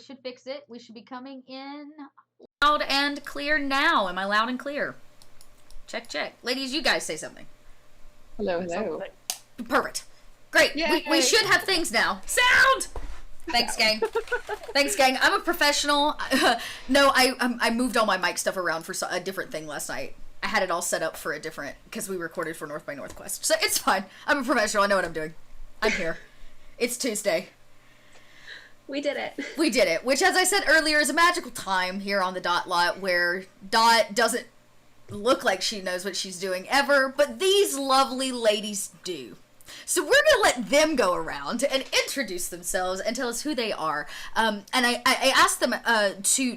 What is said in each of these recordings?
should fix it. We should be coming in loud and clear now. Am I loud and clear? Check, check. Ladies, you guys say something. Hello, hello. Perfect. Great. We should have things now. Sound! Thanks, gang. Thanks, gang. I'm a professional. No, I moved all my mic stuff around for a different thing last night. I had it all set up for a different, because we recorded for North by Northwest. So it's fine. I'm a professional. I know what I'm doing. I'm here. It's Tuesday. We did it. We did it, which, as I said earlier, is a magical time here on the Dot Lot where Dot doesn't look like she knows what she's doing ever, but these lovely ladies do. So we're going to let them go around and introduce themselves and tell us who they are. And I asked them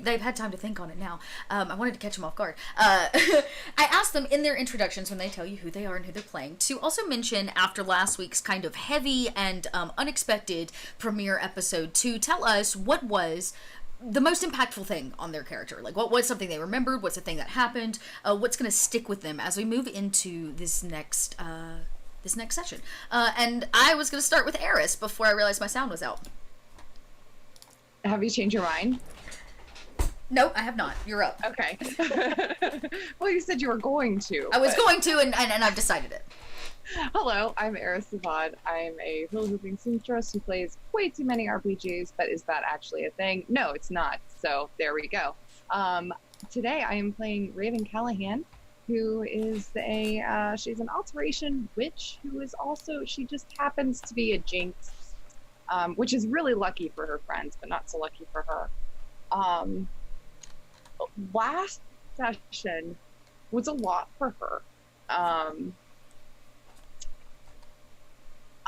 they've had time to think on it now. I wanted to catch them off guard. I asked them in their introductions, when they tell you who they are and who they're playing, to also mention, after last week's kind of heavy and unexpected premiere episode, to tell us what was the most impactful thing on their character. Like, what was something they remembered? What's the thing that happened? What's going to stick with them as we move into this next session. And I was going to start with Eris before I realized my sound was out. Have you changed your mind? No, I have not. You're up. Okay. Well, you said you were going to. I was going to, and I've decided it. Hello, I'm Eris Savad. I'm a hula hooping seamstress who plays way too many RPGs, but is that actually a thing? No, it's not. So there we go. Today I am playing Raven Callahan, who is she's an alteration witch who is also, she just happens to be a jinx, which is really lucky for her friends, but not so lucky for her. Last session was a lot for her.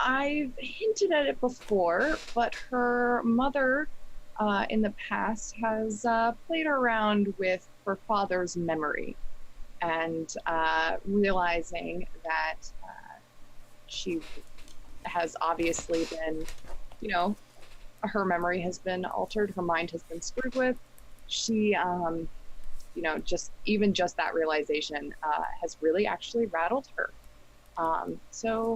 I've hinted at it before, but her mother in the past has played around with her father's memory. And realizing that she has obviously been, her memory has been altered, her mind has been screwed with. She, just that realization has really actually rattled her. So,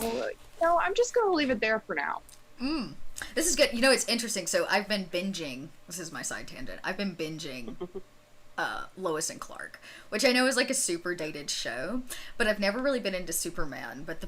I'm just going to leave it there for now. This is good. It's interesting. So I've been binging. This is my side tangent. I've been binging Lois and Clark, which I know is like a super dated show, but I've never really been into Superman, but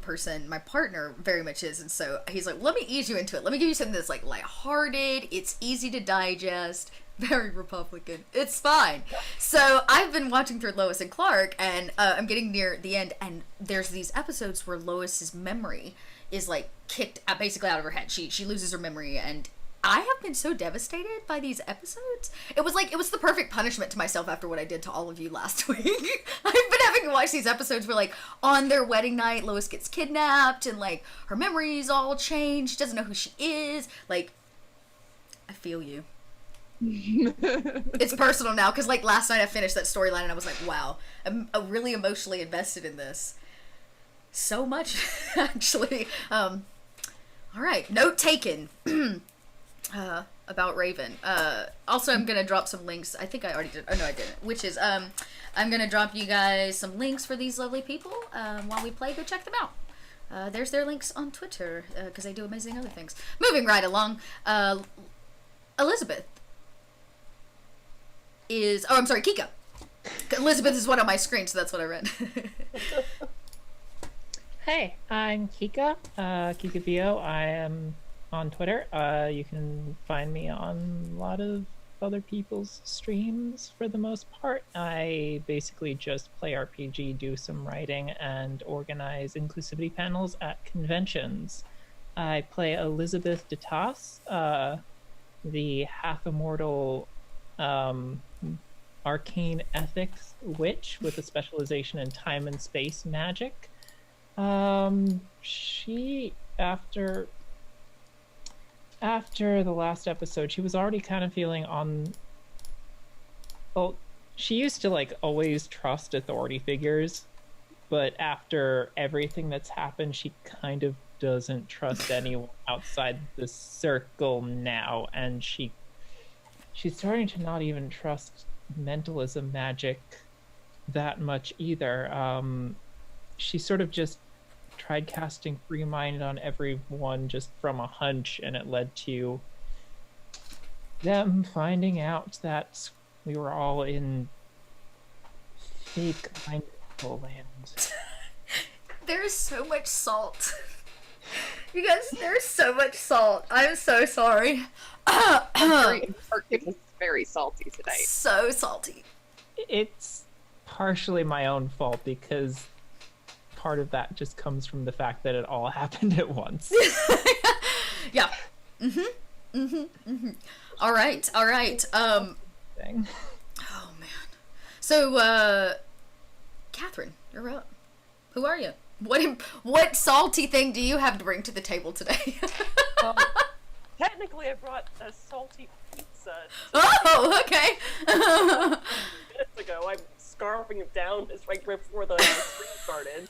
my partner very much is, and so he's like, let me ease you into it. Let me give you something that's like lighthearted, it's easy to digest, very Republican, it's fine. So I've been watching through Lois and Clark, and I'm getting near the end, and there's these episodes where Lois's memory is like kicked basically out of her head. She loses her memory, and I have been so devastated by these episodes. It was the perfect punishment to myself after what I did to all of you last week. I've been having to watch these episodes where, like, on their wedding night, Lois gets kidnapped and, like, her memories all change. She doesn't know who she is. Like, I feel you. It's personal now, because, like, last night I finished that storyline and I was like, wow, I'm really emotionally invested in this. So much, actually. All right, note taken. About Raven. Also, I'm gonna drop some links. I think I already did. Oh no, I didn't. Which is, I'm gonna drop you guys some links for these lovely people while we play. Go check them out. There's their links on Twitter because they do amazing other things. Moving right along. Elizabeth is. Oh, I'm sorry, Kika. Elizabeth is one on my screen, so that's what I read. Hey, I'm Kika. Kika Vio. I am on Twitter. You can find me on a lot of other people's streams for the most part. I basically just play RPG, do some writing, and organize inclusivity panels at conventions. I play Elizabeth DeTas, the half-immortal arcane ethics witch with a specialization in time and space magic. She, after the last episode, she was already kind of feeling well, she used to like always trust authority figures, but after everything that's happened, she kind of doesn't trust anyone outside the circle now, and she's starting to not even trust mentalism magic that much either. She sort of just tried casting Free Mind on everyone just from a hunch, and it led to them finding out that we were all in fake mindful land. There's so much salt. You guys, there's so much salt. I'm so sorry. It's very salty tonight. So salty. It's partially my own fault because part of that just comes from the fact that it all happened at once. Yeah. All right. Thing. Oh man. So, Catherine, you're up. Who are you? What salty thing do you have to bring to the table today? Technically, I brought a salty pizza Oh, okay. minutes ago. I'm scarfing it down just right before the screen started.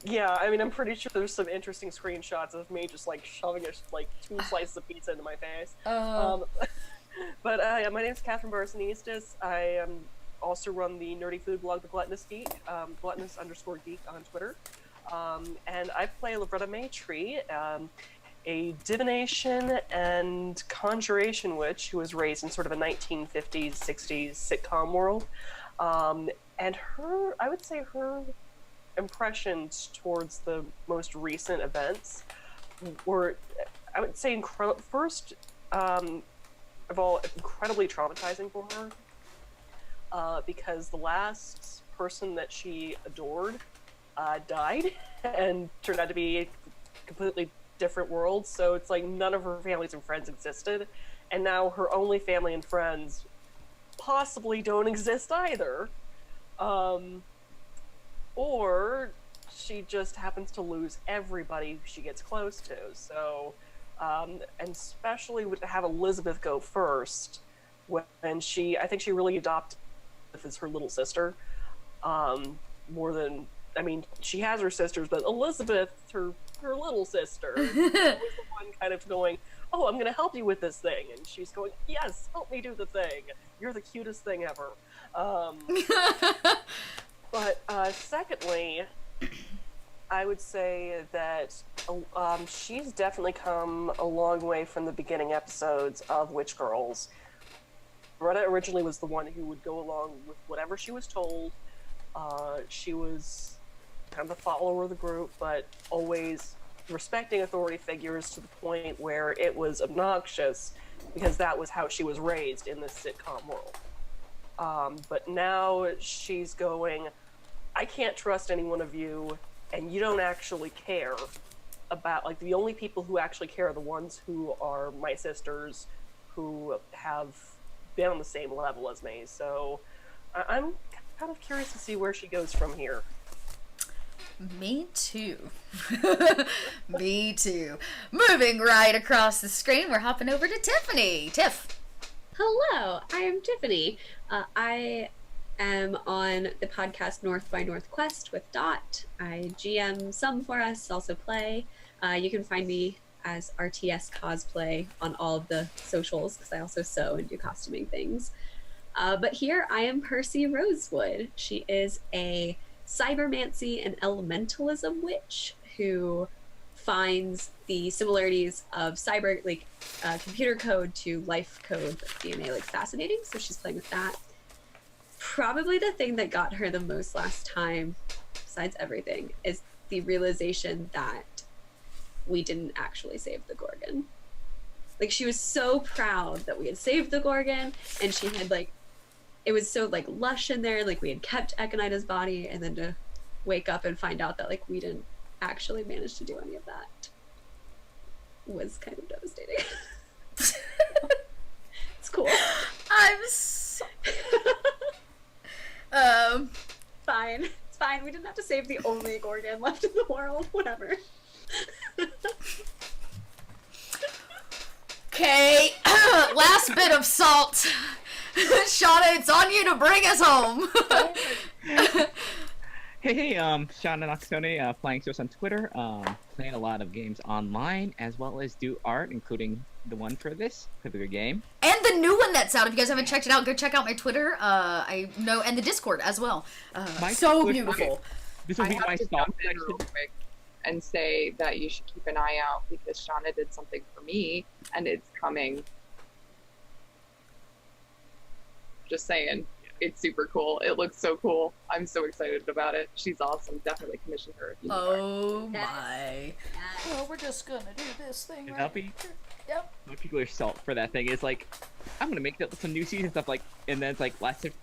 Yeah, I mean, I'm pretty sure there's some interesting screenshots of me just like shoving two slices of pizza into my face. But my name's Catherine Barsonistis. I also run the nerdy food blog, The Gluttonous Geek, gluttonous_geek on Twitter. And I play Livretta Maytree, a divination and conjuration witch who was raised in sort of a 1950s, 60s sitcom world. And I would say her impressions towards the most recent events were, I would say, first of all, incredibly traumatizing for her, because the last person that she adored died and turned out to be a completely different world. So it's like none of her families and friends existed, and now her only family and friends possibly don't exist either. Or she just happens to lose everybody she gets close to. So, and especially to have Elizabeth go first, when I think she really adopted as her little sister, more than, I mean, she has her sisters, but Elizabeth, her little sister, was the one kind of going, oh, I'm going to help you with this thing. And she's going, yes, help me do the thing. You're the cutest thing ever. But secondly, I would say that she's definitely come a long way from the beginning episodes of Witch Girls. Retta originally was the one who would go along with whatever she was told. She was kind of a follower of the group, but always respecting authority figures to the point where it was obnoxious, because that was how she was raised in this sitcom world. But now she's going, I can't trust any one of you, and you don't actually care about, like, the only people who actually care are the ones who are my sisters, who have been on the same level as me. So I'm kind of curious to see where she goes from here. Me too. Me too. Moving right across the screen, we're hopping over to Tiffany. Tiff. Hello, I am Tiffany. I am on the podcast North by Northquest with Dot. I GM some for us, also play. You can find me as RTS Cosplay on all of the socials, because I also sew and do costuming things. But here I am Percy Rosewood. She is a cybermancy and elementalism witch who finds the similarities of cyber, like computer code to life code DNA, like fascinating. So she's playing with that. Probably the thing that got her the most last time, besides everything, is the realization that we didn't actually save the Gorgon. Like, she was so proud that we had saved the Gorgon, and she had, like, it was so, like, lush in there, like, we had kept Ekonita's body, and then to wake up and find out that, like, we didn't actually manage to do any of that was kind of devastating. It's cool. I'm so... Fine. It's fine. We didn't have to save the only Gorgon left in the world. Whatever. Okay, last bit of salt. Shauna, it's on you to bring us home. Hey, Shauna Nakasone, playing Source on Twitter, playing a lot of games online, as well as do art, including the one for this particular game. And the new one that's out. If you guys haven't checked it out, go check out my Twitter. I know, and the Discord as well. So Twitter, beautiful. okay. This will I be have my to song jump in real section. quick and say that you should keep an eye out, because Shauna did something for me, and it's coming Just saying. It's super cool. It looks so cool. I'm so excited about it. She's awesome. Definitely commission her if you need art. Oh Yes. my. Well, we're just gonna do this thing And right that'll be Yep. my particular salt for that thing is like, I'm gonna make some new season stuff like, and then it's like last time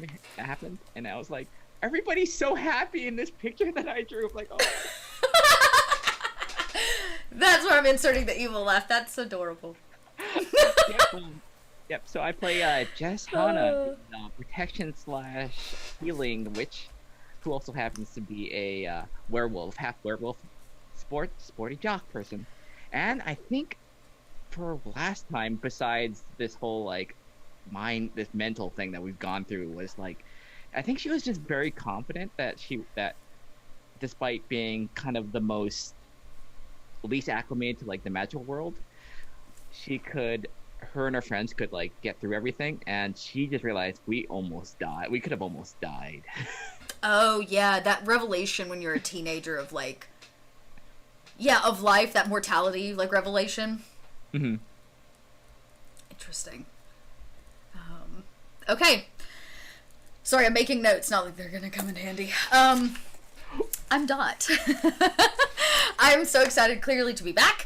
it happened, and I was like, everybody's so happy in this picture that I drew. I'm like, oh. That's where I'm inserting the evil laugh. That's adorable. Yep. So I play Jess Hana, protection / healing witch, who also happens to be a werewolf, half werewolf, sporty jock person, and I think for last time, besides this whole like this mental thing that we've gone through, was like, I think she was just very confident that despite being kind of the least acclimated to like the magical world, her and her friends could like get through everything, and she just realized we could have almost died. Oh yeah, that revelation when you're a teenager of like, of life, that mortality like revelation. Mm-hmm. Interesting. Okay. Sorry, I'm making notes. Not like they're gonna come in handy. I'm Dot. I'm so excited, clearly, to be back,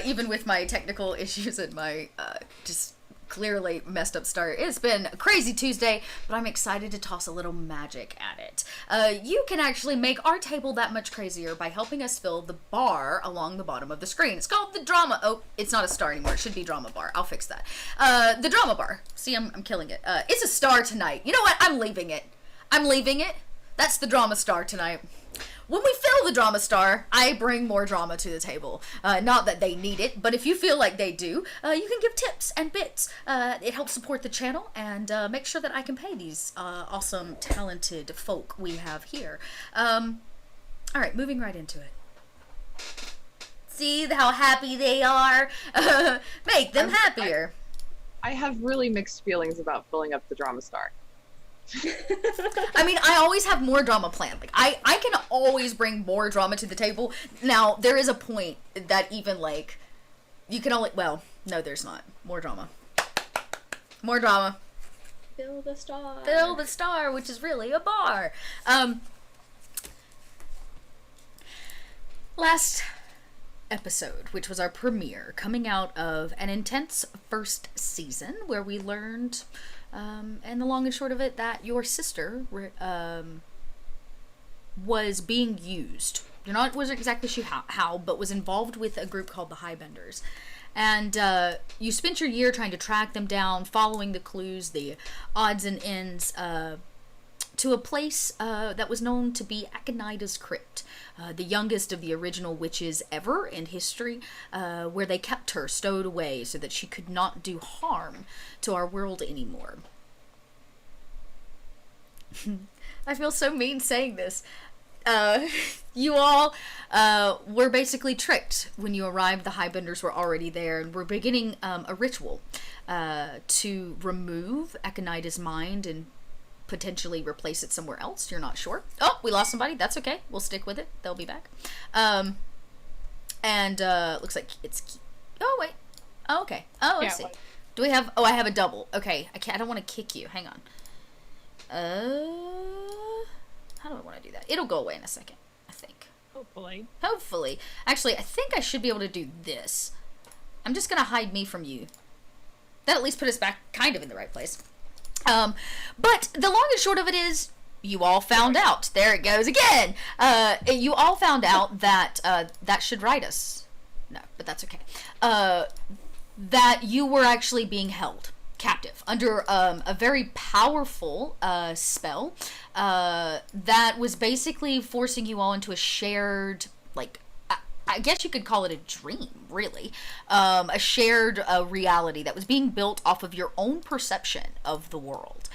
even with my technical issues and my just clearly messed up start. It's been a crazy Tuesday, but I'm excited to toss a little magic at it. You can actually make our table that much crazier by helping us fill the bar along the bottom of the screen. It's called the drama. Oh, it's not a star anymore. It should be drama bar. I'll fix that. The drama bar. See, I'm killing it. It's a star tonight. You know what? I'm leaving it. That's the drama star tonight. When we fill the drama star, I bring more drama to the table. Not that they need it, but if you feel like they do, you can give tips and bits. It helps support the channel and make sure that I can pay these awesome, talented folk we have here. Alright, moving right into it. See how happy they are? Make them happier. I have really mixed feelings about filling up the drama star. I mean, I always have more drama planned. Like, I can always bring more drama to the table. Now, there is a point that even, like, you can only... Well, no, there's not. More drama. More drama. Fill the star. Fill the star, which is really a bar. Last episode, which was our premiere, coming out of an intense first season where we learned... and the long and short of it, that your sister was being used. You're not wasn't exactly sure how, but was involved with a group called the Highbenders. And you spent your year trying to track them down, following the clues, the odds and ends, to a place that was known to be Akanida's Crypt, the youngest of the original witches ever in history, where they kept her stowed away so that she could not do harm to our world anymore. I feel so mean saying this. You all were basically tricked when you arrived. The Highbenders were already there and were beginning a ritual to remove Akanida's mind and potentially replace it somewhere else. You're not sure. Oh, we lost somebody. That's okay. We'll stick with it. They'll be back. And looks like it's... Oh, wait. Oh, okay. Oh, I see. Do we have... Oh, I have a double. Okay. I don't want to kick you. Hang on. How do I want to do that? It'll go away in a second, I think. Hopefully. Actually, I think I should be able to do this. I'm just going to hide me from you. That at least put us back kind of in the right place. But the long and short of it is, you all found out. There it goes again. You all found out that that should write us. No, but that's okay. That you were actually being held captive under a very powerful spell that was basically forcing you all into a shared, like, I guess you could call it a dream, really. A shared reality that was being built off of your own perception of the world.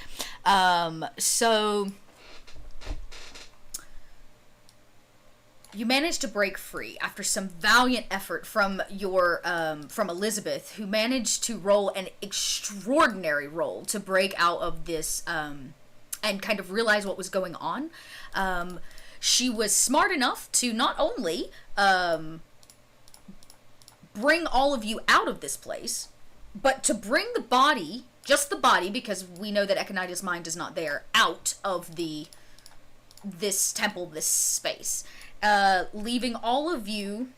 So you managed to break free after some valiant effort from your from Elizabeth, who managed to roll an extraordinary roll to break out of this and kind of realize what was going on. She was smart enough to not only bring all of you out of this place, but to bring the body just the body, because we know that Echinida's mind is not there, out of this temple, this space, leaving all of you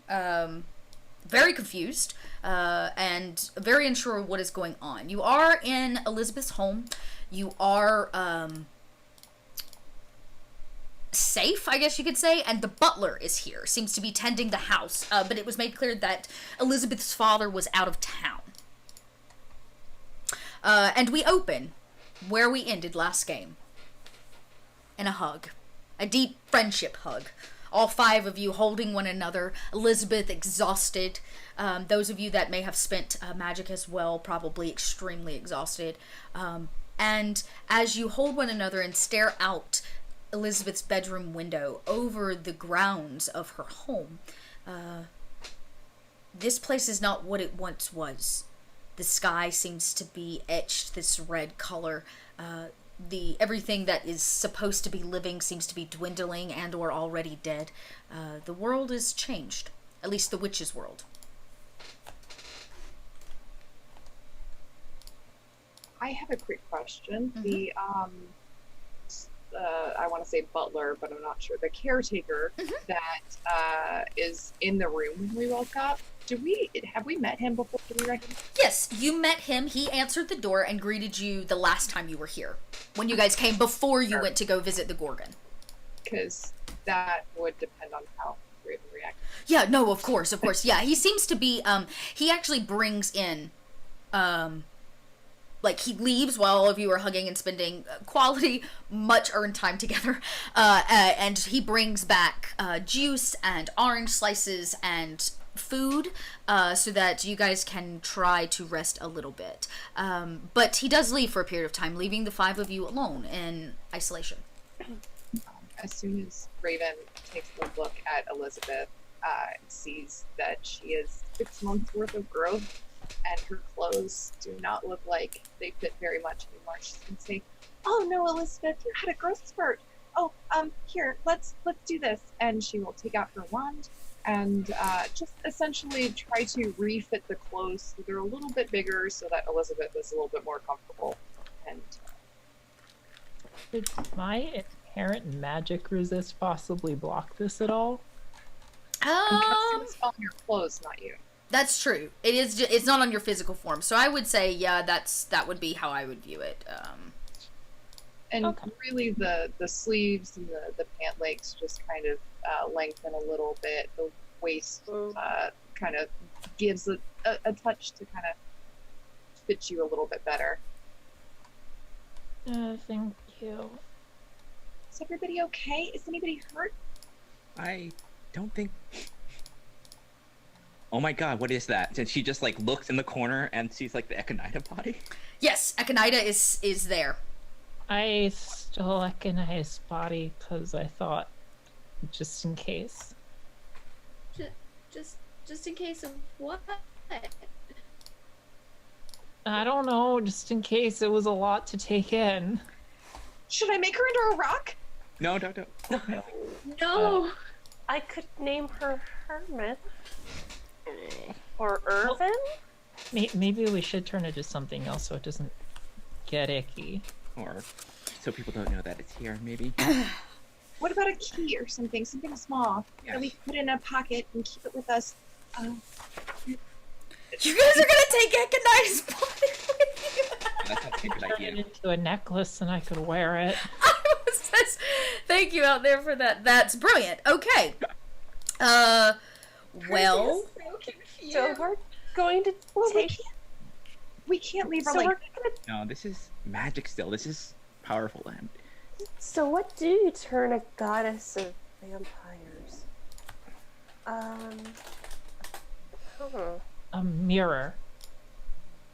very confused and very unsure of what is going on. You are in Elizabeth's home. You are safe, I guess you could say, and the butler is here, seems to be tending the house, but it was made clear that Elizabeth's father was out of town. And we open where we ended last game, in a hug, a deep friendship hug. All 5 of you holding one another, Elizabeth exhausted, those of you that may have spent magic as well, probably extremely exhausted, and as you hold one another and stare out Elizabeth's bedroom window over the grounds of her home, this place is not what it once was. The sky seems to be etched this red color. Everything that is supposed to be living seems to be dwindling and or already dead. The world is changed, at least the witch's world. I have a quick question. The I want to say butler, but I'm not sure. The caretaker that is in the room when we woke up. Have we met him before? Do we recognize? Yes, you met him. He answered the door and greeted you the last time you were here, when you guys came before you went to go visit the Gorgon. Because that would depend on how Raven reacts. Yeah, no, of course. Yeah, he seems to be, he actually brings in, like, he leaves while all of you are hugging and spending quality, much earned time together, and he brings back juice and orange slices and food, so that you guys can try to rest a little bit. But he does leave for a period of time, leaving the 5 of you alone in isolation. As soon as Raven takes a look at Elizabeth, sees that she is 6 months worth of growth, and her clothes do not look like they fit very much anymore, she's gonna say, "Oh no, Elizabeth, you had a growth spurt. Oh, here, let's do this." And she will take out her wand and just essentially try to refit the clothes so they're a little bit bigger, so that Elizabeth is a little bit more comfortable. And Did my inherent magic resist possibly block this at all? I'm casting a spell on your clothes, not you. That's true. It is. It's not on your physical form, so I would say, yeah, that would be how I would view it. And really, the sleeves and the pant legs just kind of lengthen a little bit. The waist kind of gives a touch to kind of fit you a little bit better. Thank you. Is everybody okay? Is anybody hurt? I don't think. Oh my god, what is that? And she just like looks in the corner and sees like the Echinida body. Yes, Echinida is there. I stole Echinida's body because I thought, just in case. Just in case of what? I don't know, just in case. It was a lot to take in. Should I make her into a rock? No, don't. No. I could name her Herman. Or Irvin? Maybe we should turn it to something else so it doesn't get icky. Or so people don't know that it's here, maybe. What about a key or something? Something small that we put in a pocket and keep it with us. You guys are gonna take Echinida's body with you. That's not a good Turn it idea. into a necklace and I could wear it. Thank you out there for that. That's brilliant. Okay. Well. So we're going to take. We can't leave her So like. we're gonna. No, this is magic still. This is powerful. And So what do you turn a goddess of vampires? A mirror.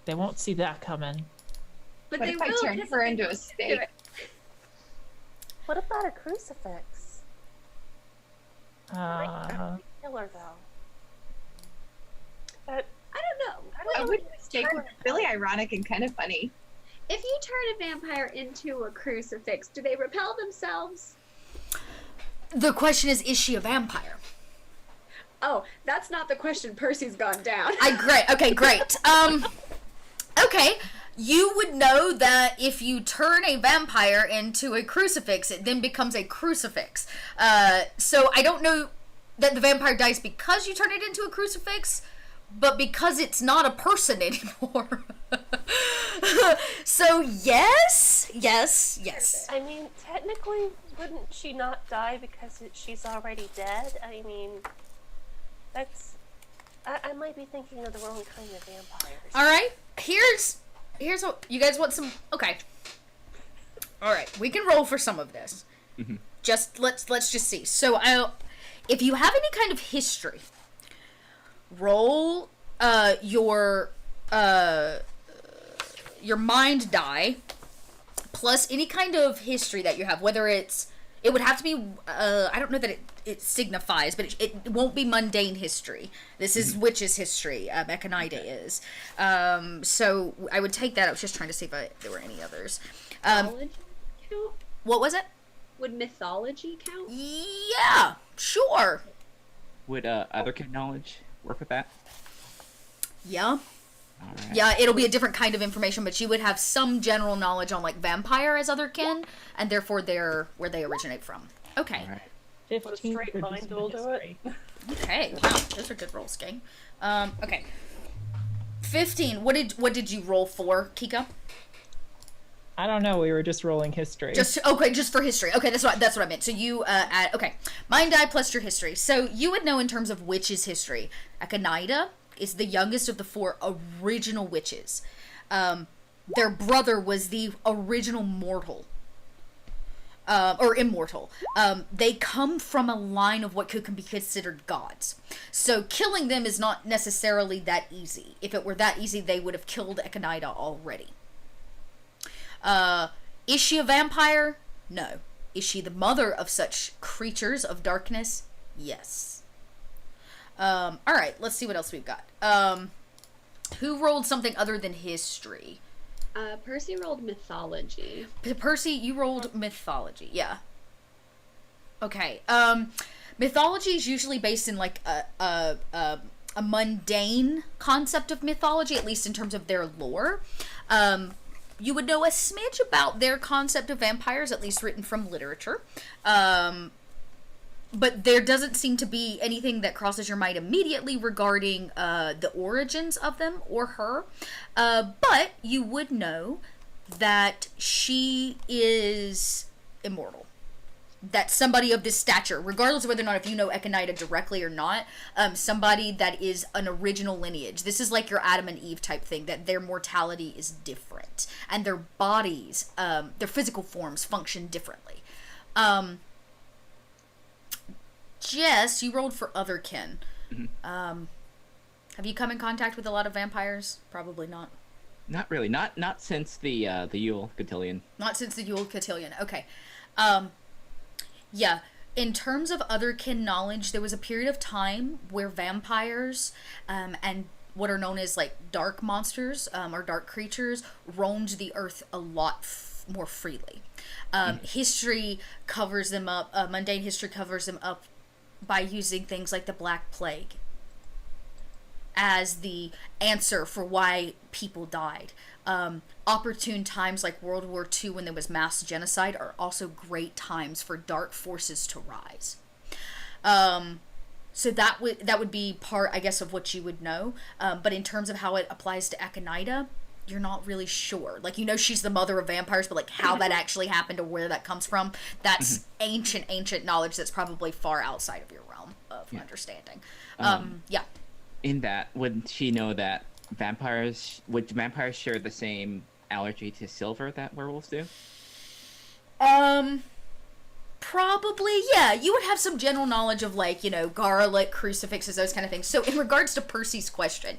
They won't see that coming. But What they if I will turn because her they into a won't steak? do it. What about a crucifix? Killer though. I don't know. I would steak would be really ironic and kind of funny. If you turn a vampire into a crucifix, do they repel themselves? The question is she a vampire? Oh, that's not the question Percy's gone down. Great. Okay, great. Okay. you would know that if you turn a vampire into a crucifix, it then becomes a crucifix. So I don't know that the vampire dies because you turn it into a crucifix, but because it's not a person anymore. So yes. I mean, technically, wouldn't she not die because she's already dead? I mean, that's... I might be thinking of the wrong kind of vampires. All right, here's what you guys want some. Okay. All right, we can roll for some of this. Mhm. Just let's just see. So if you have any kind of history, roll your mind die plus any kind of history that you have, whether it would have to be I don't know that it signifies, but it won't be mundane history. This is witch's history. Echinida is. So I would take that. I was just trying to see if there were any others. Mythology count? What was it? Would mythology count? Yeah, sure. Would otherkin knowledge work with that? Yeah. All right. Yeah, it'll be a different kind of information, but you would have some general knowledge on like vampire as otherkin, and therefore they're where they originate from. Okay. All right. 15 straight for mind just will do it. history. Okay. Wow, those are good rolls, gang. Okay. 15. What did you roll for, Kika? I don't know. We were just rolling history. Just for history. Okay, that's what I meant. So you add mind die plus your history. So you would know in terms of witches' history. Echinida is the youngest of the 4 original witches. Their brother was the original mortal. Or immortal. They come from a line of what can be considered gods. So killing them is not necessarily that easy. If it were that easy, they would have killed Echinida already. Is she a vampire? No. Is she the mother of such creatures of darkness? Yes. Alright, let's see what else we've got. Who rolled something other than history? Percy rolled mythology. Percy, you rolled mythology. Yeah. Okay. Mythology is usually based in like a mundane concept of mythology, at least in terms of their lore. You would know a smidge about their concept of vampires, at least written from literature. But there doesn't seem to be anything that crosses your mind immediately regarding the origins of them or her. But you would know that she is immortal. That somebody of this stature, regardless of whether or not if you know Echinida directly or not, somebody that is an original lineage. This is like your Adam and Eve type thing, that their mortality is different. And their bodies, their physical forms function differently. Jess, you rolled for otherkin. Mhm. Have you come in contact with a lot of vampires? Probably not. Not really. Not since the Yule Cotillion. Not since the Yule Cotillion. Okay. Yeah. In terms of otherkin knowledge, there was a period of time where vampires and what are known as like dark monsters or dark creatures roamed the earth a lot more freely. History covers them up. Mundane history covers them up by using things like the Black Plague as the answer for why people died. Opportune times like World War II when there was mass genocide are also great times for dark forces to rise. So that would be part, I guess, of what you would know. But in terms of how it applies to Echinida, you're not really sure. Like, you know she's the mother of vampires, but like how that actually happened or where that comes from, that's ancient knowledge that's probably far outside of your realm of understanding. Yeah. In that, would she know that would vampires share the same allergy to silver that werewolves do? Probably, yeah. You would have some general knowledge of, like, you know, garlic, crucifixes, those kind of things. So in regards to Percy's question,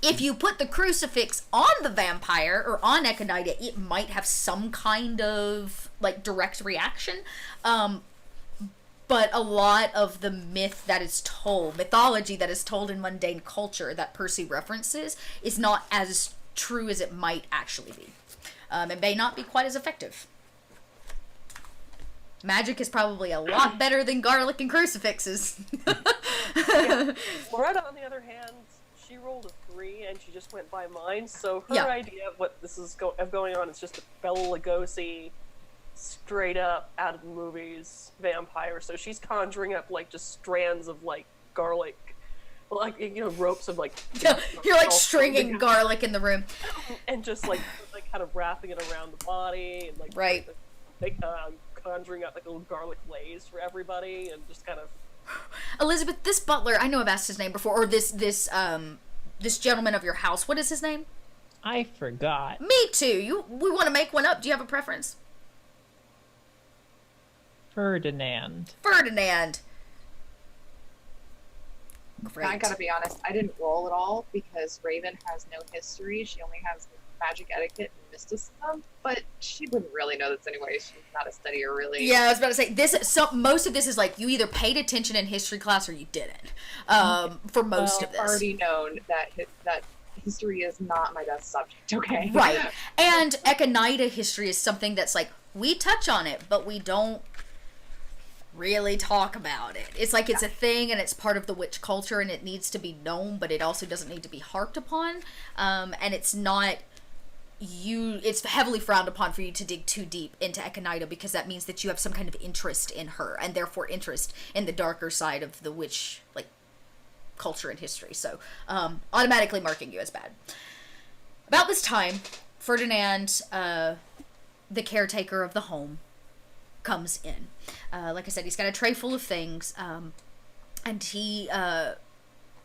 if you put the crucifix on the vampire or on Echinida, it might have some kind of, like, direct reaction. But a lot of the mythology that is told in mundane culture that Percy references is not as true as it might actually be. It may not be quite as effective. Magic is probably a lot better than garlic and crucifixes. Loretta, on the other hand, she rolled a 3 and she just went by mine. So her Yeah. idea of what this is going on is just a Bela Lugosi, straight up out of the movies vampire. So she's conjuring up like just strands of like garlic, like ropes of like You're like stringing garlic in the room. and just like kind of wrapping it around the body and like Right. conjuring up like a little garlic glaze for everybody and just kind of. Elizabeth, this butler, I know I've asked his name before, or this gentleman of your house. What is his name? I forgot. Me too. We want to make one up. Do you have a preference? Ferdinand. Ferdinand. Great. I gotta be honest, I didn't roll at all because Raven has no history. She only has magic etiquette and mysticism, but she wouldn't really know this anyway. She's not a studier, really. Yeah, I was about to say most of this is like you either paid attention in history class or you didn't. For most of this, Already known that history is not my best subject. Okay. right? And Echinida history is something that's like we touch on it, but we don't really talk about it. It's like it's a thing and it's part of the witch culture and it needs to be known, but it also doesn't need to be harped upon. And it's not it's heavily frowned upon for you to dig too deep into Echinida because that means that you have some kind of interest in her and therefore interest in the darker side of the witch like culture and history. So automatically marking you as bad. About this time, Ferdinand, the caretaker of the home, comes in. Like I said, he's got a tray full of things, and he,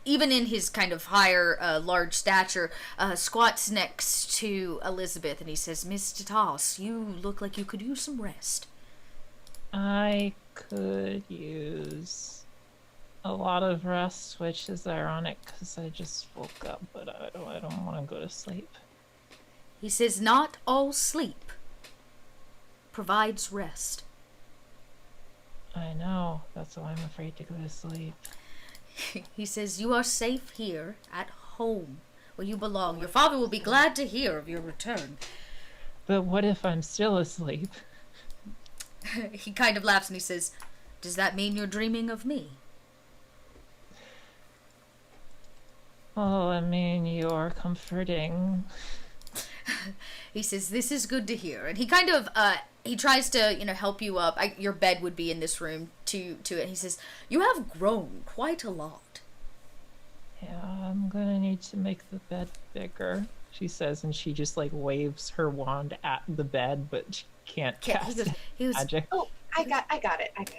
even in his kind of higher, large stature, squats next to Elizabeth, and he says, "Mr. Toss, you look like you could use some rest." I could use a lot of rest, which is ironic because I just woke up, but I don't want to go to sleep. He says, "Not all sleep provides rest." I know. That's why I'm afraid to go to sleep. He says, "You are safe here at home, where you belong. Your father will be glad to hear of your return." But what if I'm still asleep? He kind of laughs and he says, "Does that mean you're dreaming of me?" Oh, I mean, you're comforting. He says, "This is good to hear." And he kind of, he tries to, help you up. Your bed would be in this room to it. He says, "You have grown quite a lot." Yeah, I'm gonna need to make the bed bigger, she says, and she just like waves her wand at the bed, but she can't cast magic. Oh, I got it. And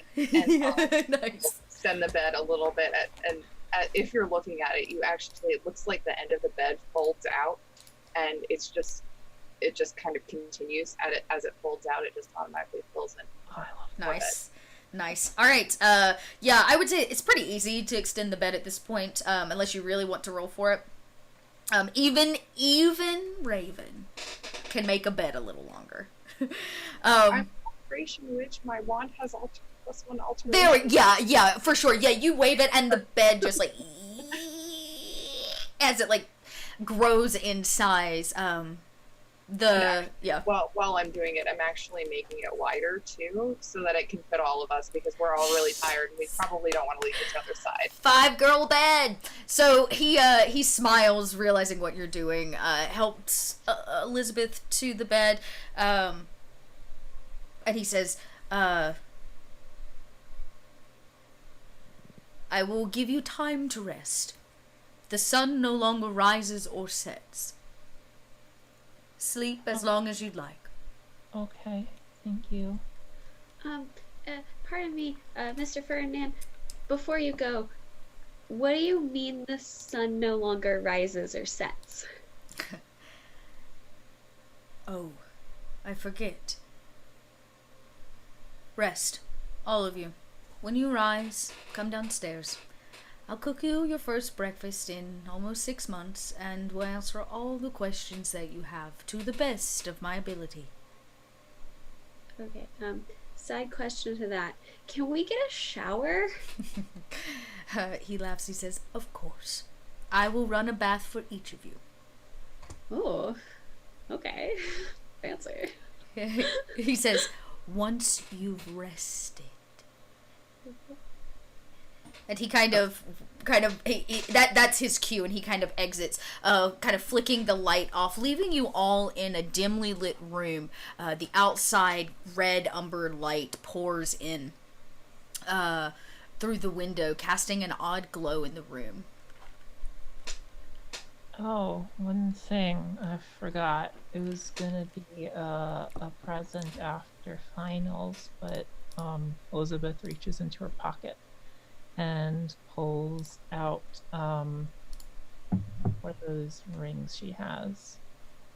Nice. extend the bed a little bit, and if you're looking at it, it looks like the end of the bed folds out, and it just kind of continues as it folds out. It just automatically fills in. Oh, I love Nice. All right. Yeah, I would say it's pretty easy to extend the bed at this point, unless you really want to roll for it. Even Raven can make a bed a little longer. I'm Alteration Witch. My wand has +1 alteration. Yeah, for sure. Yeah, you wave it, and the bed just like as it like grows in size. While I'm doing it, I'm actually making it wider too, so that it can fit all of us because we're all really tired and we probably don't want to leave each other's side. 5-girl bed. So he smiles, realizing what you're doing. Helps Elizabeth to the bed, and he says, "I will give you time to rest. The sun no longer rises or sets. Sleep as long as you'd like." Okay, thank you. Pardon me, Mr. Ferdinand. Before you go, what do you mean the sun no longer rises or sets? Oh, I forget. Rest, all of you. When you rise, come downstairs. I'll cook you your first breakfast in almost 6 months, and will answer all the questions that you have to the best of my ability. Okay, side question to that. Can we get a shower? He laughs. He says, "Of course. I will run a bath for each of you." Oh, okay. Fancy. He says, "Once you've rested." And he that's his cue, and he kind of exits, kind of flicking the light off, leaving you all in a dimly lit room. The outside red umber light pours in through the window, casting an odd glow in the room. Oh, one thing I forgot. It was gonna be a present after finals, but Elizabeth reaches into her pocket and pulls out what are those rings she has?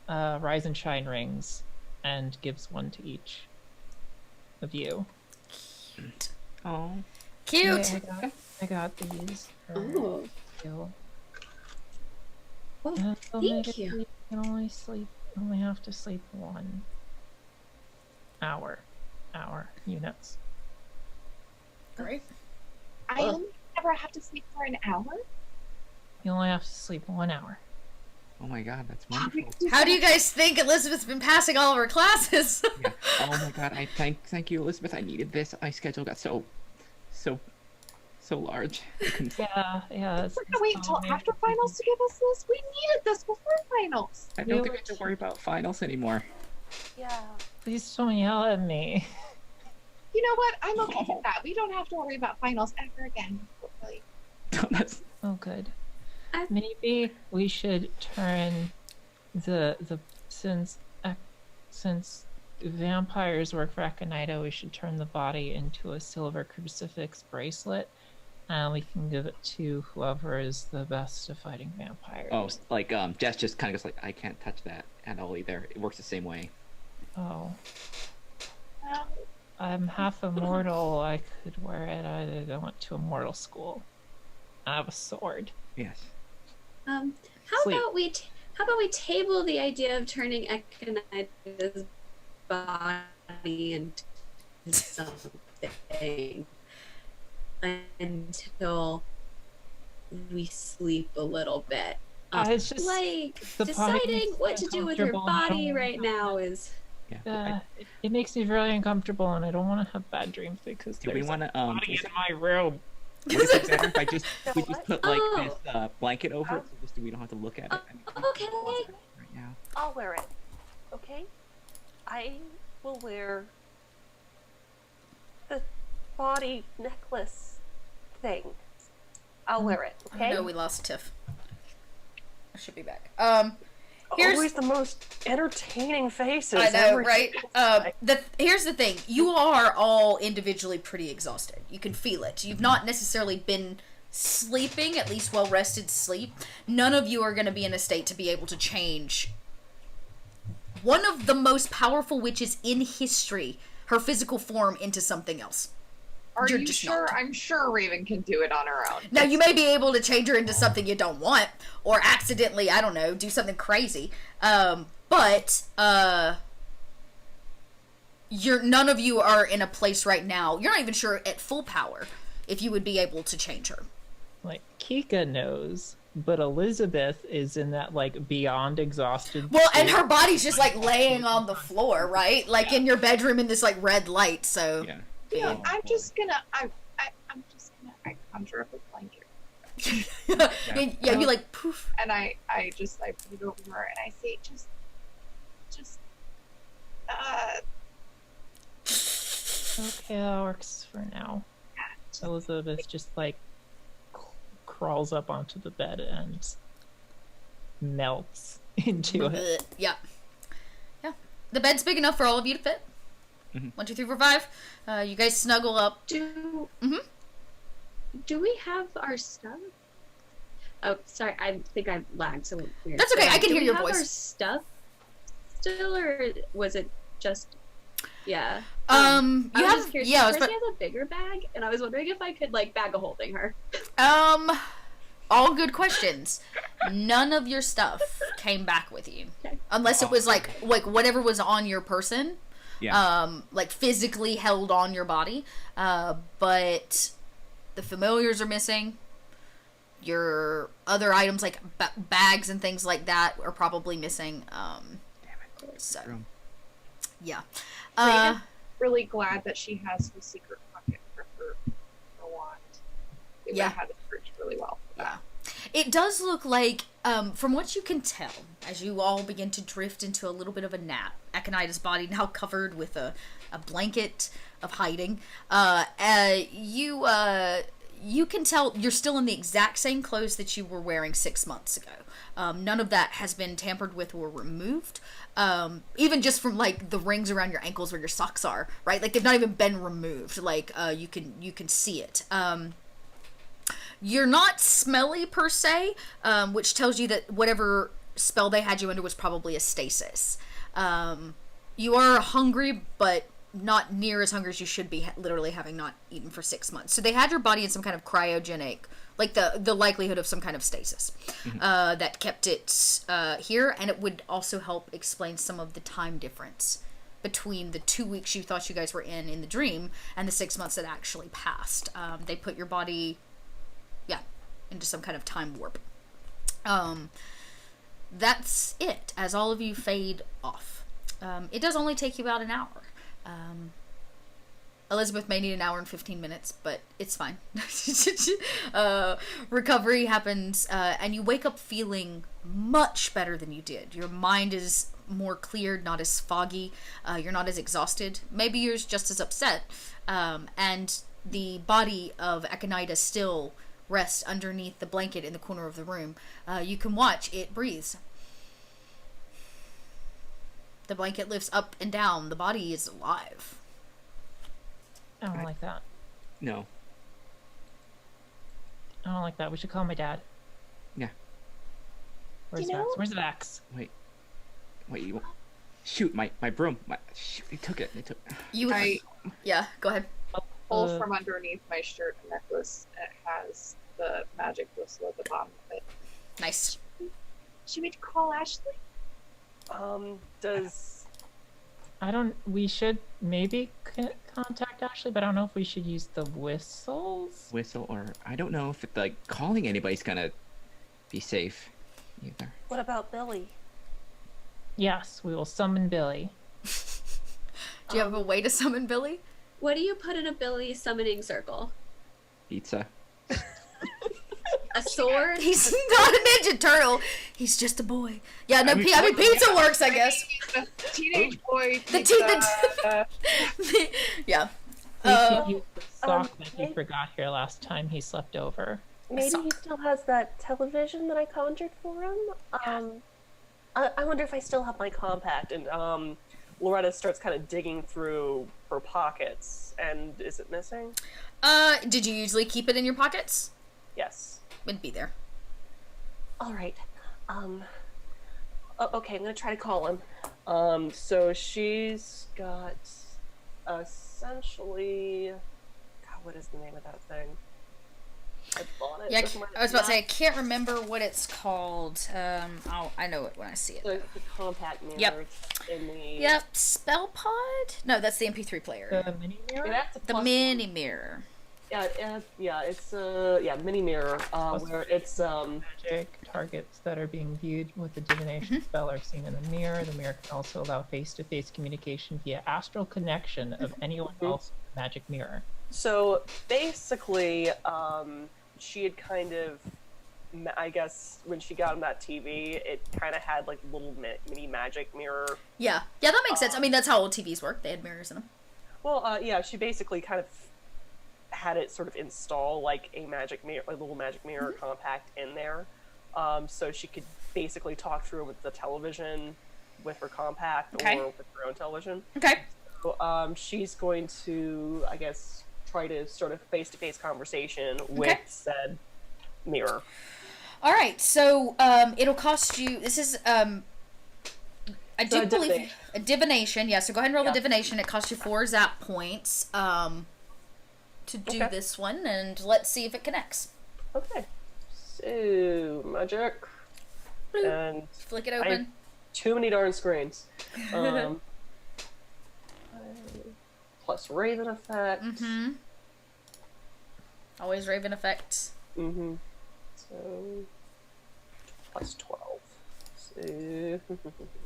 Rise and Shine rings, and gives one to each of you. Oh. Cute. Yeah, I got these for Oh, you. well, And they'll make thank it you. so you can only have to sleep 1 hour units. Great. I only ever have to sleep for an hour. You only have to sleep 1 hour. Oh my god, that's wonderful. How do you guys think Elizabeth's been passing all of her classes? Yeah. Oh my god, I thank you, Elizabeth. I needed this. My schedule got so large. I couldn't- Yeah. We're gonna wait until after finals to give us this. We needed this before finals. I don't think I have to worry about finals anymore. Yeah. Please don't yell at me. You know what? I'm okay with that. We don't have to worry about finals ever again. Hopefully. That's Oh, good. I- Maybe we should turn since vampires work for Akonida, we should turn the body into a silver crucifix bracelet, and we can give it to whoever is the best at fighting vampires. oh, like Jess just kind of goes like, I can't touch that at all either. It works the same way. Oh. Um, I'm half immortal. I could wear it. I went to immortal school. I have a sword. Yes. How Sleep. about we table the idea of turning Echinida's body into something until we sleep a little bit. It's just like the body deciding makes what me to do with her uncomfortable and I body don't right now is Yeah. it makes me very uncomfortable, and I don't want to have bad dreams because Do we there's want to body is in my room. What is it better if I just we What? just put like Oh. this blanket over it so just we don't have to look at it? I mean, okay. right now. I'll wear it. Okay? I will wear the body necklace thing. I'll wear it, okay? No, we lost Tiff. I should be back. Always Here's the most entertaining faces. I know, every right? single time. Here's the thing: you are all individually pretty exhausted. You can feel it. You've not necessarily been sleeping, at least well rested sleep. None of you are going to be in a state to be able to change one of the most powerful witches in history, her physical form, into something else. Are You're you just sure? not. I'm sure Raven can do it on her own. Now, you may be able to change her into something you don't want, or accidentally, I don't know, do something crazy. But none of you are in a place right now. You're not even sure at full power if you would be able to change her. Like Kika knows, but Elizabeth is in that like beyond exhausted. Well, and state. her body's just like laying on the floor, right? Like in your bedroom in this like red light. So Yeah. Yeah, I'm just gonna I conjure up a blanket yeah, you like poof. and I put it over her and I say just Okay, that works for now. Elizabeth just like crawls up onto the bed and melts into it. Yeah. Yeah. The bed's big enough for all of you to fit. Mhm. 1, 2, 3, 4, 5. You guys snuggle up. Do we have our stuff? Oh, sorry. I think I lagged. So weird. That's okay, I can Do hear we your have voice. Our stuff still, or was it just? Yeah. You I was have just curious. yeah. I was Percy has a bigger bag, and I was wondering if I could like bag a holding her. all good questions. None of your stuff came back with you, Okay. unless it was like whatever was on your person. Yeah. Like physically held on your body. But the familiars are missing. Your other items like bags and things like that are probably missing. So Room. yeah. Raven? Really glad that she has the secret pocket for her wand. They would Yeah. have had to search really well for that. It does look like, from what you can tell, as you all begin to drift into a little bit of a nap, Akanida's body now covered with a blanket of hiding, you can tell you're still in the exact same clothes that you were wearing 6 months ago. None of that has been tampered with or removed. Even just from like the rings around your ankles where your socks are, right? Like they've not even been removed. Like you can see it. You're not smelly per se, which tells you that whatever spell they had you under was probably a stasis. You are hungry, but not near as hungry as you should be, literally having not eaten for 6 months. So they had your body in some kind of cryogenic, like the likelihood of some kind of stasis, that kept it here, and it would also help explain some of the time difference between the 2 weeks you thought you guys were in the dream and the 6 months that actually passed. They put your body, into some kind of time warp. That's it, as all of you fade off. It does only take you about an hour. Elizabeth may need an hour and 15 minutes, but it's fine. Recovery happens, and you wake up feeling much better than you did. Your mind is more cleared, not as foggy. You're not as exhausted. Maybe you're just as upset. And the body of Akanida still rests underneath the blanket in the corner of the room. You can watch it breathes. The blanket lifts up and down. The body is alive. I don't like that. No. I don't like that. We should call my dad. Yeah. Where's You know- Vax? Where's Vax? Wait, you... Shoot, my broom. Shoot, they took it. Yeah, go ahead. Pull Uh, from underneath my shirt a necklace. It has the magic whistle at the bottom of it. Nice. Should we call Ashley? Does we should maybe contact Ashley, but I don't know if we should use the whistles. Whistle, or I don't know if it, like calling anybody's gonna be safe either. What about Billy? Yes, we will summon Billy. Do you have a way to summon Billy? What do you put in a Billy summoning circle? Pizza. A sword? He's not a Ninja Turtle. He's just a boy. Yeah, no, I mean, I mean pizza works, I guess. The teenage boy. The pizza, Yeah. We could use the sock that he maybe- forgot here last time he slept over. Maybe he sock. still has that television that I conjured for him. I wonder if I still have my compact. and Loretta starts kind of digging through her pockets, and is it missing? Did you usually keep it in your pockets? Yes. It'd be there. All right. Okay, I'm gonna try to call him. So she's got essentially, God, what is the name of that thing? I bought it. Yeah, with my- I was about to say I can't remember what it's called. I know it when I see it. the compact mirror. Yep. It's in the. Yep, Spell Pod? No, that's the MP3 player. The mini mirror? That's a The plus mini mirror. Yeah, it's mini mirror, where it's Magic targets that are being viewed with the divination spell are seen in the mirror. The mirror can also allow face-to-face communication via astral connection of anyone else with the magic mirror. so basically she had kind of, I guess when she got on that TV, it kind of had like little mini magic mirror. Yeah, that makes sense. I mean, that's how old TVs work. They had mirrors in them. Well, yeah, she basically kind of had it sort of install like a little magic mirror compact in there, so she could basically talk through it with the television, with her compact, Okay. or with her own television. Okay. So, she's going to, I guess, try to sort of face-to-face conversation with said mirror. All right, so it'll cost you. This is I do So believe divination. a divination. Yeah, so go ahead and roll Yeah. a divination. It costs you 4 zap points to do Okay. this one, and let's see if it connects. Okay. So magic, and Flick it open. too many darn screens. Plus Raven effect. Mm-hmm. Always Raven effect. Mm-hmm. So plus 12.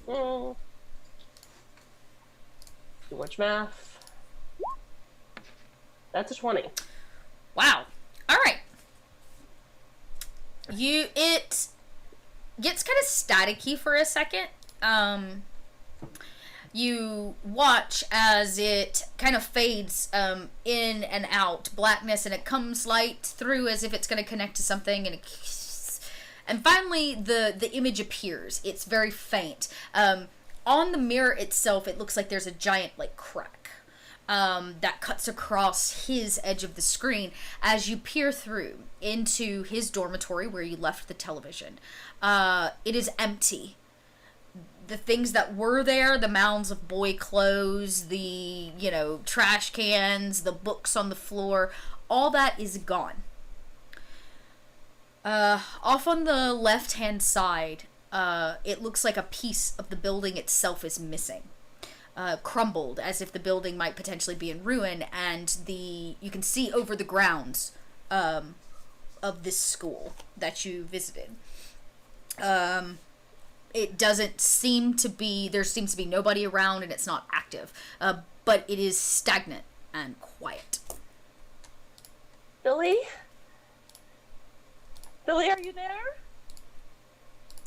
So too much math. That's a 20. Wow. All right. It gets kind of staticky for a second. You watch as it kind of fades in and out, blackness, and it comes light through as if it's going to connect to something, and finally the image appears. It's very faint. On the mirror itself, it looks like there's a giant crack that cuts across his edge of the screen as you peer through into his dormitory where you left the television. It is empty. The things that were there, the mounds of boy clothes, the, trash cans, the books on the floor, all that is gone. Off on the left-hand side, it looks like a piece of the building itself is missing. Crumbled, as if the building might potentially be in ruin, and you can see over the grounds of this school that you visited. It doesn't seem to be, there seems to be nobody around, and it's not active, but it is stagnant and quiet. Billy? Billy, are you there?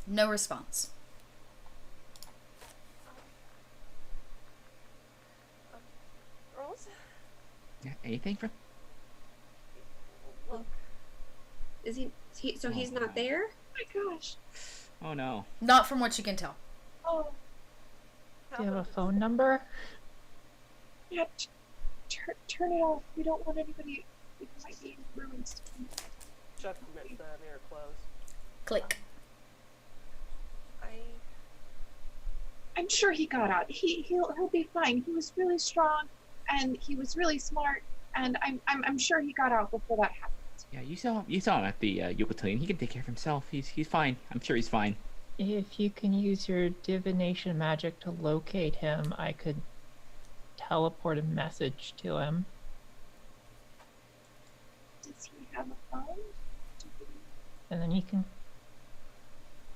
No response. Girls? Yeah, anything from? Look, Is he so he's not there? Oh my gosh. Oh no. Not from what you can tell. Oh, Do you have a phone number? yeah. Turn it off. We don't want anybody. It might be ruins. Shut the mirror closed. Click. I'm sure he got out. He'll be fine. He was really strong, and he was really smart, and I'm sure he got out before that happened. Yeah, you saw him at the Yucatan. He can take care of himself. He's fine. I'm sure he's fine. If you can use your divination magic to locate him, I could teleport a message to him. Does he have a phone? And then he can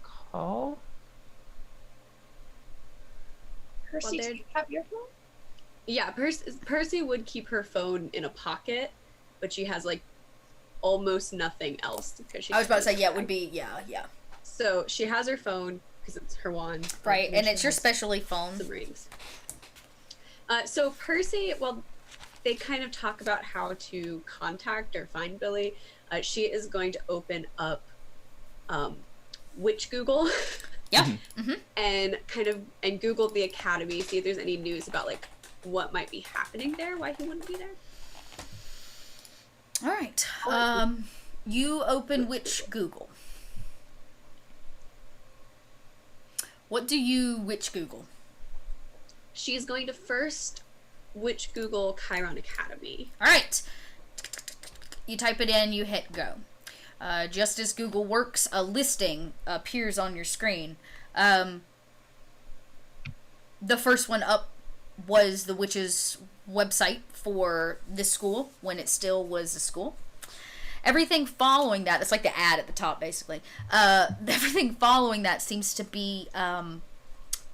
call? Percy, Well, do you have your phone? Yeah, Percy would keep her phone in a pocket, but she has almost nothing else because she. I was about to say, yeah, it would be, yeah. So she has her phone because it's her wand, Right, and she it's your has specialty phone. some rings. So Percy, well, they kind of talk about how to contact or find Billy. She is going to open up Witch Google. Yeah. And and Google the academy, see if there's any news about what might be happening there, why he wouldn't be there. All right. You open Witch Google. What do you Witch Google? She's going to first Witch Google Chiron Academy. All right. You type it in, you hit go. Just as Google works, a listing appears on your screen. The first one up was the witch's website for this school when it still was a school. Everything following that, it's like the ad at the top basically. Everything following that seems to be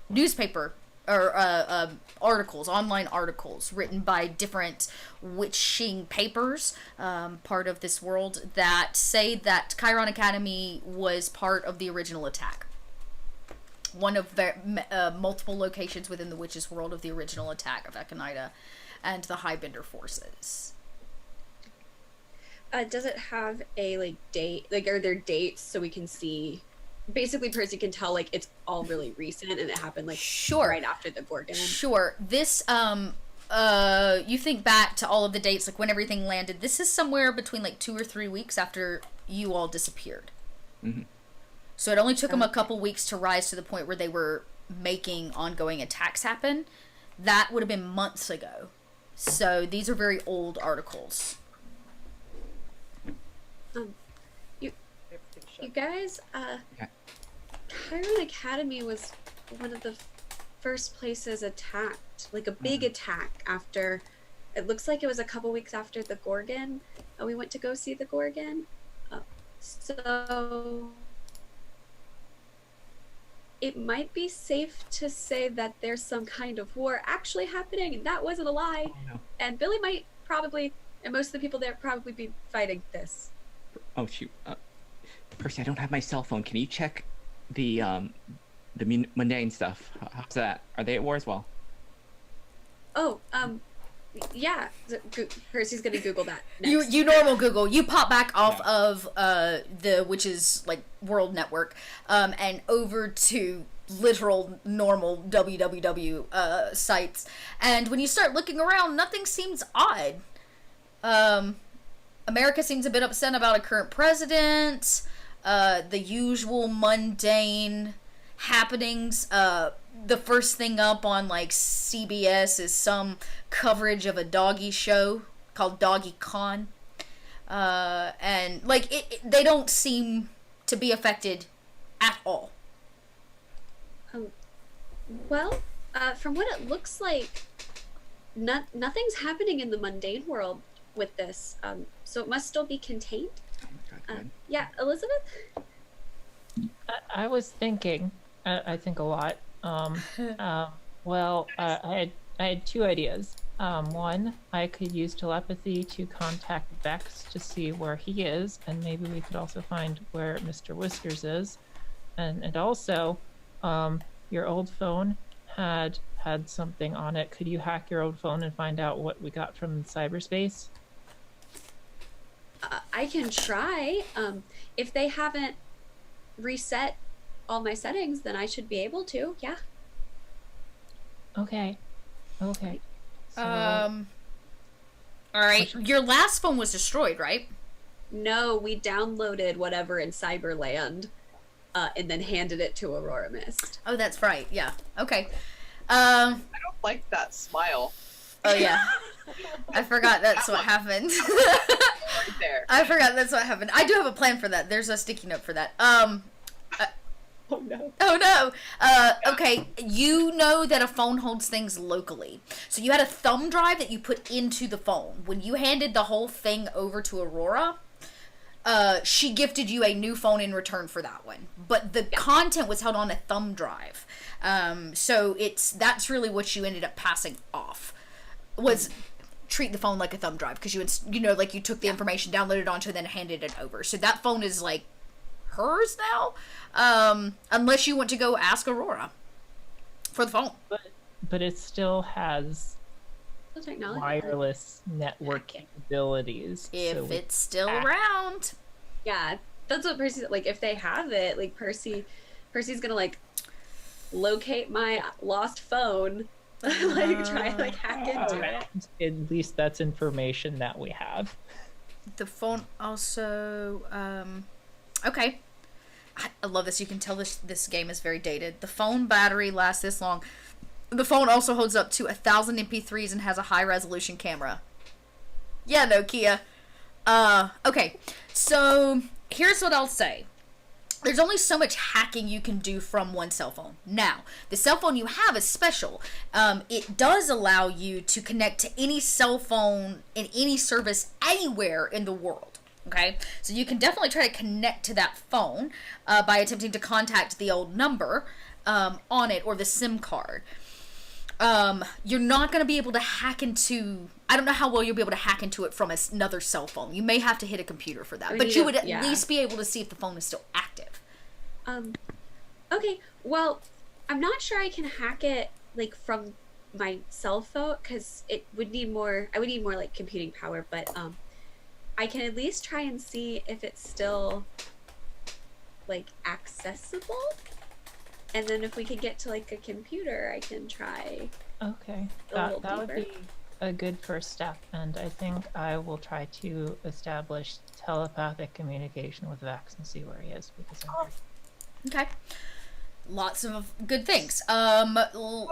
newspaper or articles, online articles written by different witching papers, part of this world, that say that Chiron Academy was part of the original attack. One of the multiple locations within the witches' world of the original attack of Aconida and the Highbender forces. Does it have a date? Are there dates so we can see? Basically, Percy can tell it's all really recent and it happened Sure. right after the Gorgon. Sure. This you think back to all of the dates, when everything landed. This is somewhere between 2 or 3 weeks after you all disappeared. Mhm. So it only took them a couple weeks to rise to the point where they were making ongoing attacks happen. That would have been months ago. So these are very old articles. You guys, Yeah. Chiron Academy was one of the first places attacked, a big attack after, it looks like it was a couple weeks after the Gorgon. We went to go see the Gorgon. So it might be safe to say that there's some kind of war actually happening, and that wasn't a lie. Oh no. And Billy might probably, and most of the people there probably be fighting this. Oh shoot. Percy, I don't have my cell phone. Can you check the mundane stuff? How's that? Are they at war as well? Oh, yeah. Percy's gonna Google that. You Next. normal Google. You pop back off of the Witches like World Network, and over to literal normal www sites. And when you start looking around, nothing seems odd. America seems a bit upset about a current president. The usual mundane happenings. The first thing up on like CBS is some coverage of a doggy show called Doggy Con. And like they don't seem to be affected at all. Well, from what it looks like, nothing's happening in the mundane world with this. So it must still be contained. Oh my god, good. Yeah, Elizabeth? I was thinking, I think a lot. Well, I had two ideas. One, I could use telepathy to contact Vex to see where he is, and maybe we could also find where Mr. Whiskers is. And also, your old phone had something on it. Could you hack your old phone and find out what we got from cyberspace? I can try. If they haven't reset all my settings, then I should be able to. Yeah. Okay. So, All right. Your last phone was destroyed, right? No, we downloaded whatever in Cyberland, and then handed it to Aurora Mist. Oh, that's right. Yeah. Okay. I don't like that smile. Oh yeah. I forgot that's what happened. Right there. I forgot that's what happened. I do have a plan for that. There's a sticky note for that. Oh no. Oh no. Okay, you know that a phone holds things locally. So you had a thumb drive that you put into the phone. When you handed the whole thing over to Aurora, she gifted you a new phone in return for that one. But the content was held on a thumb drive. So that's really what you ended up passing off. Was treat the phone like a thumb drive, because you took the information, downloaded it onto it, then handed it over. So that phone is like hers now, unless you want to go ask Aurora for the phone. but it still has The technology. wireless network capabilities. If so it's still around. Yeah, that's what Percy, like, if they have it, like, Percy's gonna, like, locate my lost phone, like, try and, like, hack into it. At least that's information that we have. The phone also, okay. I love this. You can tell this game is very dated. The phone battery lasts this long. The phone also holds up to 1,000 MP3s and has a high resolution camera. Yeah, Nokia. Okay. So, here's what I'll say. There's only so much hacking you can do from one cell phone. Now, the cell phone you have is special. It does allow you to connect to any cell phone in any service anywhere in the world. Okay? So you can definitely try to connect to that phone by attempting to contact the old number on it or the SIM card. You're not going to be able to hack into... I don't know how well you'll be able to hack into it from another cell phone. You may have to hit a computer for that. I mean, but you would at yeah. least be able to see if the phone is still active. Okay, well, I'm not sure I can hack it, like, from my cell phone, because I would need more, like, computing power, but, I can at least try and see if it's still, like, accessible, and then if we could get to, like, a computer, I can try. Okay, A little that would deeper. be a good first step, and I think I will try to establish telepathic communication with Vex and see where he is, because I'm Okay. Lots of good things. Real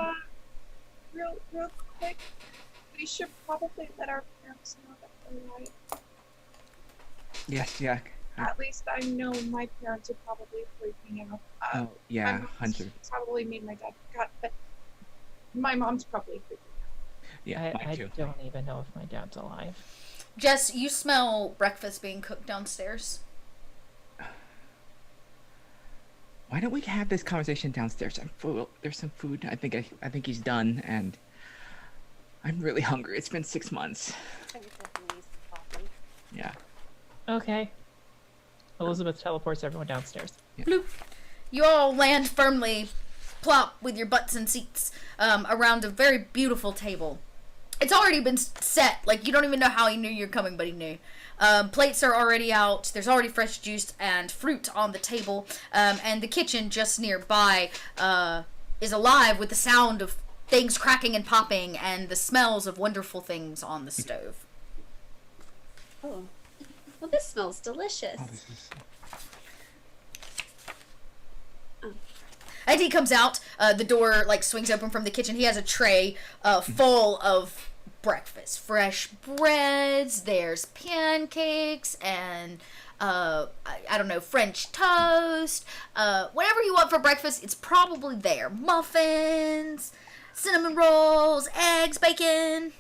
quick, we should probably let our parents know that we're right. Yes, yeah. At least I know my parents are probably freaking out. Oh, yeah, my mom's 100. Probably made my dad cut, but my mom's probably freaking out. Yeah, I mine too. don't even know if my dad's alive. Jess, you smell breakfast being cooked downstairs. Why don't we have this conversation downstairs? I'm full. There's some food. I think he's done, and I'm really hungry. It's been 6 months. I just want to use some coffee. Yeah. Okay. Elizabeth teleports everyone downstairs. Bloop. You all land firmly, plop with your butts in seats around a very beautiful table. It's already been set. Like, you don't even know how he knew you're coming, but he knew. Plates are already out. There's already fresh juice and fruit on the table. And the kitchen just nearby is alive with the sound of things cracking and popping and the smells of wonderful things on the stove. Oh. Well, this smells delicious. Oh, this is... And he comes out, the door like swings open from the kitchen. He has a tray full of breakfast. Fresh breads, there's pancakes and I don't know, French toast. Whatever you want for breakfast, it's probably there. Muffins, cinnamon rolls, eggs, bacon.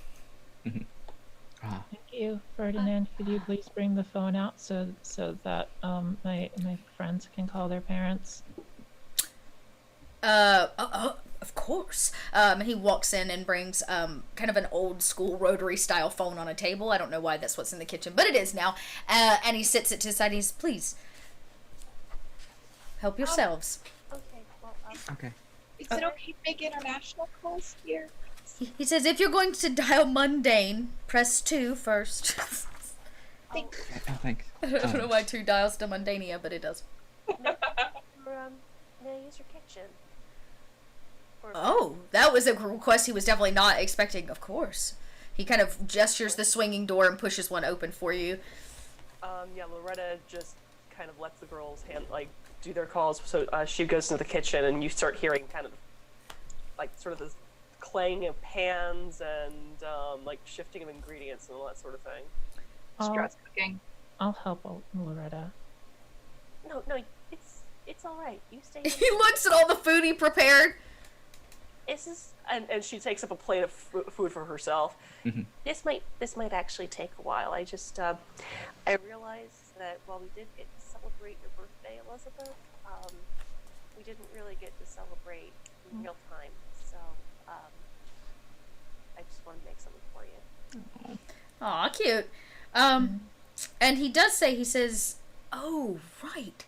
Ah, Thank you, Ferdinand. Could you please bring the phone out so that my friends can call their parents? Of course. And he walks in and brings kind of an old school rotary style phone on a table. I don't know why that's what's in the kitchen, but it is now. And he sits it to his side. He's, please help yourselves. Okay, well, okay. Is it okay to make international calls here? He says, if you're going to dial mundane, press 2 first. Oh, thanks. I don't know why 2 dials to Mundania, but it does. may I use your kitchen? Or- Oh, that was a request he was definitely not expecting, of course. He kind of gestures the swinging door and pushes one open for you. Yeah, Loretta just kind of lets the girls do their calls. So she goes into the kitchen, and you start hearing kind of like sort of this clang of pans and like shifting of ingredients and all that sort of thing. Stress cooking. I'll help Loretta. No, it's all right. You stay. He looks at all the food he prepared. This is And she takes up a plate of food for herself. this might actually take a while. I just I realized that while we did get to celebrate your birthday, Elizabeth, we didn't really get to celebrate in real time. So I just wanted to make something for you. Aw, cute. And he does say, he says, oh, right,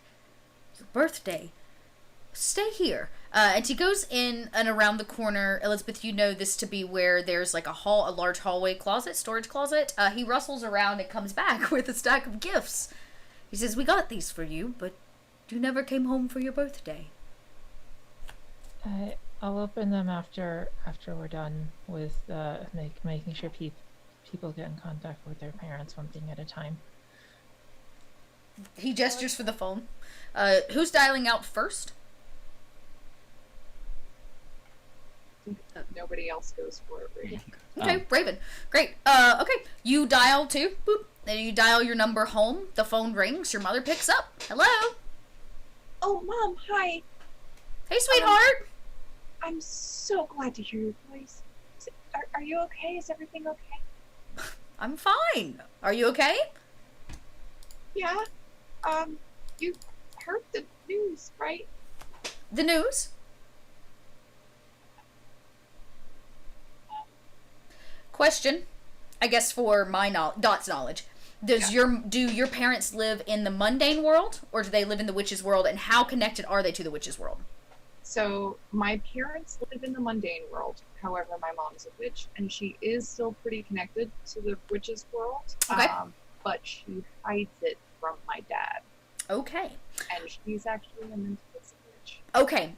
your birthday. Stay here. And he goes in and around the corner. Elizabeth, you know this to be where there's like a large hallway closet, storage closet. He rustles around and comes back with a stack of gifts. He says, we got these for you, but you never came home for your birthday. I'll open them after we're done with making sure people get in contact with their parents one thing at a time. He gestures for the phone. Who's dialing out first? Nobody else goes for it, right? Okay, Raven. Great. Okay, you dial too. Boop. Then you dial your number home. The phone rings. Your mother picks up. Hello. Oh, Mom, hi. Hey, sweetheart. I'm so glad to hear your voice. Are you okay? Is everything okay? I'm fine. Are you okay? Yeah. You heard the news, right? The news? Question, I guess for my Dot's knowledge. Do your parents live in the mundane world, or do they live in the witch's world, and how connected are they to the witch's world? So my parents live in the mundane world. However, my mom's a witch, and she is still pretty connected to the witch's world. Okay. But she hides it from my dad, Okay. and she's actually a mentalism witch. Okay.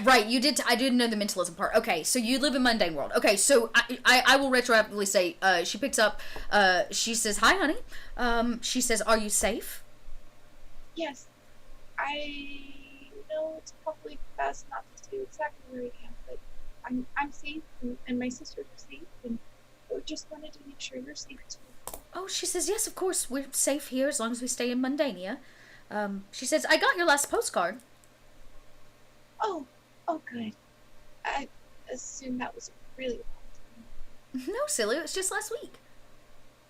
Right, you did. I didn't know the mentalism part. Okay, so you live in mundane world. Okay, so I will retroactively say, she picks up, she says, hi, honey. She says, are you safe? Yes, I know it's probably best not to say exactly where I am, but I'm safe, and my sisters are safe, and I just wanted to make sure you're safe too. Oh, she says, yes, of course, we're safe here as long as we stay in Mundania. She says, I got your last postcard. Oh, good. I assume that was really long time. No, silly, it was just last week.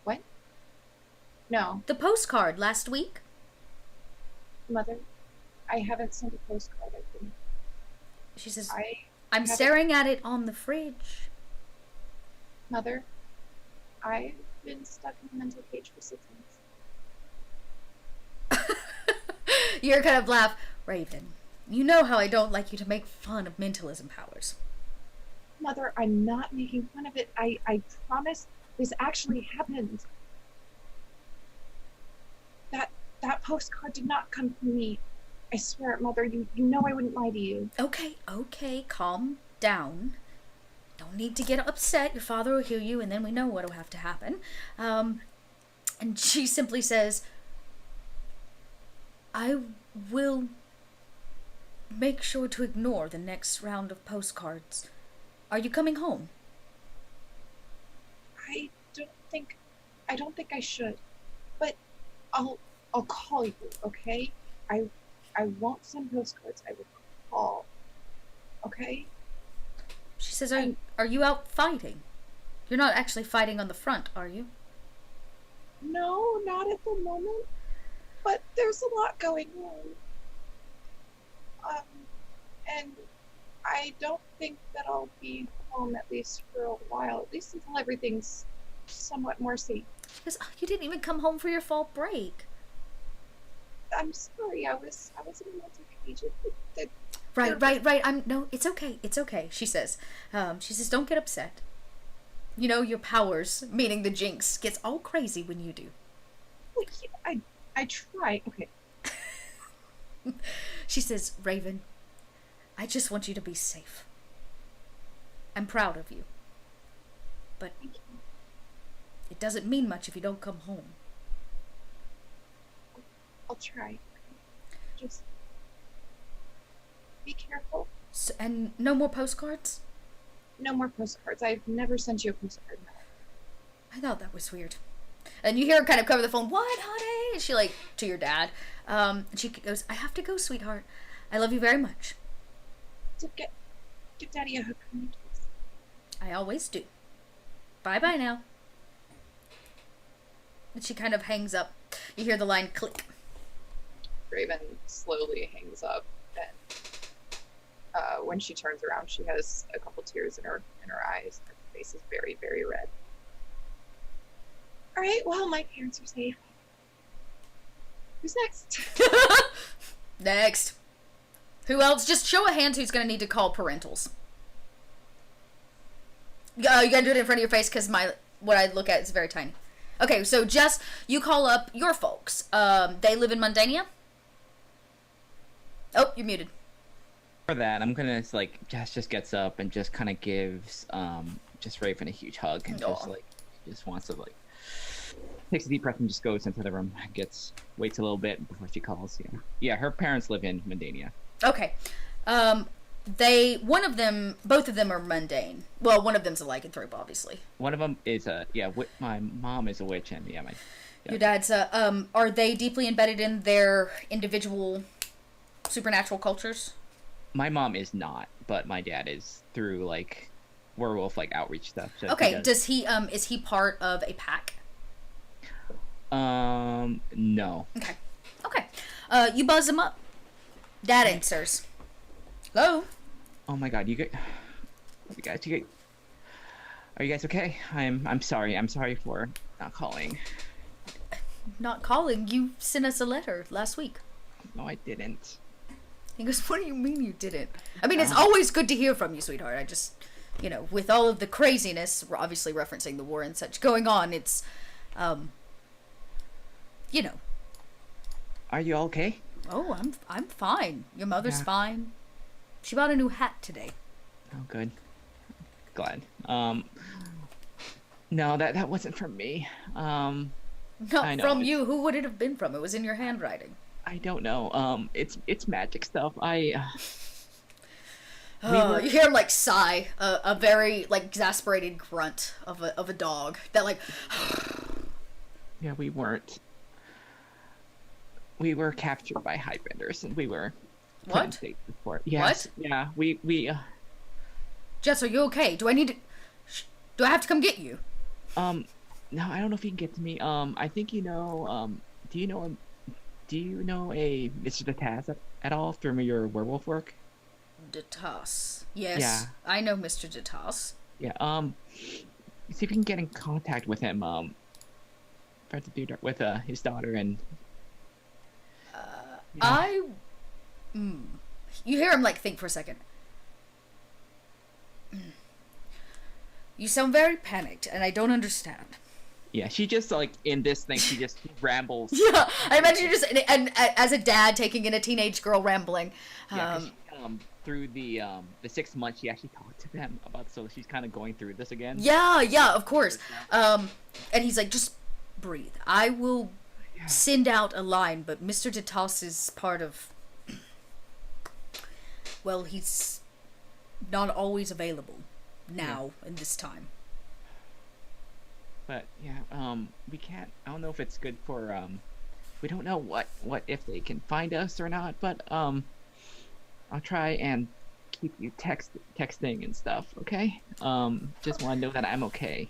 What? No, The postcard last week. Mother, I haven't sent a postcard. She says, I'm I'm haven't- staring at it on the fridge. Mother, I've been stuck in a mental cage for 6 months. You're kind of laugh. Raven, you know how I don't like you to make fun of mentalism powers. Mother, I'm not making fun of it. I promise this actually happened. That postcard did not come from me. I swear, Mother, you know I wouldn't lie to you. Okay, calm down. Don't need to get upset. Your father will heal you, and then we know what'll have to happen. And she simply says, I will make sure to ignore the next round of postcards. Are you coming home? I don't think I should. But I'll call you, okay? I won't send postcards. I will call. Okay? She says, are you out fighting? You're not actually fighting on the front, are you? No, not at the moment. But there's a lot going on. And I don't think that I'll be home at least for a while. At least until everything's somewhat more safe. Because you didn't even come home for your fall break. I'm sorry. I was in another page. Right. No, it's okay. She says, don't get upset. You know, your powers, meaning the Jinx, gets all crazy when you do. Well, yeah, I try. Okay. She says, Raven, I just want you to be safe. I'm proud of you. But it doesn't mean much if you don't come home. I'll try. Just be careful. So, and no more postcards? No more postcards. I've never sent you a postcard. I thought that was weird. And you hear her kind of cover the phone. What, honey? And she to your dad. And she goes, I have to go, sweetheart. I love you very much. So give Daddy a hug for me, please. I always do. Bye-bye now. And she kind of hangs up. You hear the line click. Raven slowly hangs up, and when she turns around, she has a couple tears in her eyes. Her face is very, very red. All right, well, my parents are safe. Who's next? Next. Who else? Just show of hands who's going to need to call parentals. You got to do it in front of your face because what I look at is very tiny. Okay, so Jess, you call up your folks. They live in Mundania? Oh, you're muted. For that, I'm gonna Jess just gets up and just kind of gives just Raven a huge hug and just wants to takes a deep breath and just goes into the room. Waits a little bit before she calls. Yeah. Her parents live in Mundania. Okay. Both of them are mundane. Well, one of them's a lycanthrope, obviously. One of them is my mom is a witch, and your dad's are they deeply embedded in their individual supernatural cultures? My mom is not, but my dad is through werewolf outreach stuff. So okay, does he is he part of a pack? No. Okay. You buzz him up. Dad answers. Hello? Oh my god, are you guys okay? I'm sorry. I'm sorry for not calling. Not calling? You sent us a letter last week. No, I didn't. He goes, what do you mean you didn't? I mean, it's always good to hear from you, sweetheart. I just, with all of the craziness, we're obviously referencing the war and such going on, it's, Are you okay? Oh, I'm fine. Your mother's fine. She bought a new hat today. Oh, good. Glad. No, that wasn't from me. Not from you. Who would it have been from? It was in your handwriting. I don't know. It's magic stuff. You hear him sigh, a very exasperated grunt of a dog that Yeah, we weren't. We were captured by Highbenders, and we were. What? Before. Yes. What? Yeah, we. Jess, are you okay? Do I need to? Do I have to come get you? No, I don't know if you can get to me. I think you know. Do you know a Mr. Detas at all from your werewolf work? Detas. Yes. Yeah. I know Mr. Detas. Yeah. See if you can get in contact with him. Try to do that with his daughter and. You hear him like think for a second. You sound very panicked, and I don't understand. Yeah, she just like in this thing, she just rambles. Yeah, I imagine you just and as a dad taking in a teenage girl rambling. Yeah, 'cause she, through the 6 months, she actually talked to them about, so she's kind of going through this again. Yeah, of course. And he's like, just breathe. I will send out a line, but Mr. Detas is part of. Well, he's not always available now in this time. But yeah, we can't. I don't know if it's good for. We don't know what if they can find us or not. But I'll try and keep you texting and stuff. Okay. Just want to know that I'm okay.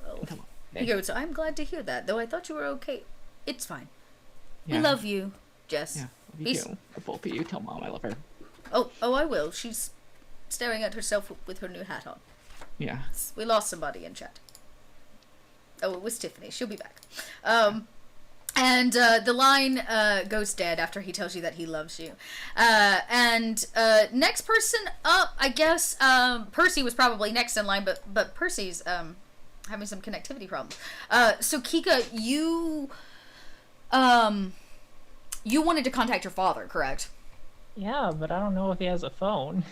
Well, Come on. he goes, I'm glad to hear that. Though I thought you were okay. It's fine. Yeah. We love you, Jess. Yeah, love you too. Both of you. Tell Mom I love her. Oh, I will. She's staring at herself with her new hat on. Yeah. We lost somebody in chat. Oh, it was Tiffany. She'll be back. And the line goes dead after he tells you that he loves you. And next person up, I guess, Percy was probably next in line, but Percy's having some connectivity problems. So Kika, you wanted to contact your father, correct? Yeah, but I don't know if he has a phone.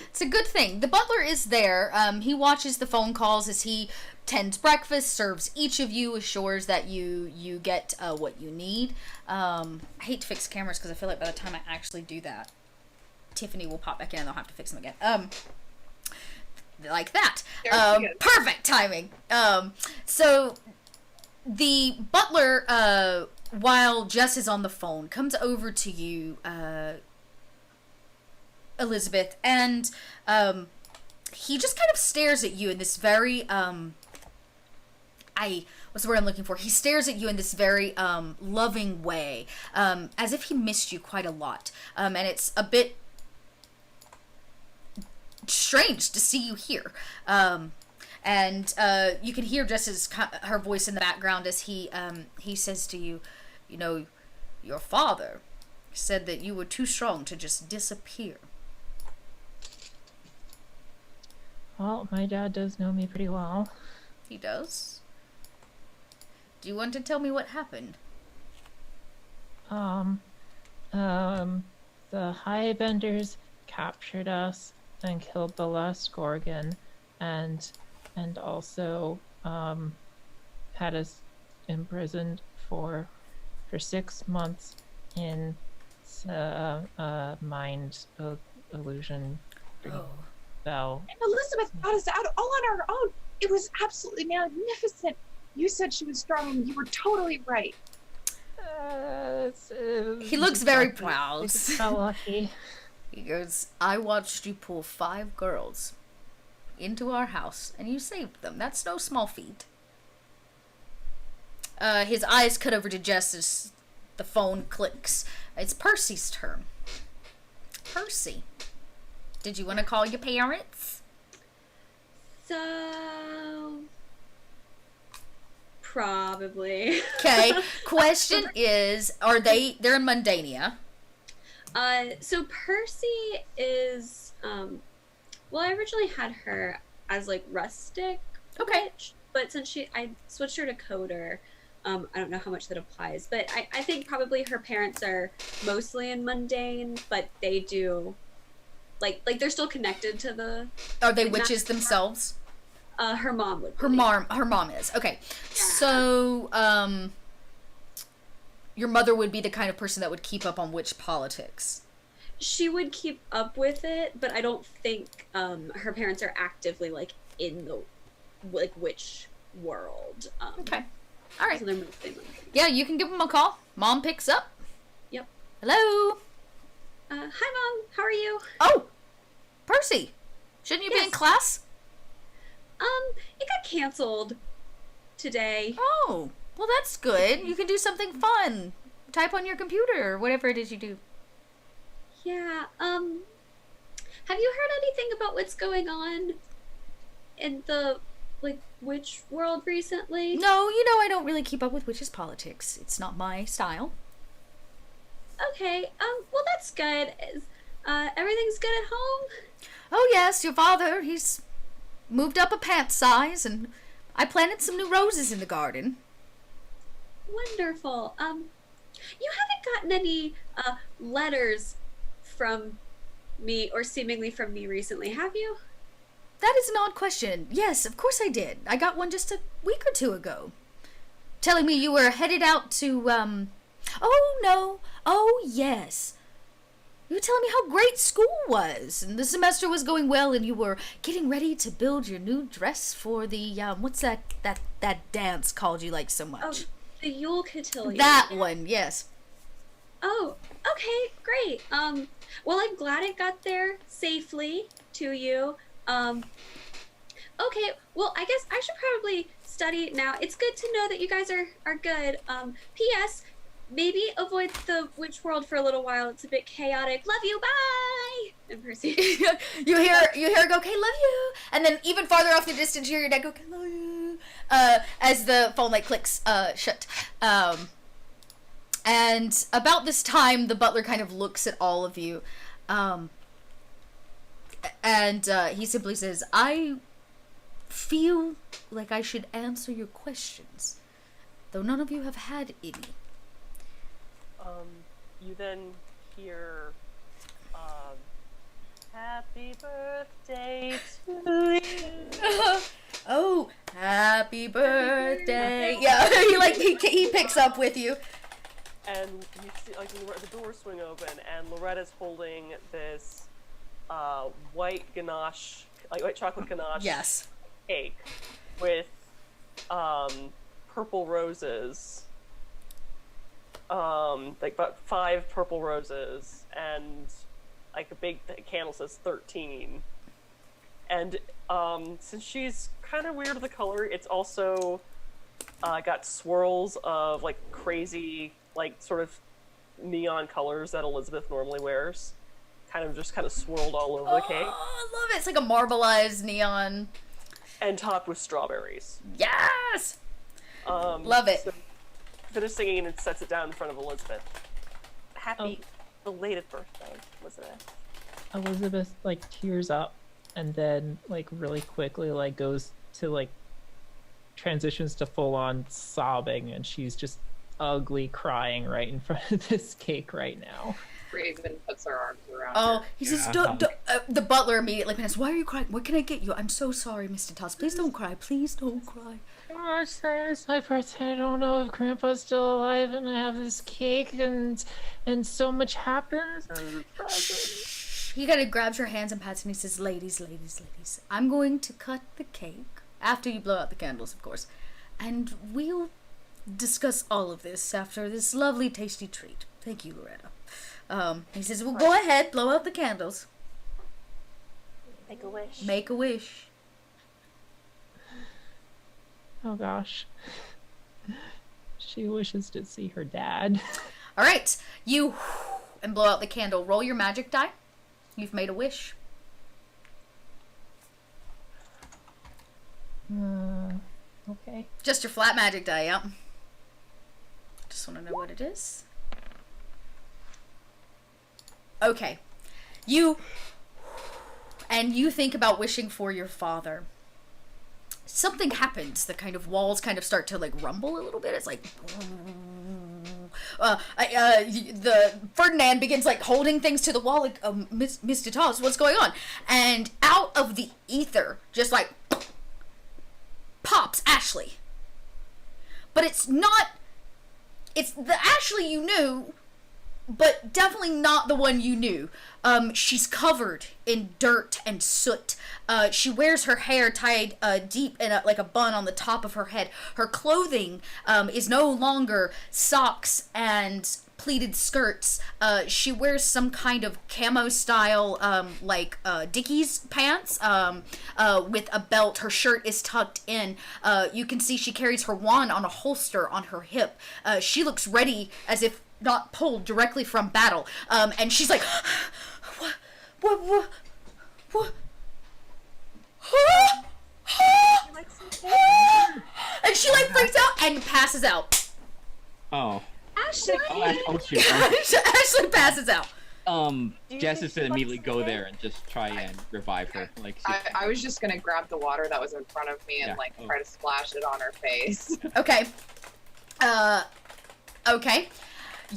It's a good thing. The butler is there. He watches the phone calls as he tends breakfast, serves each of you, assures that you get what you need. I hate to fix cameras because I feel like by the time I actually do that, Tiffany will pop back in and I'll have to fix them again. Like that. Perfect timing. So the butler, while Jess is on the phone, comes over to you, Elizabeth, and he just kind of stares at you in this very what's the word I'm looking for? He stares at you in this very loving way, as if he missed you quite a lot, and it's a bit strange to see you here. And you can hear just her voice in the background as he says to you, you know, your father said that you were too strong to just disappear. Well, my dad does know me pretty well. He does? Do you want to tell me what happened? The Highbenders captured us and killed the last Gorgon, and also had us imprisoned for 6 months in mind illusion spell. And Elizabeth got us out all on our own. It was absolutely magnificent. You said she was strong, and you were totally right. He looks very proud. It's not lucky. He goes, I watched you pull 5 girls into our house, and you saved them. That's no small feat. His eyes cut over to Jess as the phone clicks. It's Percy's turn. Percy, did you want to call your parents? So... probably. Okay. Question is, they're in Mundania. So Percy is, well, I originally had her as, like, rustic. Okay. Witch, but since I switched her to coder, I don't know how much that applies, but I think probably her parents are mostly in mundane, but they do, like they're still connected to the... Are they witches themselves? Her mom would be. Her mom is. Okay. Yeah. So, your mother would be the kind of person that would keep up on witch politics. She would keep up with it, but I don't think her parents are actively, like, in the, like, witch world. Okay. All right. So they're mostly mundane. Yeah, you can give them a call. Mom picks up. Yep. Hello. Hi, Mom. How are you? Oh, Percy. Shouldn't you be in Yes. class? It got canceled today. Oh, well, that's good. You can do something fun. Type on your computer or whatever it is you do. Yeah, have you heard anything about what's going on in the, like, witch world recently? No, you know I don't really keep up with witches' politics. It's not my style. Okay. Well, that's good. Everything's good at home? Oh yes, your father, he's moved up a pant size, and I planted some new roses in the garden. Wonderful. You haven't gotten any, letters from me, or seemingly from me recently, have you? That is an odd question. Yes, of course I did. I got one just a week or two ago. Telling me you were headed out to, Oh, no. Oh, yes. You were telling me how great school was, and the semester was going well, and you were getting ready to build your new dress for the, what's that dance called you like so much? Oh, the Yule Cotillion. That one, yes. Oh, okay, great. Well, I'm glad it got there safely to you. Okay, well, I guess I should probably study now. It's good to know that you guys are good. P.S. Maybe avoid the witch world for a little while. It's a bit chaotic. Love you, bye! And Percy. you hear her go, okay, love you. And then even farther off the distance, you hear your dad go, okay, love you. As the phone light clicks shut. And about this time, the butler kind of looks at all of you. And he simply says, I feel like I should answer your questions, though none of you have had any. You then hear, happy birthday to you. Oh, happy birthday. Yeah, he picks up with you. And you see, like, the doors swing open, and Loretta's holding this, white ganache, like white chocolate ganache Yes. cake with, purple roses. Like about 5 purple roses, and like a big candle says 13. And since she's kind of weird with the color, it's also got swirls of like crazy, like sort of neon colors that Elizabeth normally wears, kind of swirled all over the cake. Oh, I love it. It's like a marbleized neon. And topped with strawberries. Yes! Love it. So finishes singing and sets it down in front of Elizabeth. Happy belated birthday, Elizabeth. Elizabeth like tears up and then like really quickly like goes to like transitions to full on sobbing, and she's just ugly crying right in front of this cake right now. Raven puts her arms around Oh, her. he says, don't, the butler immediately says, why are you crying? What can I get you? I'm so sorry, Mr. Toss. Please don't cry. Please don't cry. Oh, it's my birthday. I don't know if Grandpa's still alive, and I have this cake, and so much happens. He kind of grabs her hands and pats, and he says, ladies, I'm going to cut the cake, after you blow out the candles, of course, and we'll discuss all of this after this lovely, tasty treat. Thank you, Loretta. He says, well, go ahead, blow out the candles. Make a wish. Make a wish. Oh gosh. She wishes to see her dad. All right, you and blow out the candle. Roll your magic die. You've made a wish. Okay. Just your flat magic die, yep. Just want to know what it is. Okay. You think about wishing for your father. Something happens. The kind of walls kind of start to like rumble a little bit. It's like the Ferdinand begins like holding things to the wall like Mr. Toss, what's going on? And out of the ether just like pops Ashley. But it's the Ashley you knew, but definitely not the one you knew. She's covered in dirt and soot. She wears her hair tied deep in like a bun on the top of her head. Her clothing is no longer socks and pleated skirts. She wears some kind of camo style like Dickies pants with a belt. Her shirt is tucked in. You can see she carries her wand on a holster on her hip. She looks ready, as if not pulled directly from battle. And she's like, what? And she like freaks out and passes out. Oh. Ashley! Oh shoot. Oh, Ashley passes out. shoot. you Jess think is she gonna wants immediately to go stay? there and just try and revive her. Like, I was just gonna grab the water that was in front of me and Yeah. try to splash it on her face. Okay. Okay.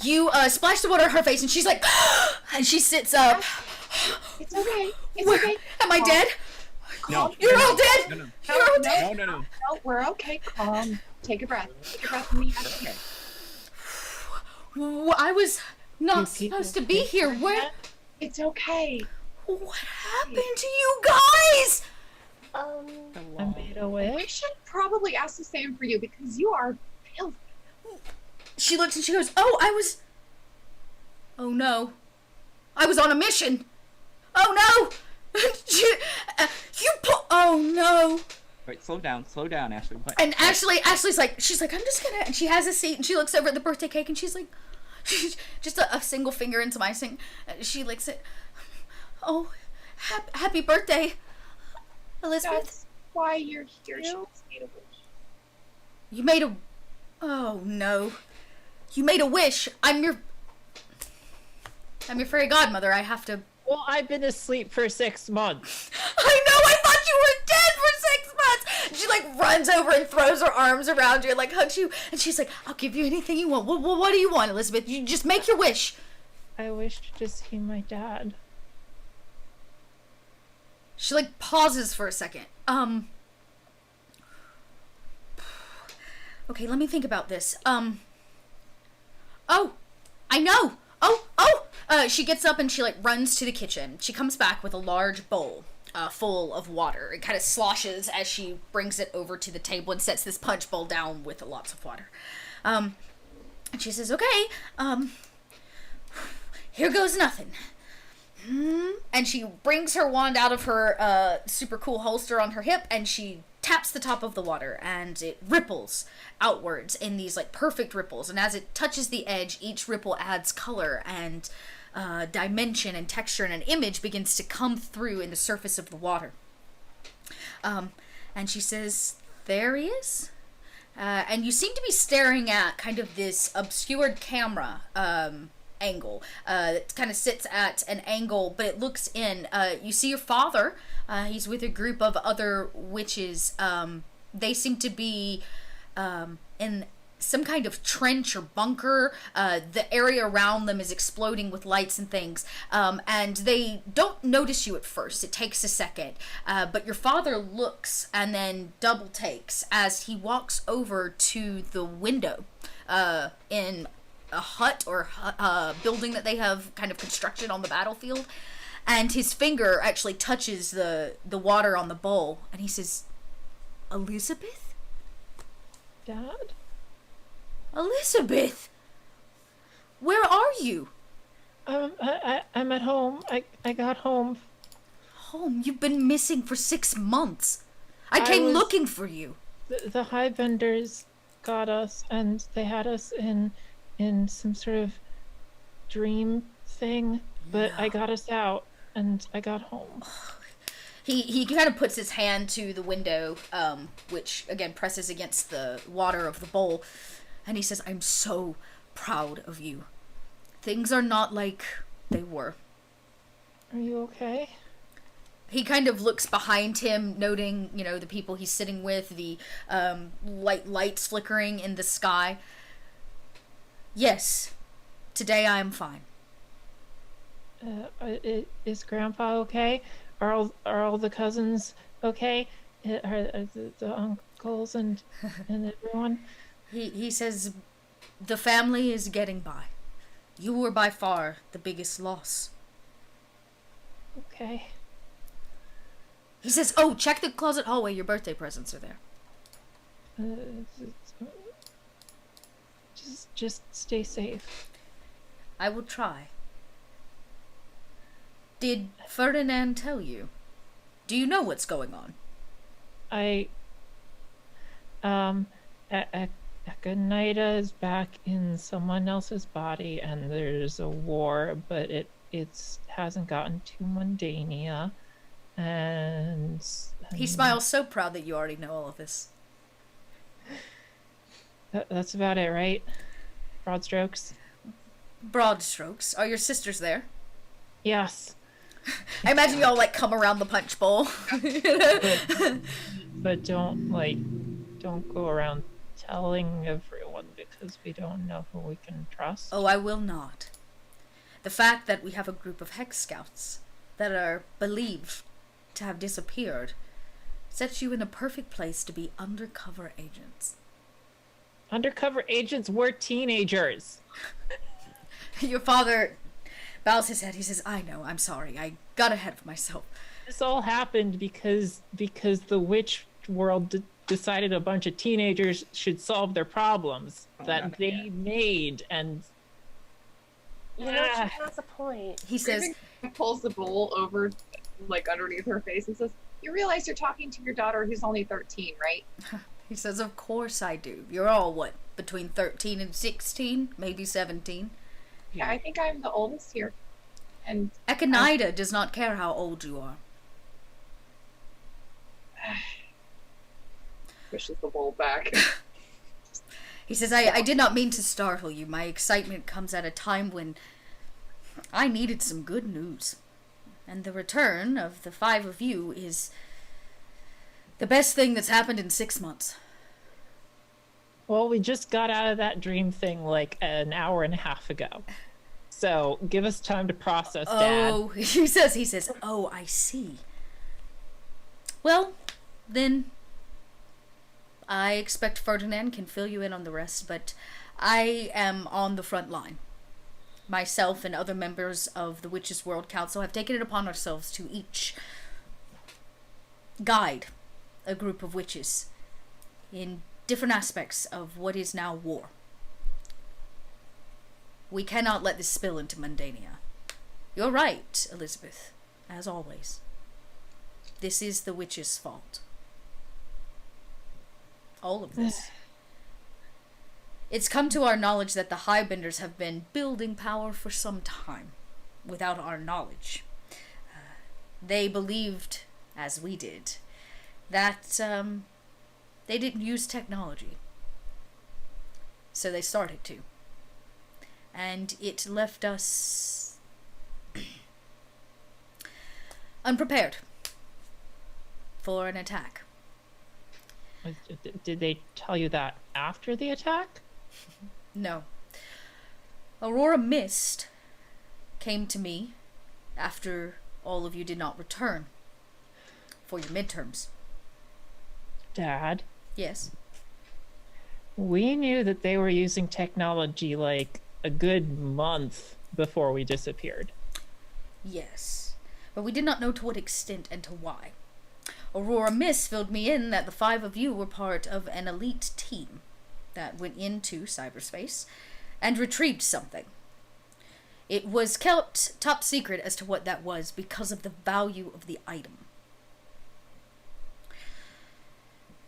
You splash the water on her face, and she's like, and she sits up. It's okay. It's Where- okay. Am I dead? no. You're all dead. No, no, You're all dead. no. No, we're okay. Calm. Take a breath. Take a breath from me. Okay. I was not Do people supposed to be here. Where? It's okay. What happened to you guys? I made a We wish. should probably ask the same for you because you are filthy. She looks and she goes, "Oh, I was. Oh no, I was on a mission. Oh no, you put. Oh no." Wait, slow down, Ashley. What? And Ashley's like, I'm just gonna. And she has a seat and she looks over at the birthday cake and she's like, just a single finger into my sing. She licks it. Oh, happy birthday, Elizabeth. That's why you're here. She just made a wish. You made a. Oh no. You made a wish. I'm your fairy godmother. I have to. Well, I've been asleep for 6 months. I know. I thought you were dead for 6 months. She like runs over and throws her arms around you and like hugs you. And she's like, "I'll give you anything you want. What do you want, Elizabeth? You just make your wish." I wish to see my dad. She like pauses for a second. Okay, let me think about this. Oh, I know. She gets up and she like runs to the kitchen. She comes back with a large bowl full of water. It kind of sloshes as she brings it over to the table and sets this punch bowl down with lots of water. And she says, "Okay, here goes nothing." And she brings her wand out of her super cool holster on her hip and she taps the top of the water and it ripples outwards in these like perfect ripples. And as it touches the edge, each ripple adds color and dimension and texture, and an image begins to come through in the surface of the water. And she says, "There he is." And you seem to be staring at kind of this obscured camera angle. It kind of sits at an angle, but it looks in. You see your father. He's with a group of other witches. They seem to be in some kind of trench or bunker. The area around them is exploding with lights and things. And they don't notice you at first. It takes a second. But your father looks and then double takes as he walks over to the window in a hut or building that they have kind of constructed on the battlefield, and his finger actually touches the water on the bowl, and he says, "Elizabeth? Dad? Elizabeth? Where are you?" I'm at home. I got home. "Home? You've been missing for 6 months. I came was- looking for you." The hive vendors got us, and they had us in some sort of dream thing, but I got us out and I got home. He kind of puts his hand to the window, which again presses against the water of the bowl, and he says, "I'm so proud of you. Things are not like they were." Are you okay? He kind of looks behind him, noting, the people he's sitting with, the lights flickering in the sky. "Yes, today I am fine." Is Grandpa okay? Are all the cousins okay? Are the uncles and everyone? He says, "The family is getting by. You were by far the biggest loss." Okay. He says, "Oh, check the closet hallway. Your birthday presents are there." Just stay safe. "I will try." "Did Ferdinand tell you? Do you know what's going on?" Akonida is back in someone else's body, and there's a war, but it hasn't gotten to Mundania, and He smiles so proud that you already know all of this. That's about it, right? broad strokes. Broad strokes. Are your sisters there? Yes, I imagine y'all like come around the punch bowl. but don't go around telling everyone because we don't know who we can trust. Oh, I will not. The fact that we have a group of Hex Scouts that are believed to have disappeared sets you in a perfect place to be undercover agents. Undercover agents were teenagers. Your father bows his head. He says, I know, I'm sorry. I got ahead of myself. This all happened because the witch world decided a bunch of teenagers should solve their problems that they made, and You know, she has a point. He says, Raven pulls the bowl over, like, underneath her face and says, "You realize you're talking to your daughter who's only 13, right?" he says, of course I do. You're all, what, between 13 and 16? Maybe 17? Yeah, I think I'm the oldest here. And Echinida does not care how old you are. pushes the bowl back. He says, I did not mean to startle you. My excitement comes at a time when I needed some good news. And the return of the 5 of you is the best thing that's happened in 6 months. well, we just got out of that dream thing like an hour and a half ago. So give us time to process, Dad. Oh, he says, oh, I see. Well, then I expect Ferdinand can fill you in on the rest, but I am on the front line. Myself and other members of the Witches' World Council have taken it upon ourselves to each guide a group of witches in different aspects of what is now war. We cannot let this spill into Mundania. You're right, Elizabeth, as always. This is the witch's fault. All of this. It's come to our knowledge that the Highbenders have been building power for some time, without our knowledge. They believed, as we did, that they didn't use technology. So they started to. And it left us unprepared for an attack. Did they tell you that after the attack? No. Aurora Mist came to me after all of you did not return for your midterms. Dad, Yes. we knew that they were using technology like a good month before we disappeared. Yes. But we did not know to what extent and to why. Aurora Mist filled me in that the 5 of you were part of an elite team that went into cyberspace and retrieved something. It was kept top secret as to what that was because of the value of the item.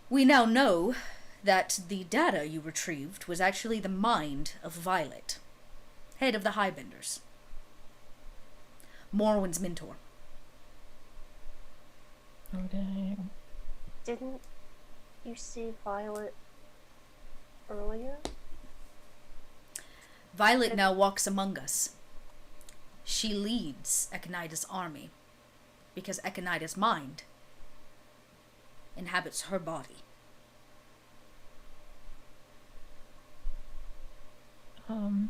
We now know that the data you retrieved was actually the mind of Violet, head of the Highbenders. Morwen's mentor. Oh, dang. Didn't you see Violet earlier? Violet now walks among us. She leads Echinida's army because Echinida's mind inhabits her body. Hold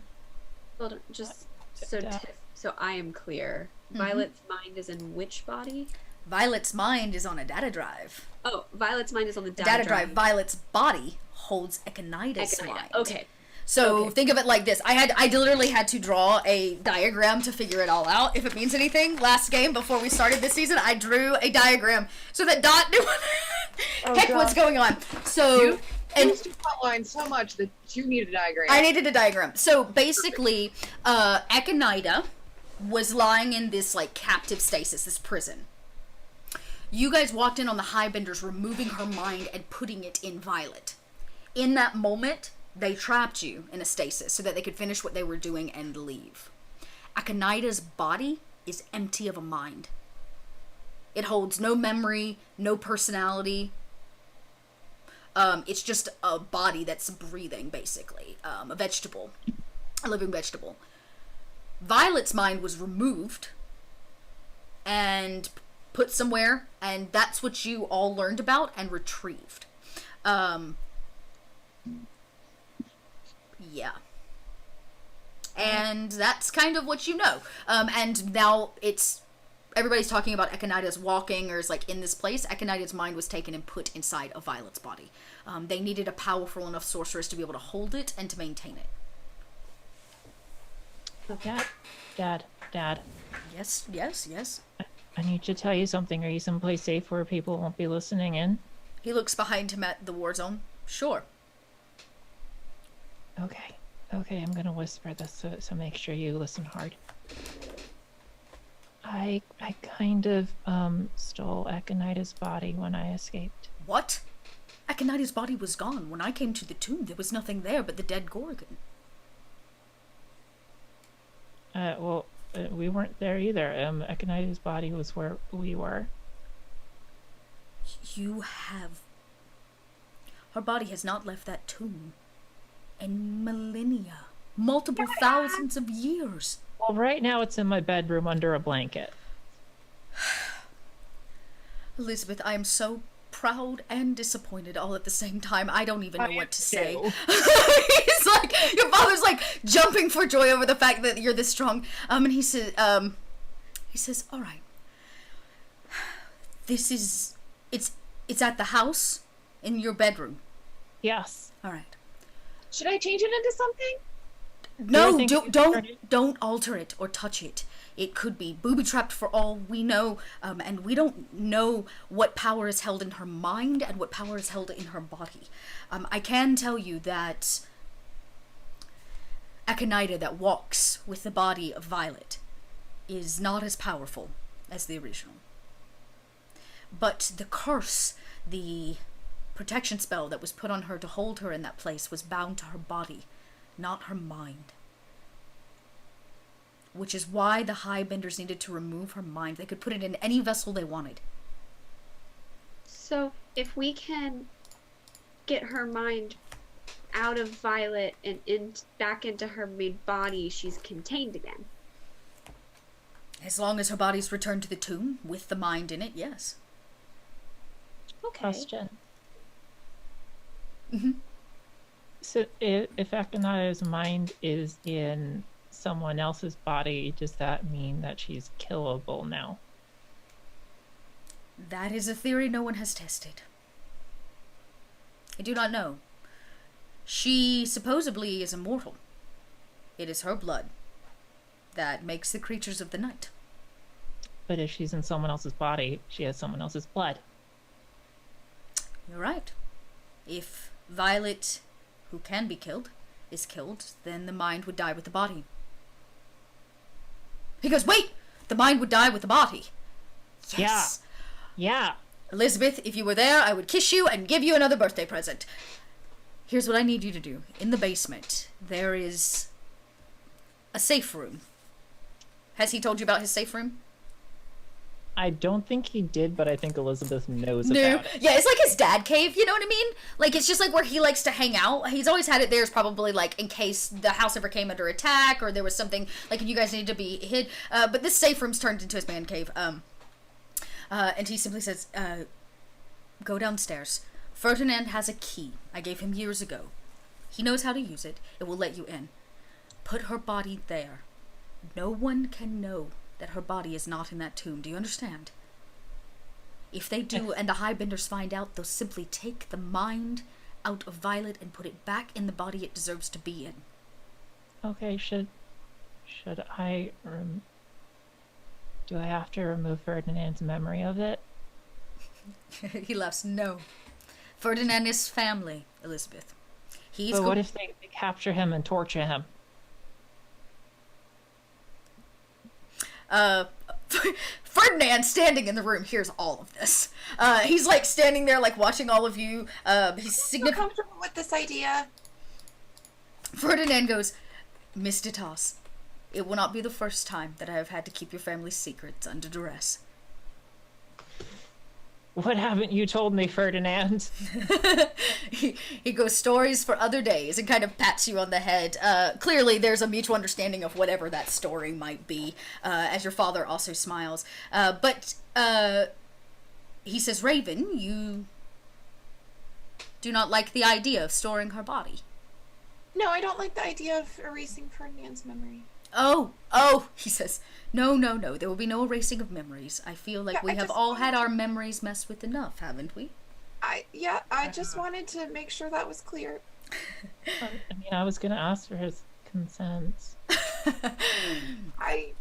on, just so Dad. so I am clear. Violet's mind is in which body? Violet's mind is on a data drive. Oh, Violet's mind is on the Data drive. Violet's body holds Echinida's Echinida. mind. Okay. So Okay. think of it like this. I literally had to draw a diagram to figure it all out, if it means anything. Last game, before we started this season, I drew a diagram so that Dot knew what Oh, heck God. was going on. So, And and used your outline so much that you need a diagram. I needed a diagram. So basically, Echinida was lying in this like captive stasis, this prison. You guys walked in on the Highbenders, removing her mind and putting it in Violet. In that moment, they trapped you in a stasis so that they could finish what they were doing and leave. Echinida's body is empty of a mind. It holds no memory, no personality. It's just a body that's breathing, basically. A vegetable. a living vegetable. Violet's mind was removed and put somewhere, and that's what you all learned about and retrieved. Yeah. And that's kind of what you know. And now everybody's talking about Echinida's walking, or is like in this place. Echinida's mind was taken and put inside of Violet's body. They needed a powerful enough sorceress to be able to hold it and to maintain it. Dad. Yes. I need to tell you something. Are you someplace safe where people won't be listening in? He looks behind him at the war zone. Sure. Okay, I'm gonna whisper this, so make sure you listen hard. I kind of, stole Echinida's body when I escaped. What? Echinida's body was gone. When I came to the tomb, there was nothing there but the dead Gorgon. We weren't there either. Echinida's body was where we were. Her body has not left that tomb in millennia. Multiple thousands of years. Well, right now it's in my bedroom under a blanket. Elizabeth, I am so proud and disappointed all at the same time. I don't even know what to say. He's like, your father's like jumping for joy over the fact that you're this strong. And he says, all right. It's at the house in your bedroom. Yes. All right. Should I change it into something? No, don't alter it or touch it. It could be booby-trapped for all we know, and we don't know what power is held in her mind and what power is held in her body. I can tell you that Echinida that walks with the body of Violet is not as powerful as the original. But the curse, the protection spell that was put on her to hold her in that place was bound to her body, not her mind. Which is why the Highbenders needed to remove her mind. They could put it in any vessel they wanted. So if we can get her mind out of Violet and back into her main body, she's contained again. As long as her body's returned to the tomb with the mind in it, yes. Okay. Question. Mm-hmm. So if Echinida's mind is in someone else's body, does that mean that she's killable now? That is a theory no one has tested. I do not know. She supposedly is immortal. It is her blood that makes the creatures of the night. But if she's in someone else's body, she has someone else's blood. You're right. If Violet, who can be killed, is killed, then the mind would die with the body. He goes, wait! The mind would die with the body. Yes! Yeah. Elizabeth, if you were there, I would kiss you and give you another birthday present. Here's what I need you to do. In the basement, there is a safe room. Has he told you about his safe room? I don't think he did, but I think Elizabeth knows No. about it. Yeah, it's like his dad cave, you know what I mean? Like, it's just like where he likes to hang out. He's always had it there, is probably like in case the house ever came under attack or there was something, like you guys needed to be hid. But this safe room's turned into his man cave. And he simply says, go downstairs. Ferdinand has a key I gave him years ago. He knows how to use it. It will let you in. Put her body there. No one can know that her body is not in that tomb. Do you understand? If they do, and the Highbenders find out, they'll simply take the mind out of Violet and put it back in the body it deserves to be in. Okay, should I do I have to remove Ferdinand's memory of it? He laughs. No. Ferdinand is family, Elizabeth. But what if they capture him and torture him? Ferdinand, standing in the room, hears all of this. He's like standing there, like watching all of you. He's significant. Comfortable with this idea. Ferdinand goes, Miss Ditas, it will not be the first time that I have had to keep your family's secrets under duress. What haven't you told me, Ferdinand? He goes, stories for other days, and kind of pats you on the head. Clearly, there's a mutual understanding of whatever that story might be, as your father also smiles. But he says, Raven, you do not like the idea of storing her body. No, I don't like the idea of erasing Ferdinand's memory. Oh, he says, no, there will be no erasing of memories. I feel like Yeah, we I have just all wanted had to- our memories messed with enough, haven't we? I just wanted to make sure that was clear. I mean, I was gonna ask for his consent. I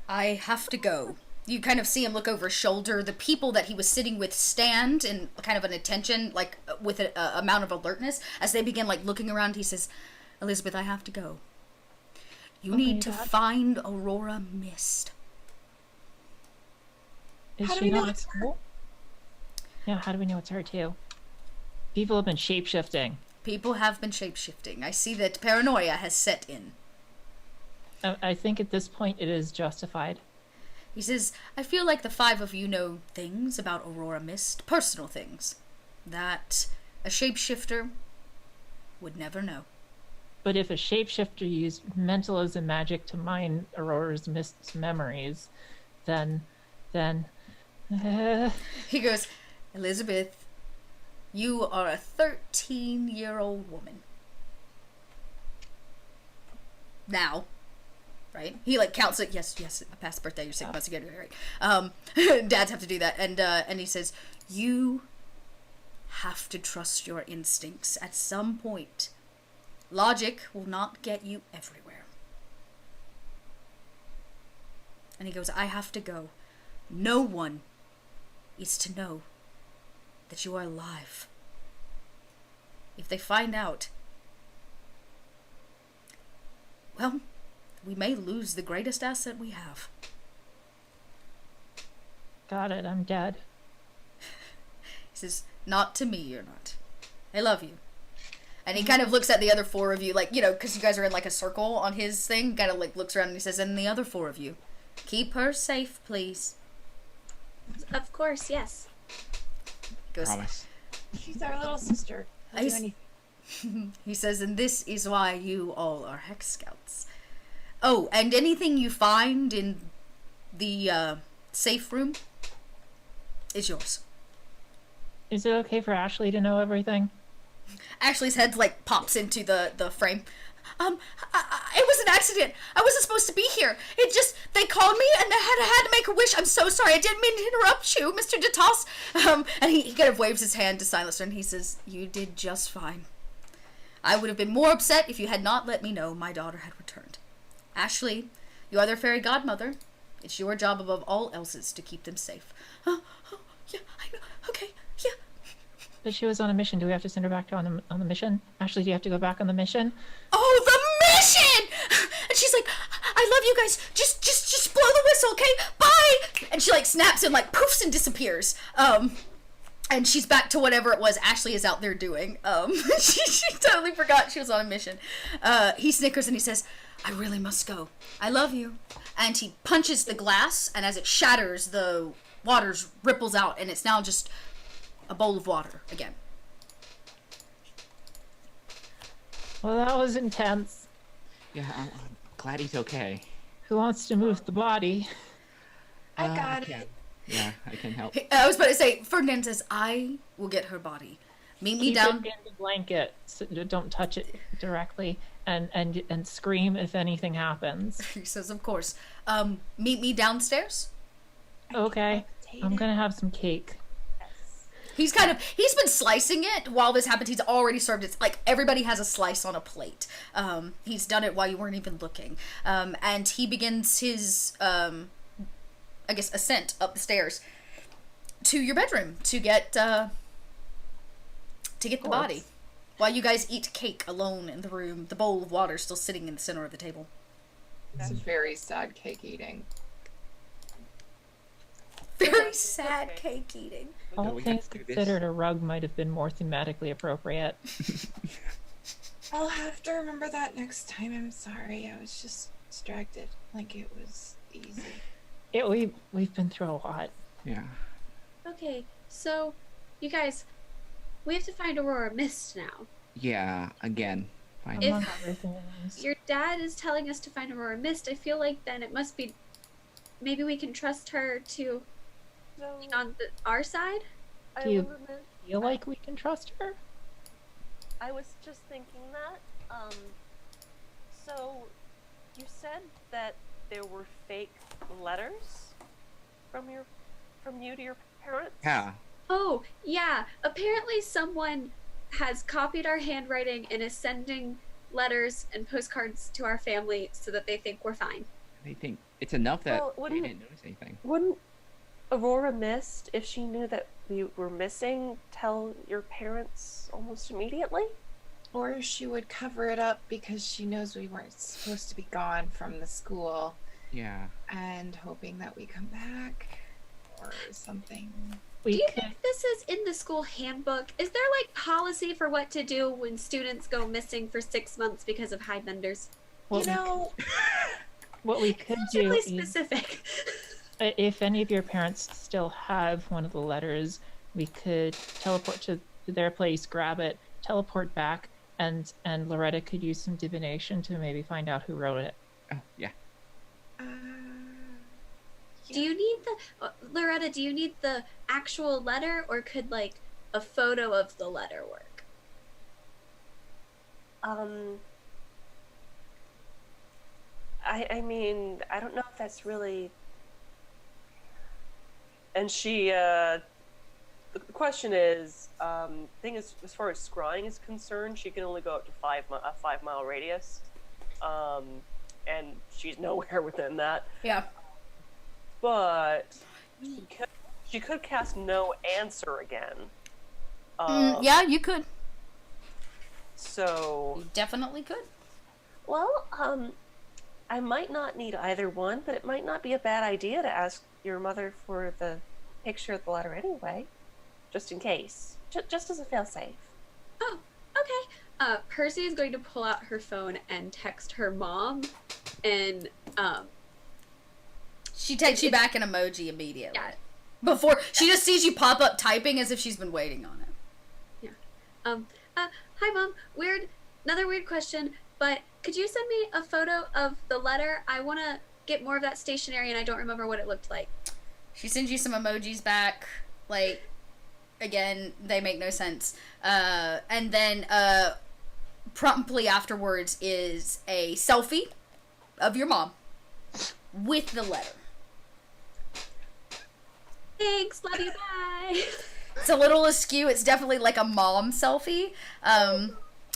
I have to go. You kind of see him look over his shoulder. The people that he was sitting with stand in kind of an attention, like with an amount of alertness. As they begin like looking around, he says, Elizabeth, I have to go. You need to Dad. find Aurora Mist. Is How do she we know not at it's her? school? Yeah, how do we know it's her too? People have been shape-shifting. People have been shape-shifting. I see that paranoia has set in. I think at this point it is justified. He says, I feel like the five of you know things about Aurora Mist, personal things, that a shapeshifter would never know. But if a shapeshifter used mentalism magic to mine Aurora's Mist's memories, then He goes, Elizabeth, you are a 13-year-old woman. Now, right? He like counts it. Yes, past birthday. You're 6 months ago. Right. Dads have to do that, and he says, you have to trust your instincts at some point. Logic will not get you everywhere. And he goes, I have to go. No one is to know that you are alive. If they find out, well, we may lose the greatest asset we have. got it, I'm dead. He says, not to me, you're not. I love you. And he kind of looks at the other four of you, like, you know, because you guys are in like a circle on his thing, kind of like looks around and he says, and the other four of you, keep her safe, please. Of course, yes. He goes, Promise. she's our little sister. I'll I do s- anything. He says, and this is why you all are Hex Scouts. Oh, and anything you find in the safe room is yours. Is it okay for Ashley to know everything? Ashley's head like pops into the frame. It was an accident. I wasn't supposed to be here. It just, they called me and I had to make a wish. I'm so sorry. I didn't mean to interrupt you, Mr. DeTos. And he kind of waves his hand to silence her and he says, you did just fine. I would have been more upset if you had not let me know my daughter had returned. Ashley, you are their fairy godmother. It's your job above all else's to keep them safe. Oh, yeah, I know. Okay, yeah. But she was on a mission. Do we have to send her back on the mission? Ashley, do you have to go back on the mission? Oh, the mission! And she's like, I love you guys. Just blow the whistle, okay? Bye! And she like snaps and like poofs and disappears. And she's back to whatever it was Ashley is out there doing. She totally forgot she was on a mission. He snickers and he says, I really must go. I love you. And he punches the glass, and as it shatters, the waters ripples out, and it's now just a bowl of water again. Well, that was intense. Yeah, I'm glad he's okay. Who wants to move the body? I got can. it. Yeah, I can help. I was about to say, Ferdinand says, I will get her body. Meet me Keep down. it in the blanket. So don't touch it directly, and scream if anything happens. He says, of course. Meet me downstairs. Okay, I'm gonna have some cake. He's been slicing it while this happens. He's already served it. Like, everybody has a slice on a plate. He's done it while you weren't even looking. And he begins his, I guess, ascent up the stairs to your bedroom to get the body. While you guys eat cake alone in the room, the bowl of water still sitting in the center of the table. It's very sad cake eating. Very sad cake eating. No, All we things have to do this. considered, a rug might have been more thematically appropriate. I'll have to remember that next time. I'm sorry. I was just distracted. Like it was easy. We've been through a lot. Yeah. Okay, so you guys, we have to find Aurora Mist now. Yeah. Again. Fine. If- Among other things. Your dad is telling us to find Aurora Mist. I feel like then it must be. Maybe we can trust her to So, be on our side. I, Do you- remember- Feel like we can trust her? I was just thinking that. So, you said that there were fake letters from you to your parents? Yeah. Oh, yeah. Apparently, someone has copied our handwriting and is sending letters and postcards to our family so that they think we're fine. They think it's enough that Well, they wouldn't- didn't notice anything. Wouldn't Aurora Mist, if she knew that we were missing, tell your parents almost immediately? Or she would cover it up because she knows we weren't supposed to be gone from the school Yeah. and hoping that we come back or something. Do We you could. think this is in the school handbook? Is there like policy for what to do when students go missing for 6 months because of high benders? What you we know, what we could It's do really is, specific. if any of your parents still have one of the letters, we could teleport to their place, grab it, teleport back, and Loretta could use some divination to maybe find out who wrote it. Oh, yeah. uh, Do you need the Loretta? Do you need the actual letter, or could like a photo of the letter work? I mean, I don't know if that's really. And the question is, thing is, as far as scrying is concerned, she can only go up to a 5 mile radius, and she's nowhere within that. Yeah. But she could cast no answer again. Yeah, you could. So, You definitely could. well, I might not need either one, but it might not be a bad idea to ask your mother for the picture of the letter anyway, just in case, just as a failsafe. Oh, okay. Percy is going to pull out her phone and text her mom, and She takes you back an emoji immediately. Yeah. Before she just sees you pop up typing as if she's been waiting on it. hi mom. Another weird question, but could you send me a photo of the letter? I want to get more of that stationery, and I don't remember what it looked like. She sends you some emojis back, like, again, they make no sense. And then promptly afterwards is a selfie of your mom with the letter. Thanks, love you, bye. It's a little askew. It's definitely like a mom selfie.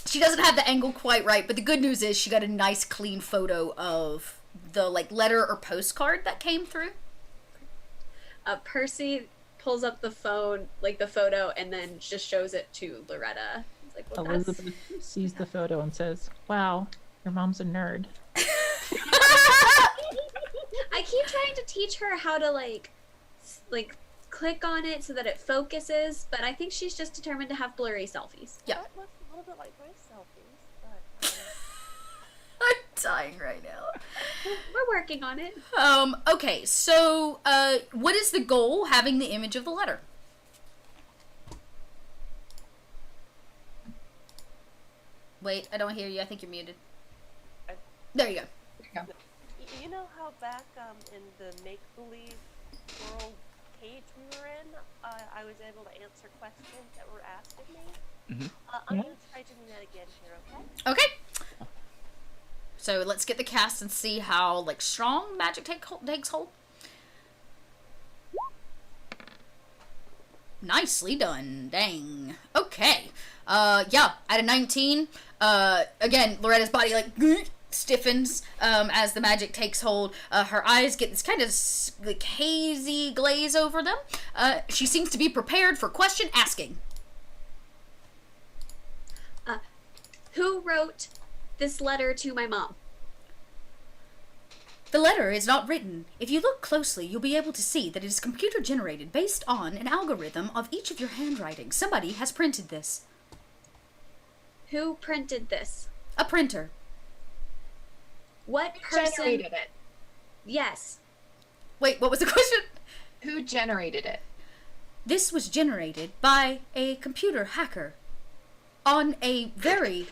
She doesn't have the angle quite right, but the good news is she got a nice clean photo of the like letter or postcard that came through. Percy pulls up the phone, like the photo, and then just shows it to Loretta. He's like, well, that's... Elizabeth sees the photo and says, "Wow, your mom's a nerd." I keep trying to teach her how to like click on it so that it focuses, but I think she's just determined to have blurry selfies. Yeah. That looks a little bit like my selfies, but I'm dying right now. We're working on it. Okay, so, what is the goal having the image of the letter? Wait, I don't hear you. I think you're muted. There you go. you know how back in the make-believe world cage we were in, I was able to answer questions that were asked of me? Mhm. I'm Yeah. going to try doing that again here, okay? Okay. So let's get the cast and see how like strong magic takes hold. Nicely done. Dang. Okay. Yeah, at a 19, again, Loretta's body like stiffens as the magic takes hold. Her eyes get this kind of like hazy glaze over them. She seems to be prepared for question asking. Who wrote this letter to my mom? The letter is not written. If you look closely, you'll be able to see that it is computer generated based on an algorithm of each of your handwriting. Somebody has printed this. Who printed this? A printer. What Who person? generated it? Yes. Wait, what was the question? Who generated it? This was generated by a computer hacker on a very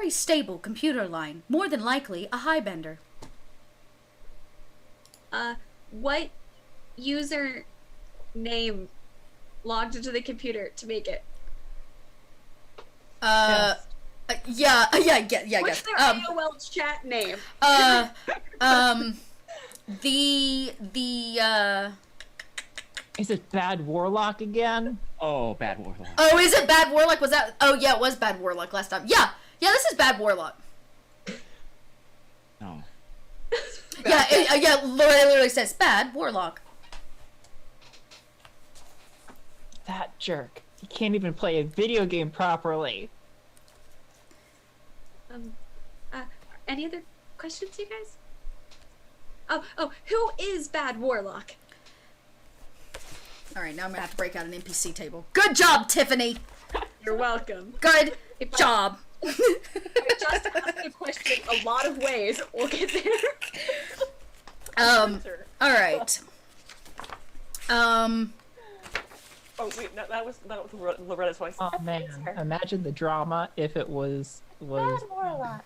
stable computer line, more than likely a highbender. What user name logged into the computer to make it? Yeah. What's Yes. their AOL chat name? Is it Bad Warlock again? Oh, Bad Warlock. Oh, is it Bad Warlock? Was that? Oh, yeah, it was Bad Warlock last time. Yeah, this is Bad Warlock. No. Yeah, Laura literally says Bad Warlock. That jerk. He can't even play a video game properly. Any other questions, you guys? Oh, who is Bad Warlock? All right, now I'm gonna have to break out an NPC table. Good job, Tiffany. You're welcome. Good If I- job. I just asked the question a lot of ways. We'll get there. Answer. All right. Oh wait, no, that was Loretta's voice. Oh man, imagine the drama if it was Warlock.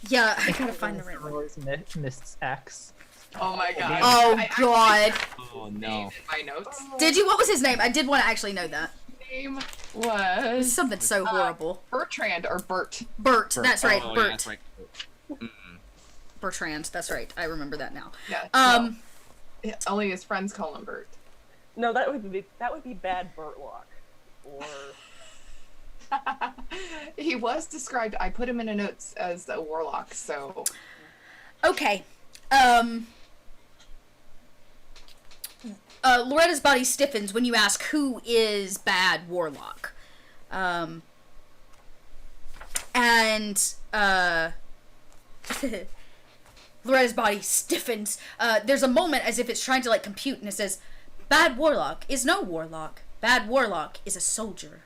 Yeah, I gotta find the right one. Star Wars Mist's X. Oh my god. Oh I actually God. Oh have no. in my notes. Did you? What was his name? I did want to actually know that. Name It was was something so horrible. Bertrand or Bert. Bert. That's right. Oh, Bert. yeah, that's right. Bertrand. That's right. I remember that now. Yeah. No. Only his friends call him Bert. No, that would be Bad Burtlock. Or He was described. I put him in a notes as a warlock. So Okay. Loretta's body stiffens when you ask who is Bad Warlock. Loretta's body stiffens. There's a moment as if it's trying to like compute, and it says, "Bad Warlock is no warlock. Bad Warlock is a soldier."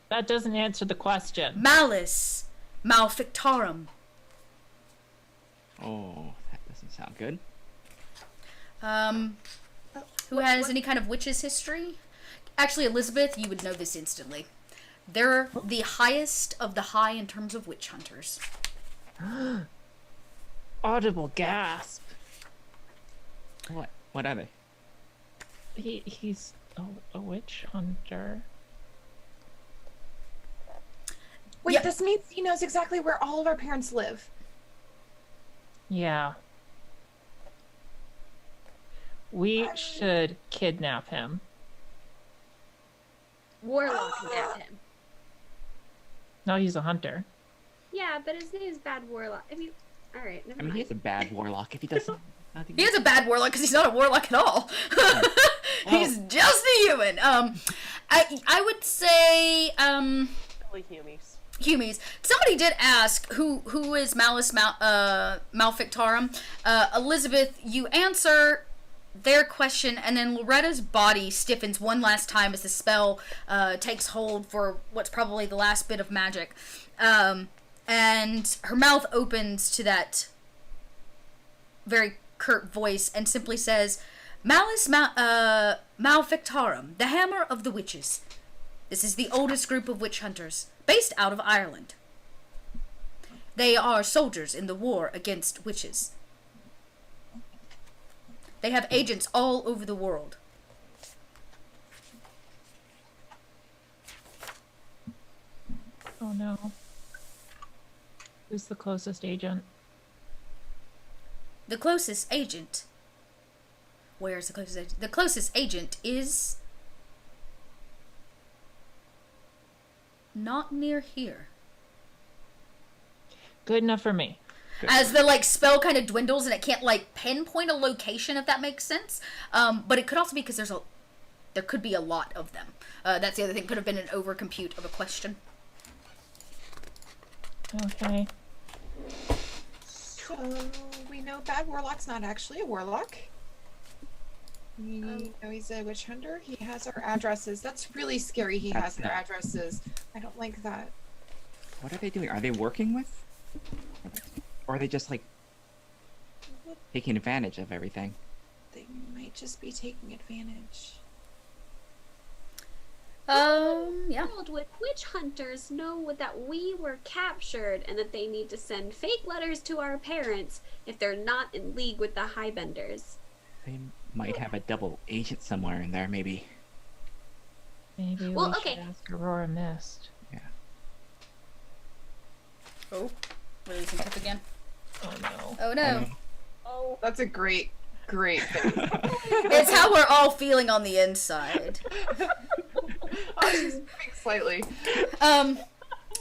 That doesn't answer the question. Malice Malefictarum. Oh, that doesn't sound good. Who has any kind of witch's history? Actually, Elizabeth, you would know this instantly. They're the highest of the high in terms of witch hunters. Audible gasp. What? What are they? He's a witch hunter. wait, Yep. this means he knows exactly where all of our parents live. Yeah. We should kidnap him. Warlock nabbed him. No, he's a hunter. Yeah, but his name is Bad Warlock. I mean, all right, never I mean, mind. he's a bad warlock if he doesn't. He is a bad warlock because he's not a warlock at all. He's just a human. I would say Billy Humies. Humies. Somebody did ask who is Malice Malefictarum. Elizabeth, you answer their question, and then Loretta's body stiffens one last time as the spell takes hold for what's probably the last bit of magic. And her mouth opens to that very curt voice and simply says, Malice Malefictarum, the Hammer of the Witches. This is the oldest group of witch hunters, based out of Ireland. They are soldiers in the war against witches. They have agents all over the world. Oh no. Who's the closest agent? The closest agent... Where's the closest agent? The closest agent is... not near here. Good enough for me. As the spell kind of dwindles and it can't pinpoint a location, if that makes sense. But it could also be because there could be a lot of them. That's the other thing. Could have been an overcompute of a question. Okay. So we know Bad Warlock's not actually a warlock. We know he's a witch hunter. He has our addresses. That's really scary. He has That's our not- addresses. I don't like that. What are they doing? Are they working with? Or are they just like taking advantage of everything? They might just be taking advantage. Yeah. World with witch hunters know that we were captured and that they need to send fake letters to our parents if they're not in league with the Highbenders. They might have a double agent somewhere in there, maybe. Maybe Well, we okay. should ask Aurora Mist. Oh, we're losing Tip again. Oh no. Oh no. Oh, That's a great thing. It's how we're all feeling on the inside. Oh, she's moving slightly.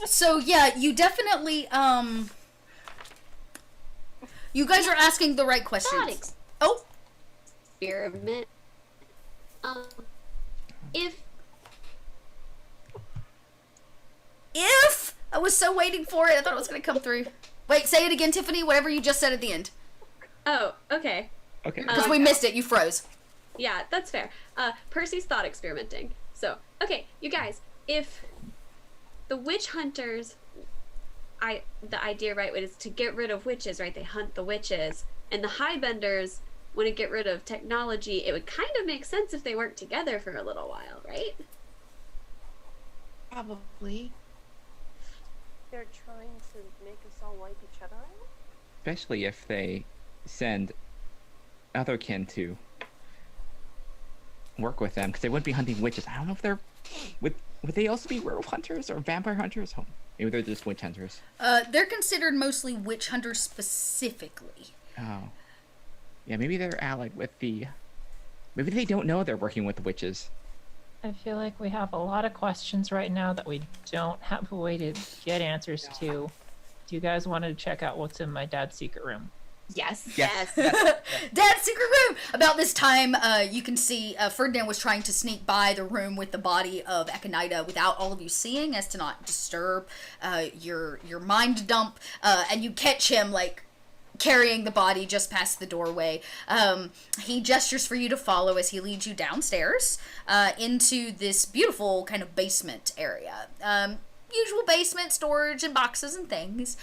So yeah, you definitely, you guys are asking the right questions. Oh, Experiment. If I was so waiting for it, I thought it was gonna come through. Wait, say it again, Tiffany, whatever you just said at the end. oh, okay. Okay. Because we missed it, you froze. Yeah, that's fair. Percy's thought experimenting. So, okay, you guys, if the witch hunters, the idea, right, is to get rid of witches, right? They hunt the witches, and the Highbenders want to get rid of technology. It would kind of make sense if they worked together for a little while, right? Probably. They're trying to make us all wipe each other out? Especially if they send other kin to work with them, because they wouldn't be hunting witches. I don't know if they're would they also be werewolf hunters or vampire hunters? Oh, maybe they're just witch hunters. They're considered mostly witch hunters specifically. Oh, yeah. Maybe they're allied with the. Maybe they don't know they're working with the witches. I feel like we have a lot of questions right now that we don't have a way to get answers to. Do you guys want to check out what's in my dad's secret room? Yes. Yes. Dad's secret room! About this time, you can see Ferdinand was trying to sneak by the room with the body of Aconita without all of you seeing, as to not disturb your mind dump, and you catch him, like, carrying the body just past the doorway. He gestures for you to follow as he leads you downstairs into this beautiful kind of basement area. Usual basement, storage and boxes and things.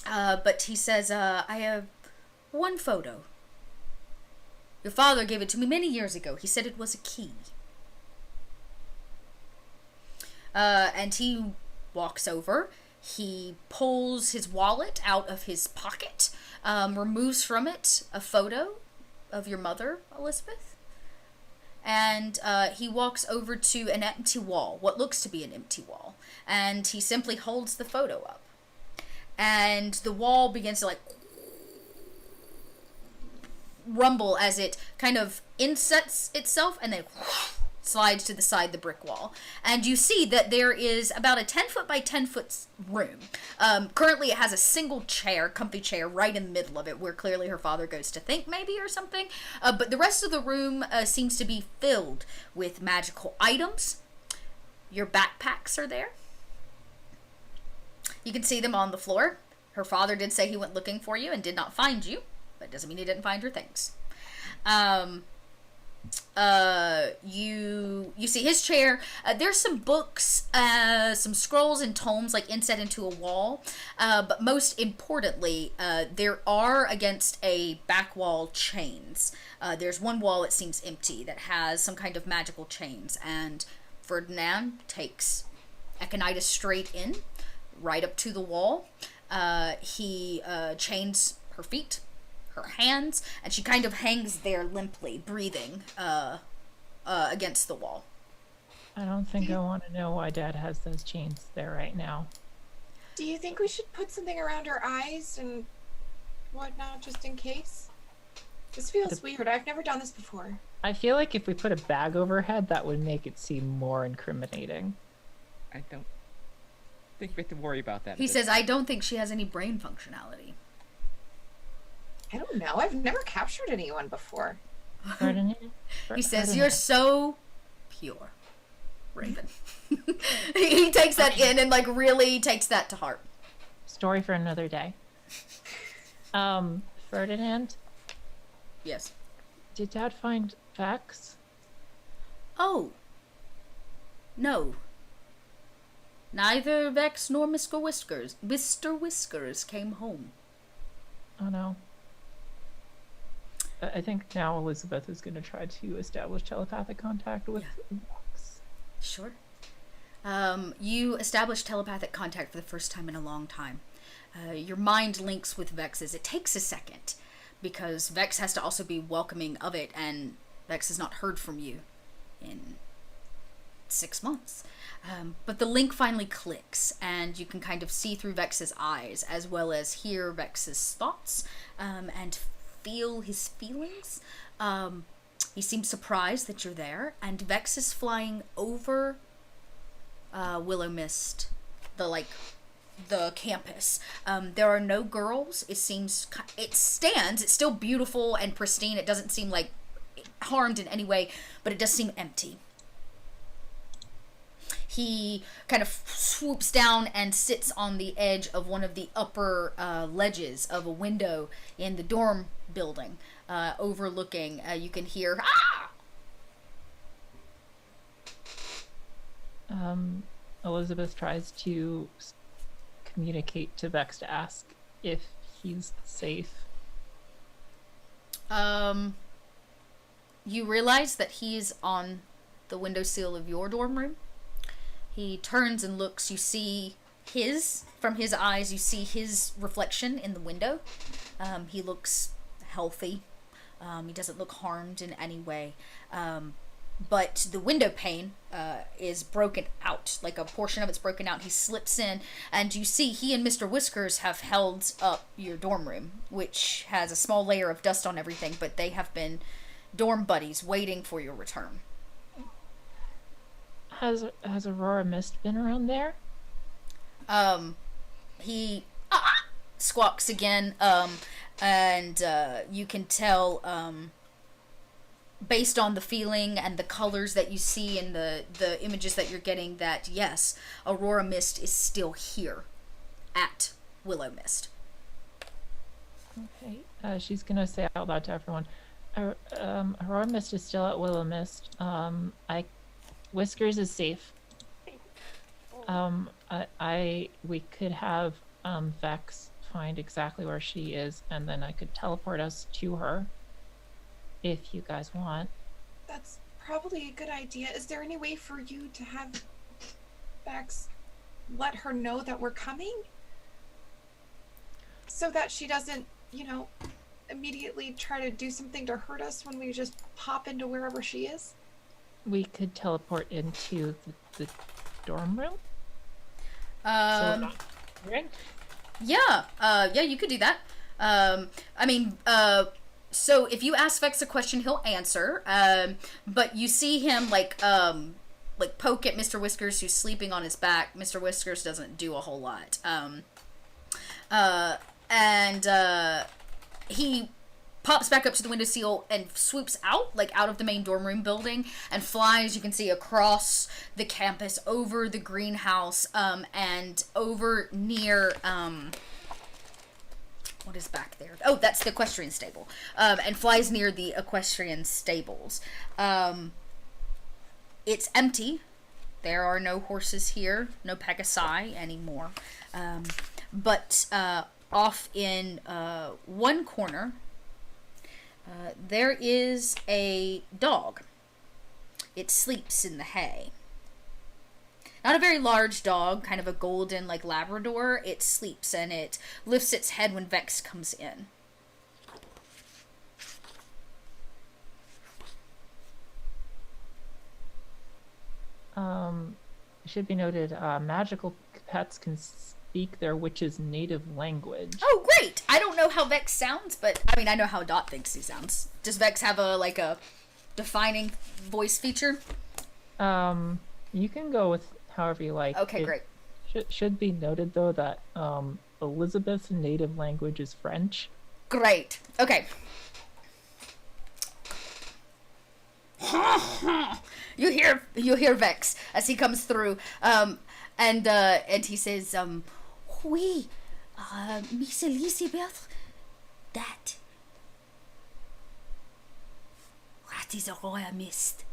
But he says, I have one photo. Your father gave it to me many years ago. He said it was a key. And he walks over. He pulls his wallet out of his pocket, removes from it a photo of your mother, Elizabeth. And he walks over to an empty wall, what looks to be an empty wall. And he simply holds the photo up. And the wall begins to like rumble as it kind of insets itself and then slides to the side, the brick wall. And you see that there is about a 10 foot by 10 foot room. Currently it has a single chair, comfy chair, right in the middle of it, where clearly her father goes to think maybe or something. But the rest of the room seems to be filled with magical items. Your backpacks are there. You can see them on the floor. Her father did say he went looking for you and did not find you. That doesn't mean he didn't find her things. You see his chair. There's some books, some scrolls and tomes like inset into a wall. But most importantly, there are against a back wall chains. There's one wall that seems empty that has some kind of magical chains, and Ferdinand takes Aconita straight in, right up to the wall. He chains her feet, her hands, and she kind of hangs there limply, breathing against the wall. I don't think I want to know why Dad has those chains there right now. Do you think we should put something around her eyes and whatnot, just in case? This feels weird. I've never done this before. I feel like if we put a bag over her head, that would make it seem more incriminating. I don't think we have to worry about that. He says, I don't think she has any brain functionality. I don't know. I've never captured anyone before. Ferdinand? He says, Ferdinand. you're so pure, Raven. He takes that in and like really takes that to heart. Story for another day. Ferdinand, Yes. Did Dad find Vex? Oh. No. Neither Vex nor Mr. Whiskers came home. Oh no. I think now Elizabeth is going to try to establish telepathic contact with Vex. Sure. You establish telepathic contact for the first time in a long time. Your mind links with Vex's. It takes a second, because Vex has to also be welcoming of it, and Vex has not heard from you in 6 months. But the link finally clicks, and you can kind of see through Vex's eyes, as well as hear Vex's thoughts, and feel his feelings. He seems surprised that you're there, and Vex is flying over Willow Mist, the campus. There are no girls. It stands. It's still beautiful and pristine. It doesn't seem like harmed in any way, but it does seem empty. He kind of swoops down and sits on the edge of one of the upper ledges of a window in the dorm building, overlooking. You can hear, ah! Elizabeth tries to communicate to Vex to ask if he's safe. You realize that he's on the windowsill of your dorm room. He turns and looks. You see from his eyes, you see his reflection in the window. He looks healthy. He doesn't look harmed in any way. But the window pane is broken out. Like a portion of it's broken out. He slips in, and you see he and Mr. Whiskers have held up your dorm room, which has a small layer of dust on everything, but they have been dorm buddies waiting for your return. Has Aurora Mist been around there? He squawks again, and you can tell, based on the feeling and the colors that you see and the images that you're getting, that yes, Aurora Mist is still here at Willow Mist. Okay, she's gonna say out loud to everyone, Aurora Mist is still at Willow Mist. Whiskers is safe. We could have Vex find exactly where she is, and then I could teleport us to her if you guys want. That's probably a good idea. Is there any way for you to have Vex let her know that we're coming? So that she doesn't, immediately try to do something to hurt us when we just pop into wherever she is? We could teleport into the dorm room. Yeah, you could do that. So if you ask Vex a question, he'll answer. But you see him like poke at Mr. Whiskers, who's sleeping on his back. Mr. Whiskers doesn't do a whole lot. He pops back up to the windowsill and swoops out of the main dorm room building and flies, you can see, across the campus, over the greenhouse, and over near, what is back there? Oh, that's the equestrian stable. And flies near the equestrian stables. It's empty. There are no horses here, no Pegasi anymore. But off in one corner, there is a dog. It sleeps in the hay. Not a very large dog, kind of a golden, Labrador. It sleeps, and it lifts its head when Vex comes in. It should be noted, magical pets can speak their witch's native language. Oh, great! I don't know how Vex sounds, but, I know how Dot thinks he sounds. Does Vex have a defining voice feature? You can go with however you like. Okay, great. Should be noted, though, that Elizabeth's native language is French. Great. Okay. You hear Vex as he comes through, and he says, "Oui, Miss Elizabeth, that That is a rare mist.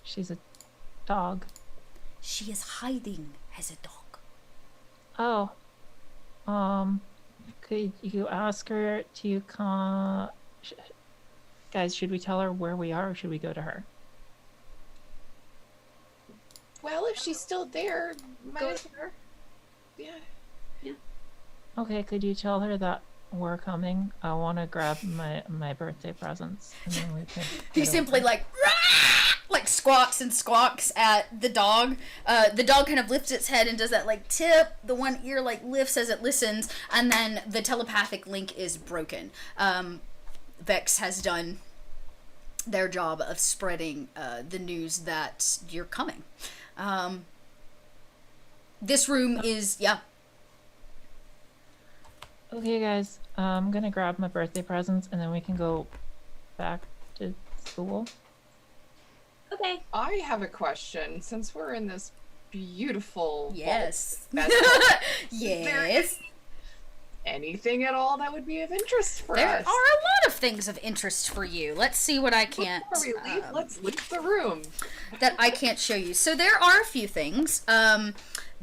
She's a dog. She is hiding as a dog. Oh. Could you ask her to come? Guys, should we tell her where we are or should we go to her? Well, if she's still there, might as well. Yeah. Okay, could you tell her that we're coming? I want to grab my birthday presents. And then we can He head simply over. like squawks and squawks at the dog. The dog kind of lifts its head and does that like tip. The one ear like lifts as it listens, and then the telepathic link is broken. Vex has done their job of spreading the news that you're coming. This room is Okay, guys, I'm gonna grab my birthday presents and then we can go back to school. Okay. I have a question. Since we're in this beautiful yes. vault, Yes. anything at all that would be of interest for There us? are a lot of things of interest for you. Let's see what I can't. Before we leave, let's leave the room. That I can't show you. So there are a few things.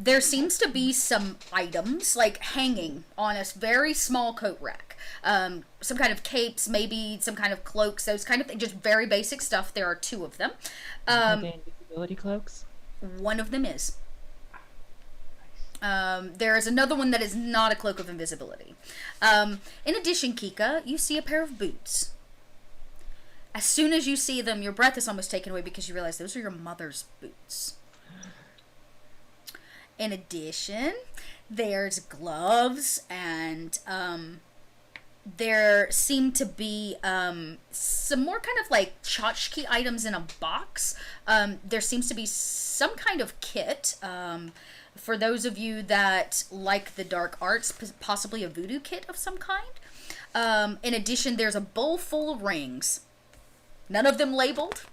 There seems to be some items like hanging on a very small coat rack. Some kind of capes, maybe some kind of cloaks, those kind of things. Just very basic stuff. There are 2 of them. Are they invisibility cloaks? One of them is. There is another one that is not a cloak of invisibility. In addition, Kika, you see a pair of boots. As soon as you see them, your breath is almost taken away because you realize those are your mother's boots. In addition, there's gloves and there seem to be some more kind of like tchotchke items in a box. There seems to be some kind of kit. For those of you that like the dark arts, possibly a voodoo kit of some kind. In addition, there's a bowl full of rings. None of them labeled,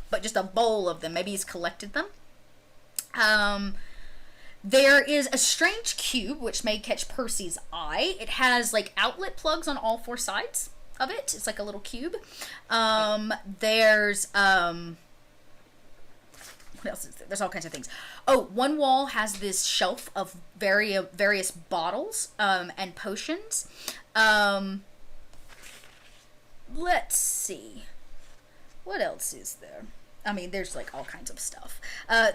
but just a bowl of them. Maybe he's collected them. There is a strange cube, which may catch Percy's eye. It has, like, outlet plugs on all 4 sides of it. It's like a little cube. There's, what else is there? There's all kinds of things. Oh, one wall has this shelf of various bottles, and potions. Let's see. What else is there? I mean, there's like all kinds of stuff.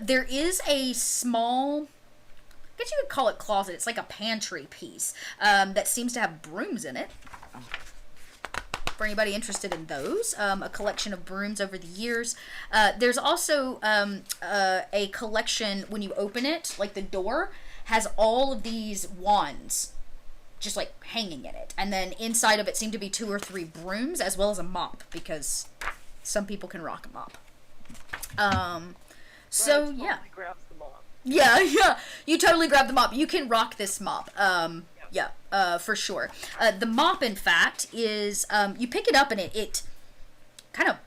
There is a small, I guess you could call it closet. It's like a pantry piece that seems to have brooms in it. For anybody interested in those, a collection of brooms over the years. There's also a collection, when you open it, like the door has all of these wands just like hanging in it. And then inside of it seem to be 2 or 3 brooms as well as a mop, because some people can rock a mop. So Rhodes yeah. totally grabs the mop. Yeah, you totally grab the mop. You can rock this mop. For sure. The mop, in fact, is, you pick it up and it kind of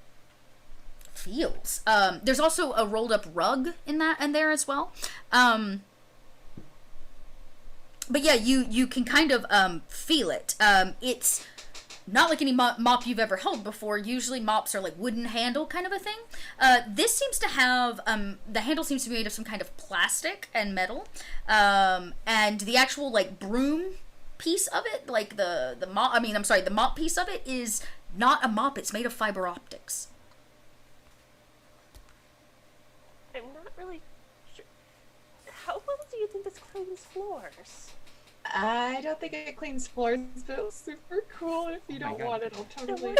feels. There's also a rolled up rug in there as well. But yeah, you can kind of, feel it. It's not like any mop you've ever held before. Usually mops are like wooden handle kind of a thing. This seems to have, the handle seems to be made of some kind of plastic and metal. And the actual like broom piece of it, like the mop piece of it is not a mop. It's made of fiber optics. I'm not really sure. How well do you think this cleans floors? I don't think it cleans floors, but it's super cool. If you my don't God. want it, I'll totally.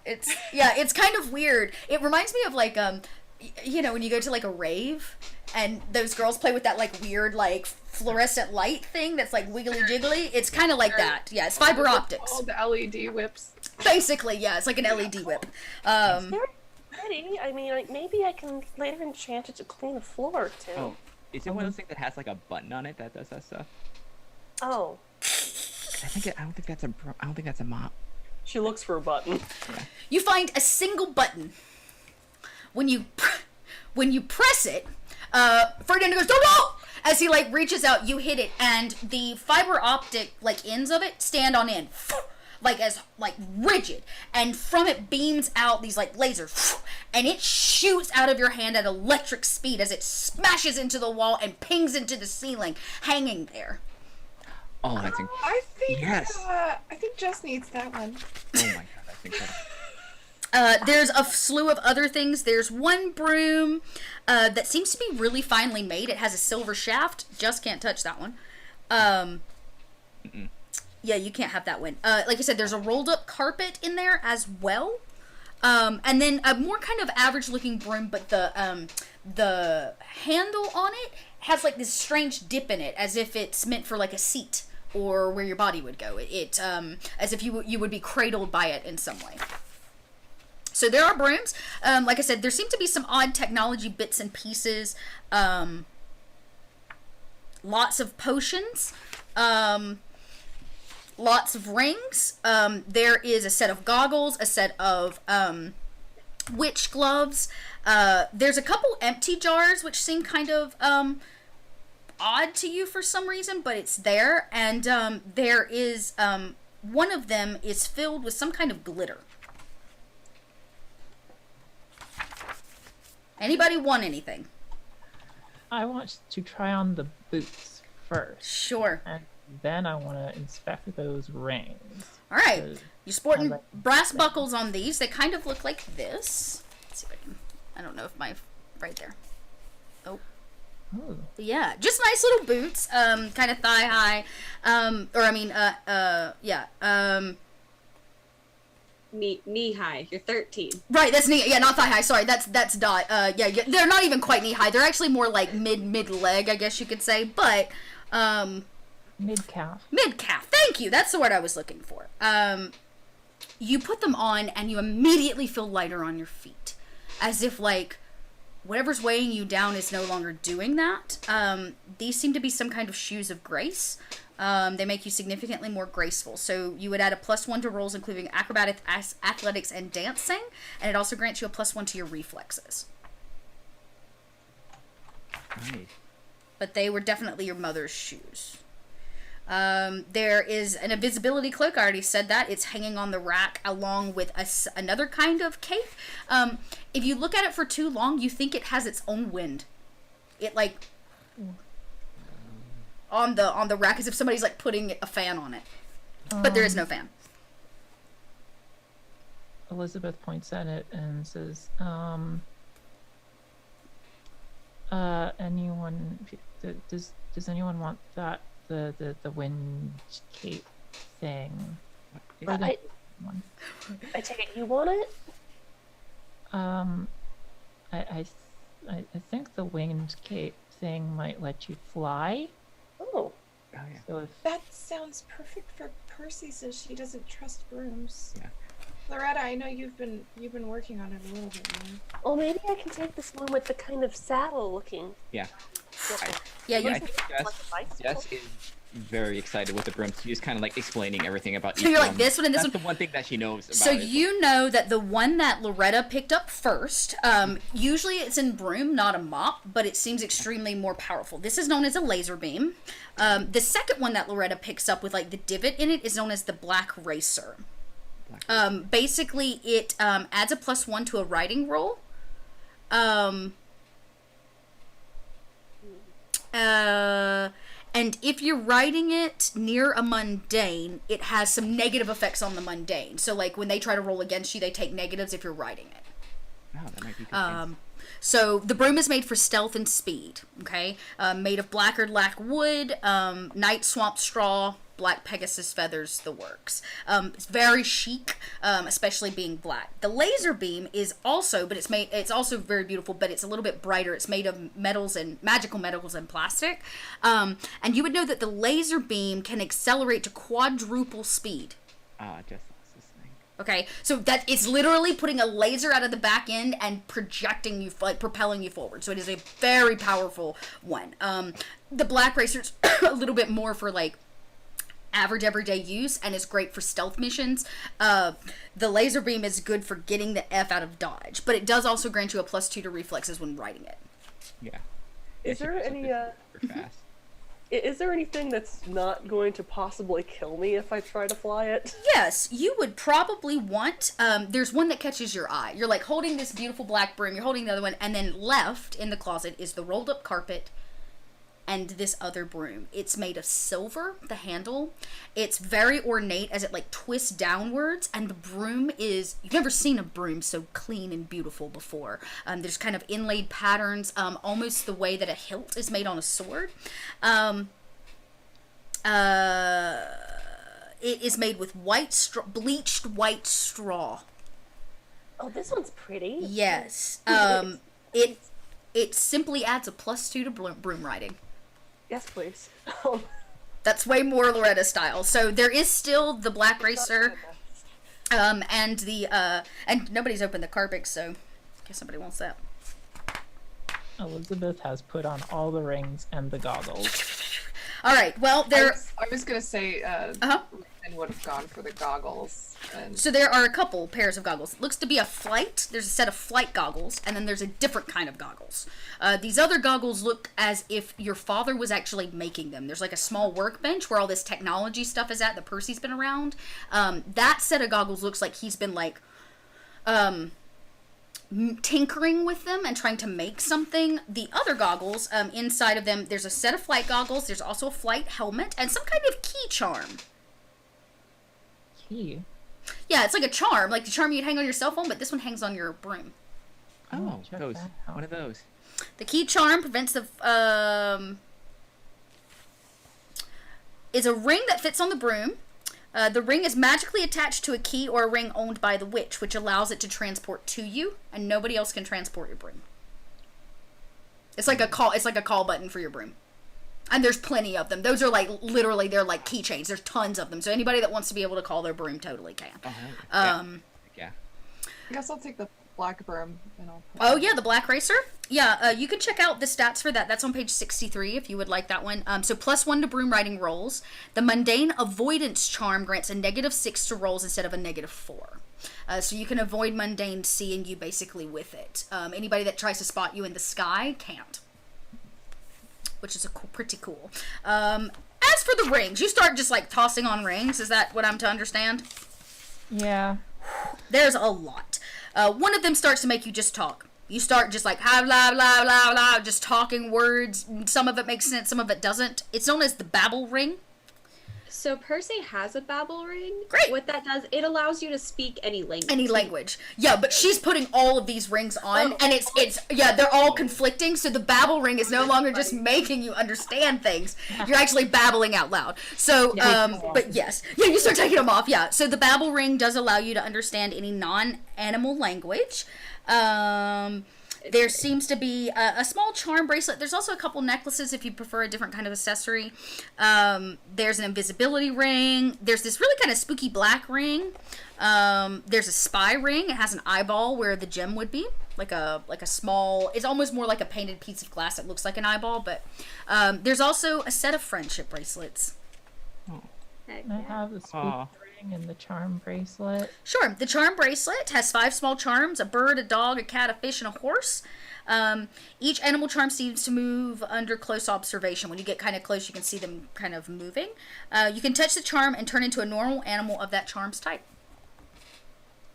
It's kind of weird. It reminds me of like when you go to like a rave and those girls play with that like weird like fluorescent light thing that's like wiggly jiggly. It's kind of like that. Yeah, it's fiber optics. All the LED whips. Basically, yeah, it's like an LED whip. Very pretty. I mean, like, maybe I can later enchant it to clean a floor too. Oh, is it one of those things that has like a button on it that does that stuff? Oh. I don't think that's a mop. She looks for a button. You find a single button. When you press it, Ferdinand goes, "Don't!" As he like reaches out, you hit it, and the fiber optic like ends of it stand on end. like rigid, and from it beams out these like lasers, and it shoots out of your hand at electric speed as it smashes into the wall and pings into the ceiling, hanging there. Oh, that's I think Yes. I think Jess needs that one. oh my god, that's incredible. There's a slew of other things. There's one broom that seems to be really finely made. It has a silver shaft. Just can't touch that one. Yeah, you can't have that one. Like I said, there's a rolled up carpet in there as well. And then a more kind of average looking broom, but the handle on it has like this strange dip in it, as if it's meant for like a seat or where your body would go. It as if you would be cradled by it in some way. So there are brooms. Like I said, there seem to be some odd technology bits and pieces. Lots of potions. Lots of rings. There is a set of goggles, a set of witch gloves. There's a couple empty jars, which seem kind of odd to you for some reason, but it's there. And there is one of them is filled with some kind of glitter. Anybody want anything? I want to try on the boots first. Sure. And then I want to inspect those rings. All right. 'Cause You're sporting I like brass them. buckles on these. They kind of look like this. Let's see if I can. I don't know if right there. Ooh. Yeah, just nice little boots. Kind of thigh high. Knee high. You're 13. Right, that's knee. Yeah, not thigh high. Sorry, that's Dot. Yeah, they're not even quite knee high. They're actually more like mid leg, I guess you could say. But Mid calf. mid calf. Thank you. That's the word I was looking for. You put them on and you immediately feel lighter on your feet, as if like whatever's weighing you down is no longer doing that. These seem to be some kind of shoes of grace. They make you significantly more graceful. So you would add a +1 to rolls, including acrobatics, athletics, and dancing, and it also grants you a +1 to your reflexes. Nice. But they were definitely your mother's shoes. There is an invisibility cloak. I already said that. It's hanging on the rack along with another kind of cape. If you look at it for too long, you think it has its own wind. It like on the rack, as if somebody's like putting a fan on it, but there is no fan. Elizabeth points at it and says, anyone, does anyone want that, the wind cape thing? Or the one? I take it you want it? I think the winged cape thing might let you fly. Oh. Oh yeah. So if That sounds perfect for Percy since she doesn't trust brooms. Yeah. Loretta, I know you've been working on it a little bit more. Well, maybe I can take this one with the kind of saddle looking. Yeah. Yeah, you. I think Jess is very excited with the broom. She's kind of like explaining everything about each So you're like broom. this one and this That's one. the one thing that she knows about So it. you know that the one that Loretta picked up first, usually it's in broom, not a mop, but it seems extremely more powerful. This is known as a laser beam. The second one that Loretta picks up with like the divot in it is known as the black racer. Basically it adds a +1 to a riding roll. And if you're riding it near a mundane, it has some negative effects on the mundane. So, like, when they try to roll against you, they take negatives if you're riding it. Oh, that might be good. So, the broom is made for stealth and speed, okay? Made of black or lac wood, night swamp straw, black Pegasus feathers, the works. It's very chic, especially being black. The laser beam is also, but it's also very beautiful, but it's a little bit brighter. It's made of metals and magical metals and plastic. And you would know that the laser beam can accelerate to quadruple speed. Jess lost this thing. Okay, so that it's literally putting a laser out of the back end and projecting you, like propelling you forward. So it is a very powerful one. The black racer's a little bit more for like average everyday use and is great for stealth missions. The laser beam is good for getting the F out of dodge, but it does also grant you a +2 to reflexes when riding it. Yeah. Is there any Super fast. Is there anything that's not going to possibly kill me if I try to fly it? Yes, you would probably want, there's one that catches your eye. You're like holding this beautiful black broom, you're holding the other one, and then left in the closet is the rolled up carpet and this other broom. It's made of silver, the handle. It's very ornate as it like twists downwards, and the broom is, you've never seen a broom so clean and beautiful before. There's kind of inlaid patterns, almost the way that a hilt is made on a sword. It is made with bleached white straw. Oh, this one's pretty. Yes. It simply adds a +2 to broom riding. Yes, please. That's way more Loretta style. So there is still the Black Racer, and the and nobody's opened the Carbix, so I guess somebody wants that. Elizabeth has put on all the rings and the goggles. All right. Well, I was gonna say, Raven would have gone for the goggles. And... So there are a couple pairs of goggles. It looks to be a flight. There's a set of flight goggles, and then there's a different kind of goggles. These other goggles look as if your father was actually making them. There's like a small workbench where all this technology stuff is at that Percy's been around. That set of goggles looks like he's been like tinkering with them and trying to make something. The other goggles, inside of them, there's a set of flight goggles. There's also a flight helmet and some kind of key charm. Key? Yeah, it's like a charm, like the charm you'd hang on your cell phone, but this one hangs on your broom. Oh, check those. that out. One of those. The key charm prevents the is a ring that fits on the broom. The ring is magically attached to a key or a ring owned by the witch, which allows it to transport to you, and nobody else can transport your broom. It's like a call. It's like a call button for your broom, and there's plenty of them. Those are like literally they're like keychains. There's tons of them. So anybody that wants to be able to call their broom totally can. Yeah. I guess I'll take the black broom and I'll. Oh yeah, the Black Racer. Yeah, you can check out the stats for that. That's on page 63 if you would like that one. So +1 to broom riding rolls. The mundane avoidance charm grants a -6 to rolls instead of a -4. So you can avoid mundane seeing you basically with it. Anybody that tries to spot you in the sky can't, which is pretty cool. As for the rings, you start just like tossing on rings. Is that what I'm to understand? Yeah. There's a lot. One of them starts to make you just talk. You start just like, blah, blah, blah, blah, blah, just talking words. Some of it makes sense, some of it doesn't. It's known as the Babble Ring. So Percy has a babble ring. Great. What that does, it allows you to speak any language. Any language. Yeah, but she's putting all of these rings on, and it's they're all conflicting, so the Babble Ring is no longer just making you understand things. You're actually babbling out loud. So, but yes. Yeah, you start taking them off, yeah. So the Babble Ring does allow you to understand any non-animal language. There seems to be a small charm bracelet. There's also a couple necklaces if you prefer a different kind of accessory. There's an invisibility ring. There's this really kind of spooky black ring. There's a spy ring. It has an eyeball where the gem would be. Like a small, it's almost more like a painted piece of glass that looks like an eyeball. But there's also a set of friendship bracelets. Heck I yeah. have the spook ring and the charm bracelet. Sure. The charm bracelet has 5 small charms: a bird, a dog, a cat, a fish, and a horse. Each animal charm seems to move under close observation. When you get kind of close, you can see them kind of moving. You can touch the charm and turn into a normal animal of that charm's type.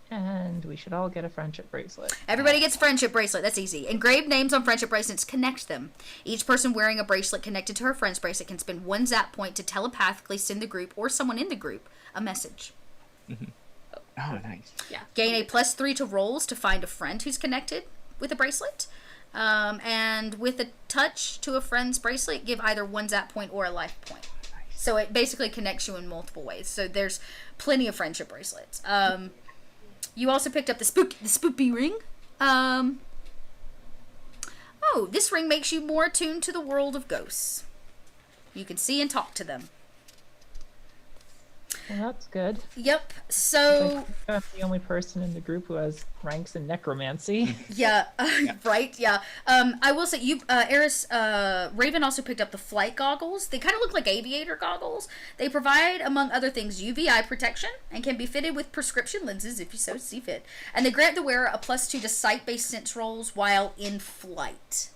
And we should all get a friendship bracelet. Everybody gets a friendship bracelet. That's easy. Engraved names on friendship bracelets connect them. Each person wearing a bracelet connected to her friend's bracelet can spend 1 zap point to telepathically send the group or someone in the group a message. Oh, nice. Yeah. Gain a +3 to rolls to find a friend who's connected with a bracelet. And with a touch to a friend's bracelet, give either 1 zap point or a life point. So it basically connects you in multiple ways. So there's plenty of friendship bracelets. You also picked up the spoopy ring. This ring makes you more attuned to the world of ghosts. You can see and talk to them. Well, that's good. Yep. So I'm the only person in the group who has ranks in necromancy. yeah, right. Yeah. I will say Eris, Raven also picked up the flight goggles. They kind of look like aviator goggles. They provide, among other things, UV eye protection and can be fitted with prescription lenses if you so see fit. And they grant the wearer a +2 to sight-based sense rolls while in flight.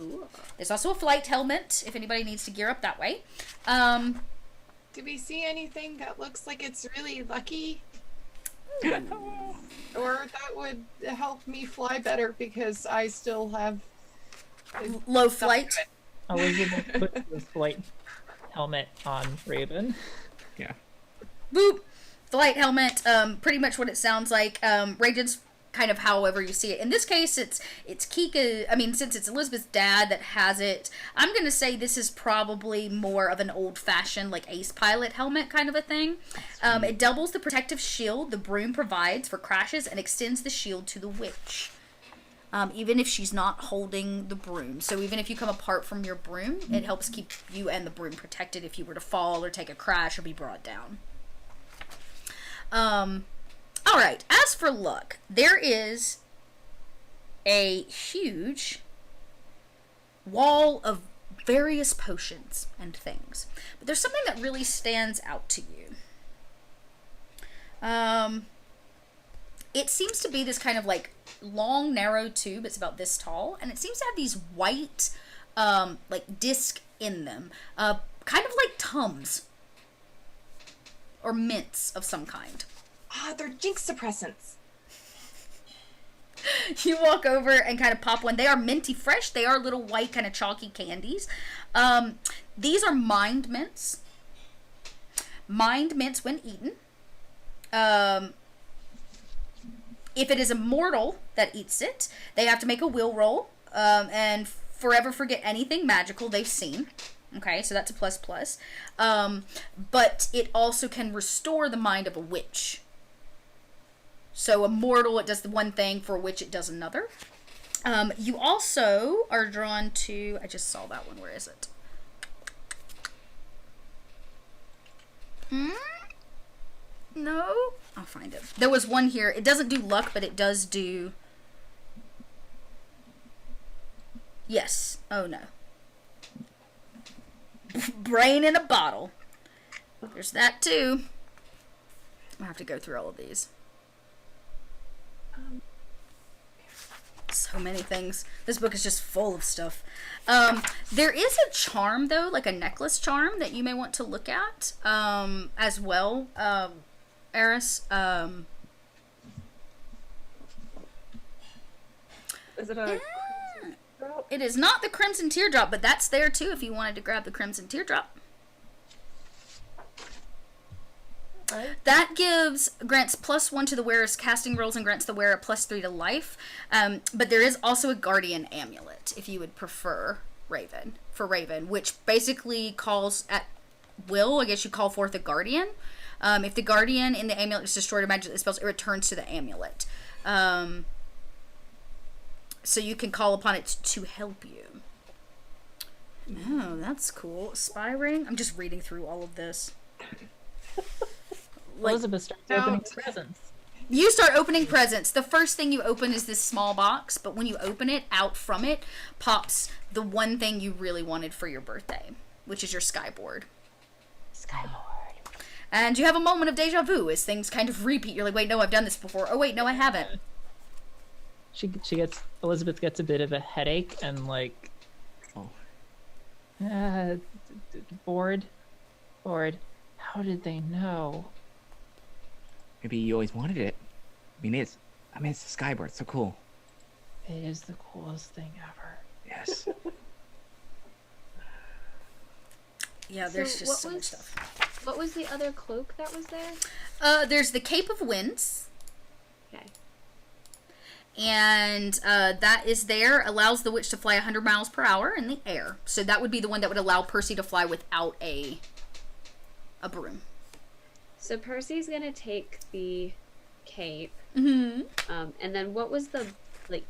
Ooh. There's also a flight helmet if anybody needs to gear up that way. Do we see anything that looks like it's really lucky? Or that would help me fly better because I still have Low flight. Elizabeth puts the flight helmet on Raven. Boop. Flight helmet. Pretty much what it sounds like. Radiant's kind of however you see it. In this case, it's Kika. I mean, since it's Elizabeth's dad that has it, I'm gonna say this is probably more of an old-fashioned, like, ace pilot helmet kind of a thing. It doubles the protective shield the broom provides for crashes and extends the shield to the witch. Even if she's not holding the broom. So even if you come apart from your broom, it helps keep you and the broom protected if you were to fall or take a crash or be brought down. Alright, as for luck, there is a huge wall of various potions and things. But there's something that really stands out to you. It seems to be this kind of like long, narrow tube. It's about this tall, and it seems to have these white, like disc in them, kind of like Tums or mints of some kind. Ah, they're jinx suppressants. You walk over and kind of pop one. They are minty fresh. They are little white kind of chalky candies. These are mind mints. Mind mints when eaten. If it is a mortal that eats it, they have to make a will roll and forever forget anything magical they've seen. Okay, so that's a plus plus. But it also can restore the mind of a witch. So a mortal, it does the one thing, for a witch, it does another. You also are drawn to... I just saw that one. Where is it? No? I'll find it. There was one here. It doesn't do luck, but it does do... Yes. Oh, no. Brain in a bottle. There's that, too. I'll have to go through all of these. So many things. This book is just full of stuff. There is a charm, though, like a necklace charm that you may want to look at as well, Eris. Is it a crimson drop? It is not the Crimson Teardrop, but that's there, too, if you wanted to grab the Crimson Teardrop. That grants +1 to the wearer's casting rolls and grants the wearer +3 to life. But there is also a guardian amulet, if you would prefer Raven, which basically calls at will, I guess you call forth a guardian. If the guardian in the amulet is destroyed or magically spells, it returns to the amulet. So you can call upon it to help you. Oh, that's cool. Spy ring? I'm just reading through all of this. Elizabeth starts opening presents. You start opening presents. The first thing you open is this small box, but when you open it, out from it pops the one thing you really wanted for your birthday, which is your skyboard. And you have a moment of deja vu as things kind of repeat. You're like, wait, no, I've done this before. Oh, wait, no, I haven't. Elizabeth gets a bit of a headache and like, bored. How did they know? Maybe you always wanted it. I mean, it's a skyboard. It's so cool. It is the coolest thing ever. Yes. Yeah, there's So just so much stuff. What was the other cloak that was there? There's the Cape of Winds. Okay. And that is there. Allows the witch to fly 100 miles per hour in the air. So that would be the one that would allow Percy to fly without a broom. So Percy's gonna take the cape. Mm-hmm. And then what was the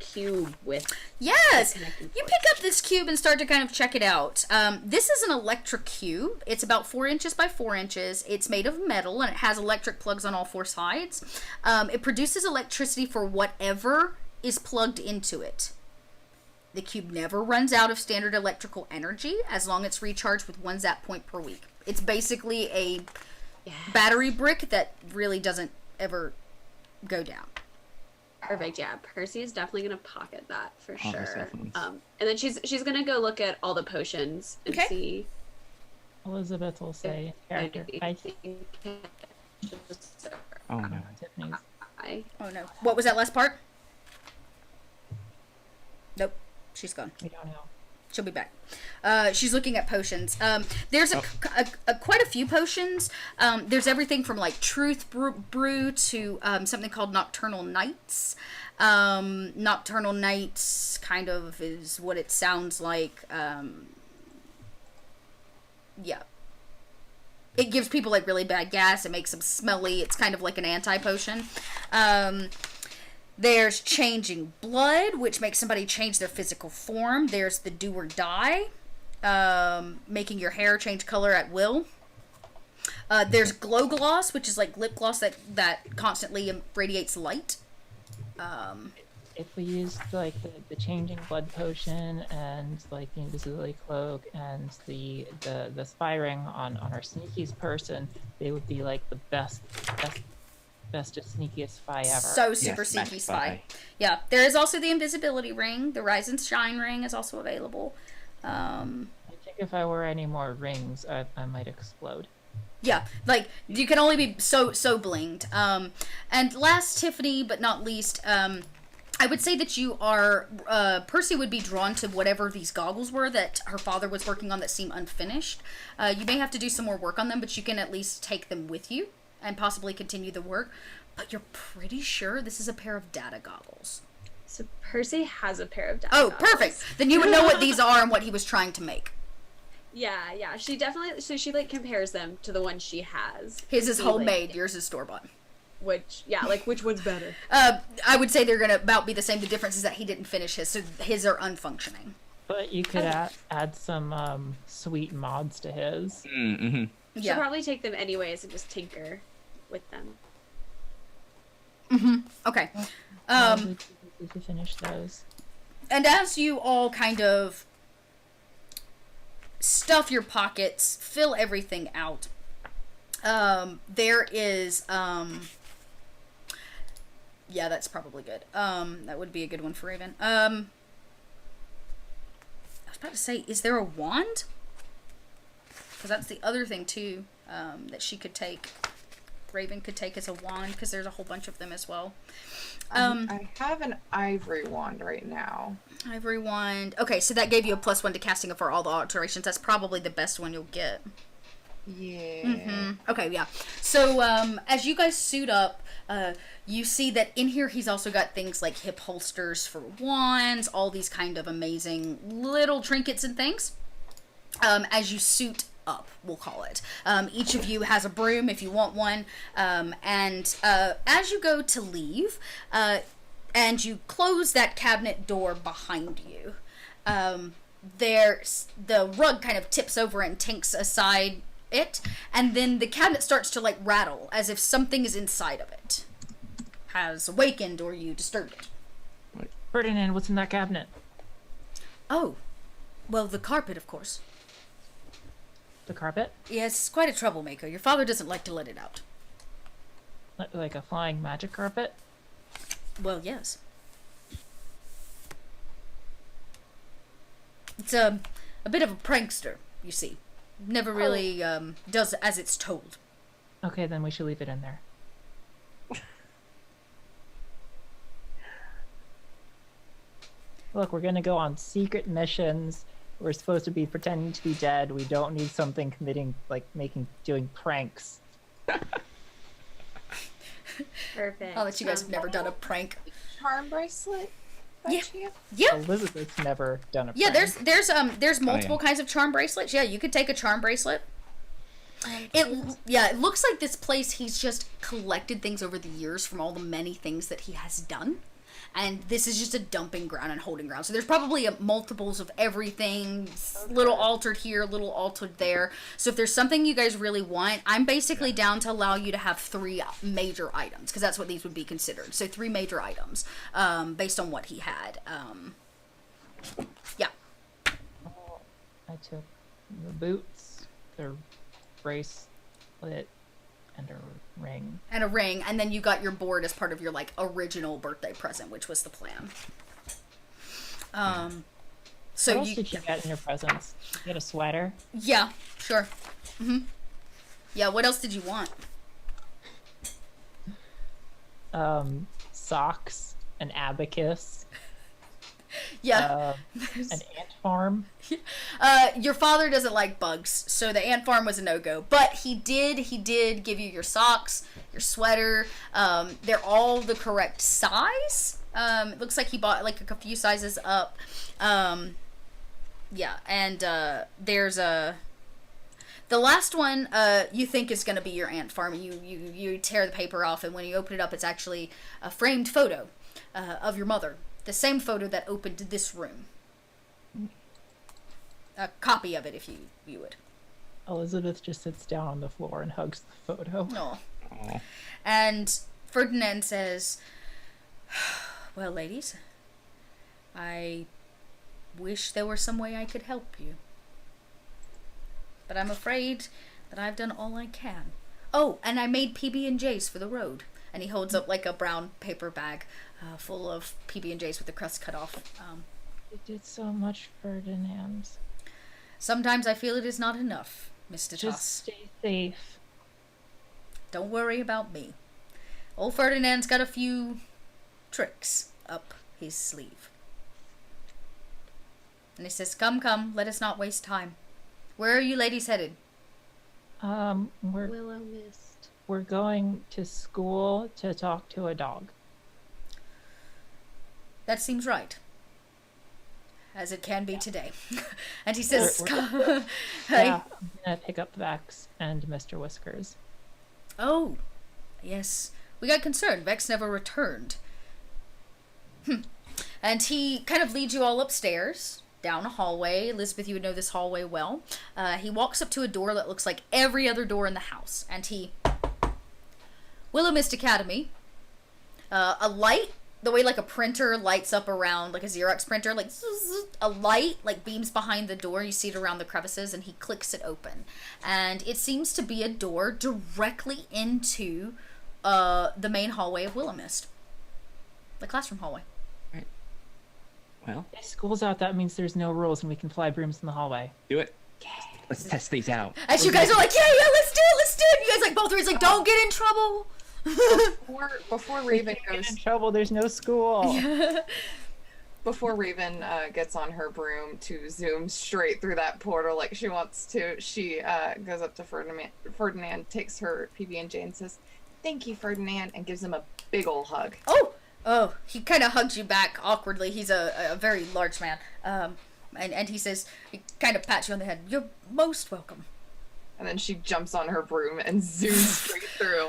cube with? Yes! You pick up this cube and start to kind of check it out. This is an electric cube. It's about 4 inches by 4 inches. It's made of metal and it has electric plugs on all 4 sides. It produces electricity for whatever is plugged into it. The cube never runs out of standard electrical energy as long as it's recharged with 1 zap point per week. It's basically a battery brick that really doesn't ever go down. Perfect. Yeah, Percy is definitely gonna pocket that for All her sure. cell phones. And then she's gonna go look at all the potions and Okay. see. Elizabeth will say character. I I think Oh no. Tiffany's. Oh no. What was that last part? Nope. She's gone. We don't know. She'll be back. She's looking at potions. There's quite a few potions. There's everything from like Truth Brew to something called Nocturnal Nights. Nocturnal Nights kind of is what it sounds like. Yeah. It gives people like really bad gas. It makes them smelly. It's kind of like an anti-potion. There's Changing Blood, which makes somebody change their physical form. There's the Do or Die, making your hair change color at will. There's Glow Gloss, which is like lip gloss that constantly radiates light. If we used like the changing blood potion and like the invisibility cloak and the spy ring on our sneakiest person, they would be like the bestest sneakiest spy ever. So super Yes, sneaky Max spy. Yeah, there is also the invisibility ring. The Rise and Shine ring is also available. I think if I wore any more rings, I might explode. Yeah, like you can only be so blinged. And last, Tiffany, but not least, I would say that you are Percy would be drawn to whatever these goggles were that her father was working on that seem unfinished. You may have to do some more work on them, but you can at least take them with you and possibly continue the work. But you're pretty sure this is a pair of data goggles. So Percy has a pair of data Oh, goggles. perfect. Then you would know what these are and what he was trying to make. Yeah. She definitely. So she like compares them to the one she has. His is See, like, homemade, yours is store-bought. which one's better? I would say they're gonna about be the same. The difference is that he didn't finish his, so his are unfunctioning. But you could add some sweet mods to his. Mm-hmm. Should Yeah. probably take them anyways and just tinker with them. Okay. Probably too busy to finish those. And as you all kind of stuff your pockets, fill everything out, there is, yeah, that's probably good. That would be a good one for Raven. I was about to say, is there a wand? Because that's the other thing, too, that she could take. Raven could take as a wand, because there's a whole bunch of them as well. I have an ivory wand right now. Ivory wand. Okay, so that gave you a +1 to casting for all the alterations. That's probably the best one you'll get. Yeah. Okay, yeah. So, as you guys suit up, you see that in here he's also got things like hip holsters for wands, all these kind of amazing little trinkets and things. As you suit up, we'll call it. Each of you has a broom if you want one. And as you go to leave, and you close that cabinet door behind you, there's the rug kind of tips over and tinks aside it, and then the cabinet starts to like rattle as if something is inside of it has awakened or you disturbed it. Ferdinand, what's in that cabinet? Oh, well, the carpet, of course. The carpet? Yes, it's quite a troublemaker. Your father doesn't like to let it out. Like a flying magic carpet? Well, yes. It's a bit of a prankster, you see. Never really does as it's told. Okay, then we should leave it in there. Look, we're gonna go on secret missions. We're supposed to be pretending to be dead. We don't need something doing pranks. Perfect. I'll let you guys have never done a prank. Charm bracelet? By Yeah. chance? Yeah. Elizabeth's never done a prank. Yeah, there's multiple kinds of charm bracelets. Yeah, you could take a charm bracelet. It looks like this place he's just collected things over the years from all the many things that he has done. And this is just a dumping ground and holding ground. So there's probably multiples of everything, little altered here, little altered there. So if there's something you guys really want, I'm basically down to allow you to have 3 major items, because that's what these would be considered. So 3 major items, based on what he had. Yeah. I took the boots, the bracelet, And a ring. And a ring, and then you got your board as part of your like original birthday present, which was the plan. So what else did you get in your presents? Did you get a sweater? Yeah, sure. Yeah, what else did you want? Socks, an abacus, Yeah. an ant farm. Your father doesn't like bugs, so the ant farm was a no-go. But he did give you your socks, your sweater. They're all the correct size. It looks like he bought like a few sizes up. Yeah, and there's the last one you think is going to be your ant farm. You tear the paper off, and when you open it up, it's actually a framed photo of your mother. The same photo that opened this room. A copy of it, if you would. Elizabeth just sits down on the floor and hugs the photo. No. Aw. And Ferdinand says, well, ladies, I wish there were some way I could help you. But I'm afraid that I've done all I can. Oh, and I made PB&Js for the road. And he holds up like a brown paper bag full of PB&Js with the crust cut off. You did so much, Ferdinand. Sometimes I feel it is not enough, Mr. Just Toss. stay safe. Don't worry about me. Old Ferdinand's got a few tricks up his sleeve. And he says, come, let us not waste time. Where are you ladies headed? Willow Mist. We're going to school to talk to a dog. That seems right. As it can be today. And he says, hey. Yeah, I'm gonna pick up Vex and Mr. Whiskers. Oh, yes. We got concerned. Vex never returned. And he kind of leads you all upstairs, down a hallway. Elizabeth, you would know this hallway well. He walks up to a door that looks like every other door in the house. And he... Willow Mist Academy. A light, the way like a printer lights up around, like a Xerox printer, like a light like beams behind the door. You see it around the crevices, and he clicks it open. And it seems to be a door directly into the main hallway of Willow Mist. The classroom hallway. Well, If school's out, that means there's no rules and we can fly brooms in the hallway. do it. Let's test these out. As you guys are like, yeah, let's do it. You guys like both are like, don't get in trouble. Before Raven Get goes, in trouble, there's no school. before Raven gets on her broom to zoom straight through that portal like she wants to, she goes up to Ferdinand, takes her PB&J and says, "Thank you, Ferdinand," and gives him a big ol' hug. Oh, he kind of hugs you back awkwardly. He's a very large man. And he says, he kind of pats you on the head. You're most welcome. And then she jumps on her broom and zooms straight through.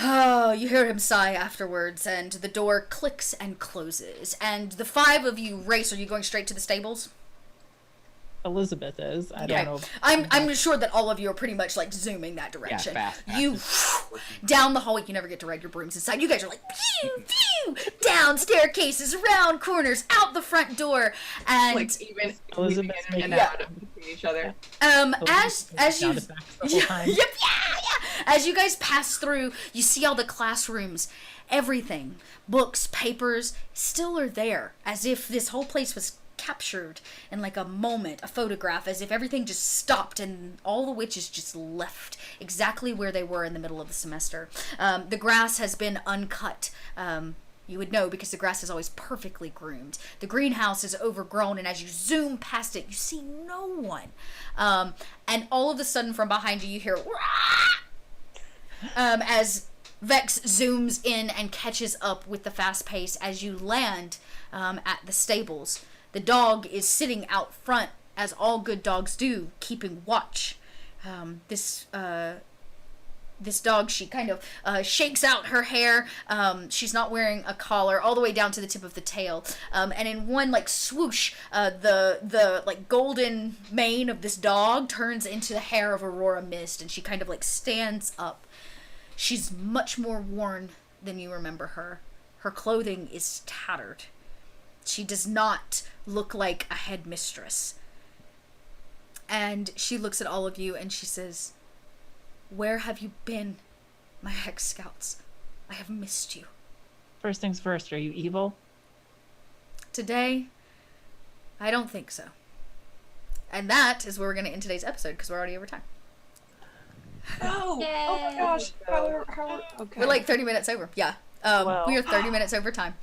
Oh, you hear him sigh afterwards, and the door clicks and closes. And the five of you race. Are you going straight to the stables? Elizabeth is. I Okay. don't know. I'm sure that all of you are pretty much like zooming that direction. fast. You down the hallway. You never get to ride your brooms inside. You guys are like pew pew down staircases, around corners, out the front door, and Like even Elizabeth's weaving in and making- out of between each other. as you Sound effects the whole time. Yep, yeah. As you guys pass through, you see all the classrooms, everything, books, papers, still are there, as if this whole place was captured in like a moment, a photograph, as if everything just stopped and all the witches just left exactly where they were in the middle of the semester. The grass has been uncut. You would know because the grass is always perfectly groomed. The greenhouse is overgrown, and as you zoom past it, you see no one. And all of a sudden, from behind you, you hear as Vex zooms in and catches up with the fast pace as you land at the stables. The dog is sitting out front, as all good dogs do, keeping watch. This dog, she kind of shakes out her hair. She's not wearing a collar, all the way down to the tip of the tail. And in one like swoosh, the like golden mane of this dog turns into the hair of Aurora Mist, and she kind of like stands up. She's much more worn than you remember her. Her clothing is tattered. She does not look like a headmistress. And she looks at all of you and she says, "Where have you been? my hex scouts, I have missed you. First things first, are you evil? Today, I don't think so. And that is where we're going to end today's episode because we're already over time. Oh, oh my gosh. Okay. We're like 30 minutes over. Yeah. Wow. We are 30 minutes over time.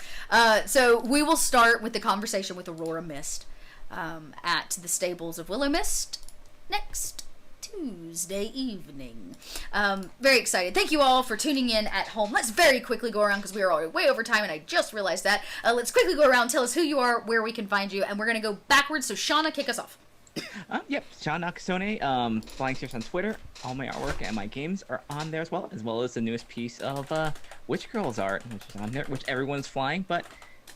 So we will start with the conversation with Aurora Mist at the stables of Willow Mist next Tuesday evening. Very excited. Thank you all for tuning in at home. Let's very quickly go around because we are already way over time and I just realized that. Let's quickly go around, tell us who you are, where we can find you, and we're going to go backwards. So Shauna, kick us off. Yep, Sean Nakasone, Flying Stairs on Twitter. All my artwork and my games are on there as well as the newest piece of Witch Girls art, which is on there, which everyone's flying, but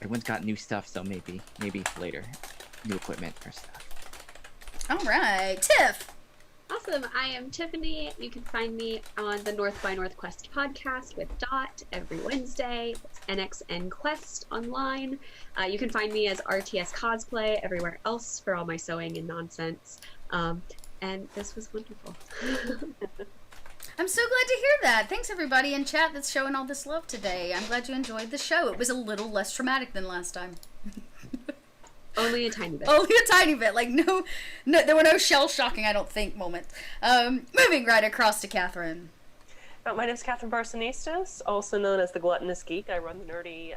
everyone's got new stuff, so maybe later, new equipment or stuff. All right, Tiff. Awesome. I am Tiffany. You can find me on the North by Northwest podcast with Dot every Wednesday. It's NXN Quest online. You can find me as RTS Cosplay everywhere else for all my sewing and nonsense. And this was wonderful. I'm so glad to hear that. Thanks everybody in chat that's showing all this love today. I'm glad you enjoyed the show. It was a little less traumatic than last time. Only a tiny bit. Only a tiny bit. Like, no, there were no shell-shocking, I don't think, moments. Moving right across to Catherine. My name is Catherine Barsonistas, also known as The Gluttonous Geek. I run the nerdy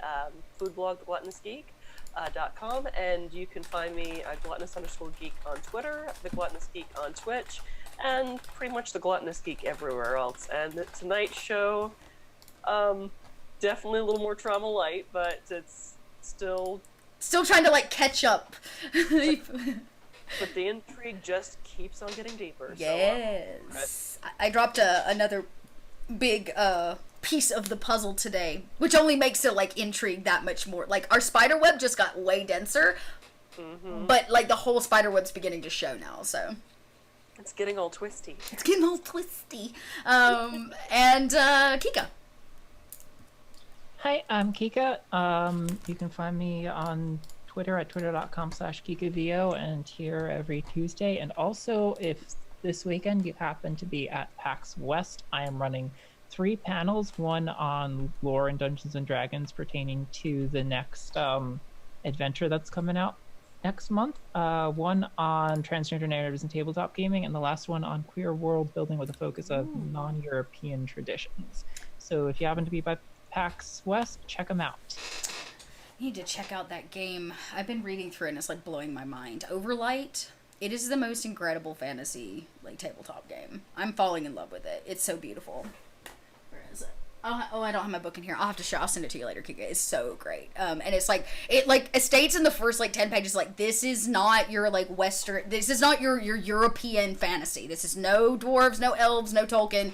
food blog, thegluttonousgeek.com, and you can find me at gluttonous_geek on Twitter, The Gluttonous Geek on Twitch, and pretty much The Gluttonous Geek everywhere else. And tonight's show, definitely a little more trauma light, but it's still trying to, like, catch up. But the intrigue just keeps on getting deeper. Yes. So, I dropped another big piece of the puzzle today, which only makes the, like, intrigue that much more. Like, our spider web just got way denser, but, like, the whole spider web's beginning to show now, so. It's getting all twisty. It's getting all twisty. And Kika. Hi, I'm Kika. You can find me on Twitter at twitter.com/KikaVO and here every Tuesday. And also, if this weekend you happen to be at PAX West, I am running 3 panels, one on lore and Dungeons & Dragons pertaining to the next adventure that's coming out next month, one on transgender narratives and tabletop gaming, and the last one on queer world building with a focus of non-European traditions. So if you happen to be by PAX West, check them out. I need to check out that game. I've been reading through it and it's like blowing my mind. Overlight, it is the most incredible fantasy like tabletop game. I'm falling in love with it. It's so beautiful. Where is it? Oh, I don't have my book in here. I'll have to show. I'll send it to you later, Kika. It's so great. And it's like it states in the first like 10 pages like this is not your like Western. This is not your European fantasy. This is no dwarves, no elves, no Tolkien.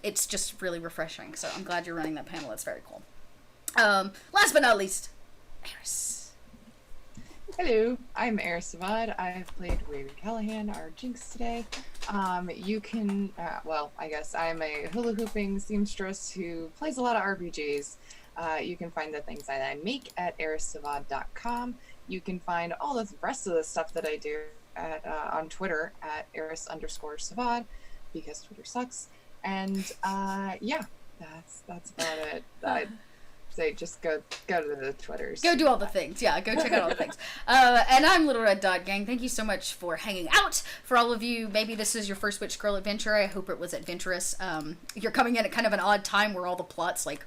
It's just really refreshing. So I'm glad you're running that panel. That's very cool. Last but not least, Eris. Hello, I'm Eris Savad. I've played Raven Callahan, our Jinx, today. You can, well, I guess I'm a hula hooping seamstress who plays a lot of RPGs. You can find the things that I make at erissavad.com. You can find all the rest of the stuff that I do at on Twitter at eris_Savad, because Twitter sucks. And yeah, that's about it. I'd say just go to the Twitters. Go do all the things. Yeah, go check out all the things. And I'm Little Red Dot Gang. Thank you so much for hanging out. For all of you, maybe this is your first Witch Girl adventure. I hope it was adventurous. You're coming in at kind of an odd time where all the plots, like,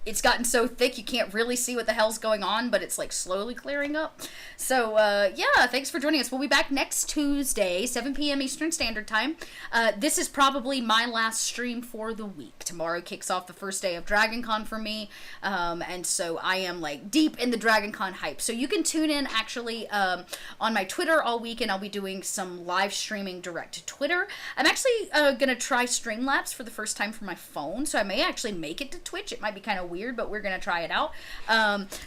it's gotten so thick you can't really see what the hell's going on, but it's like slowly clearing up. So yeah, thanks for joining us. We'll be back next Tuesday, 7 p.m. Eastern Standard Time. This is probably my last stream for the week. Tomorrow kicks off the first day of DragonCon for me, and so I am like deep in the DragonCon hype. So you can tune in actually on my Twitter all week, and I'll be doing some live streaming direct to Twitter. I'm actually gonna try Streamlabs for the first time for my phone, so I may actually make it to Twitch. It might be kind of weird, but we're gonna try it out.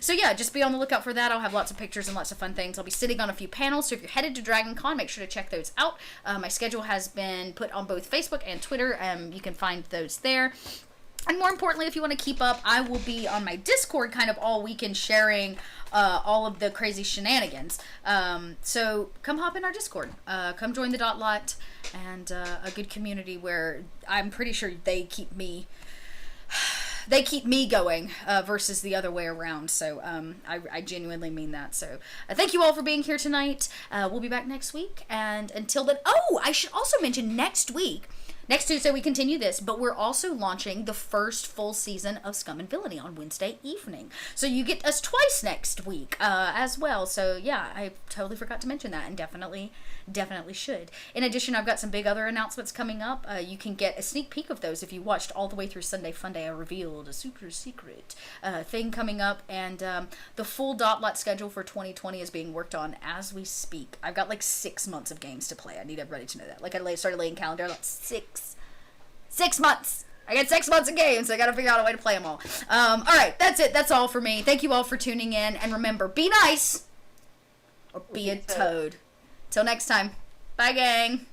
So yeah, just be on the lookout for that. I'll have lots of pictures and lots of fun things. I'll be sitting on a few panels, so if you're headed to DragonCon, make sure to check those out. My schedule has been put on both Facebook and Twitter. You can find those there. And more importantly, if you want to keep up, I will be on my Discord kind of all weekend sharing all of the crazy shenanigans. So come hop in our Discord. Come join the Dot Lot and a good community where I'm pretty sure they keep me they keep me going versus the other way around. So I genuinely mean that. So thank you all for being here tonight. We'll be back next week, and until then, I should also mention next Tuesday we continue this, but we're also launching the first full season of Scum and Villainy on Wednesday evening. So you get us twice next week as well. So yeah, I totally forgot to mention that, and definitely should. In addition, I've got some big other announcements coming up. You can get a sneak peek of those if you watched all the way through Sunday Funday. I revealed a super secret thing coming up, and the full Dot schedule for 2020 is being worked on as we speak. I've got like 6 months of games to play. I need everybody to know that. Like I started laying calendar, like 6 months. I got 6 months of games, so I gotta figure out a way to play them all. Alright, that's it. That's all for me. Thank you all for tuning in, and remember, be nice, or be a toad. Till next time. Bye, gang.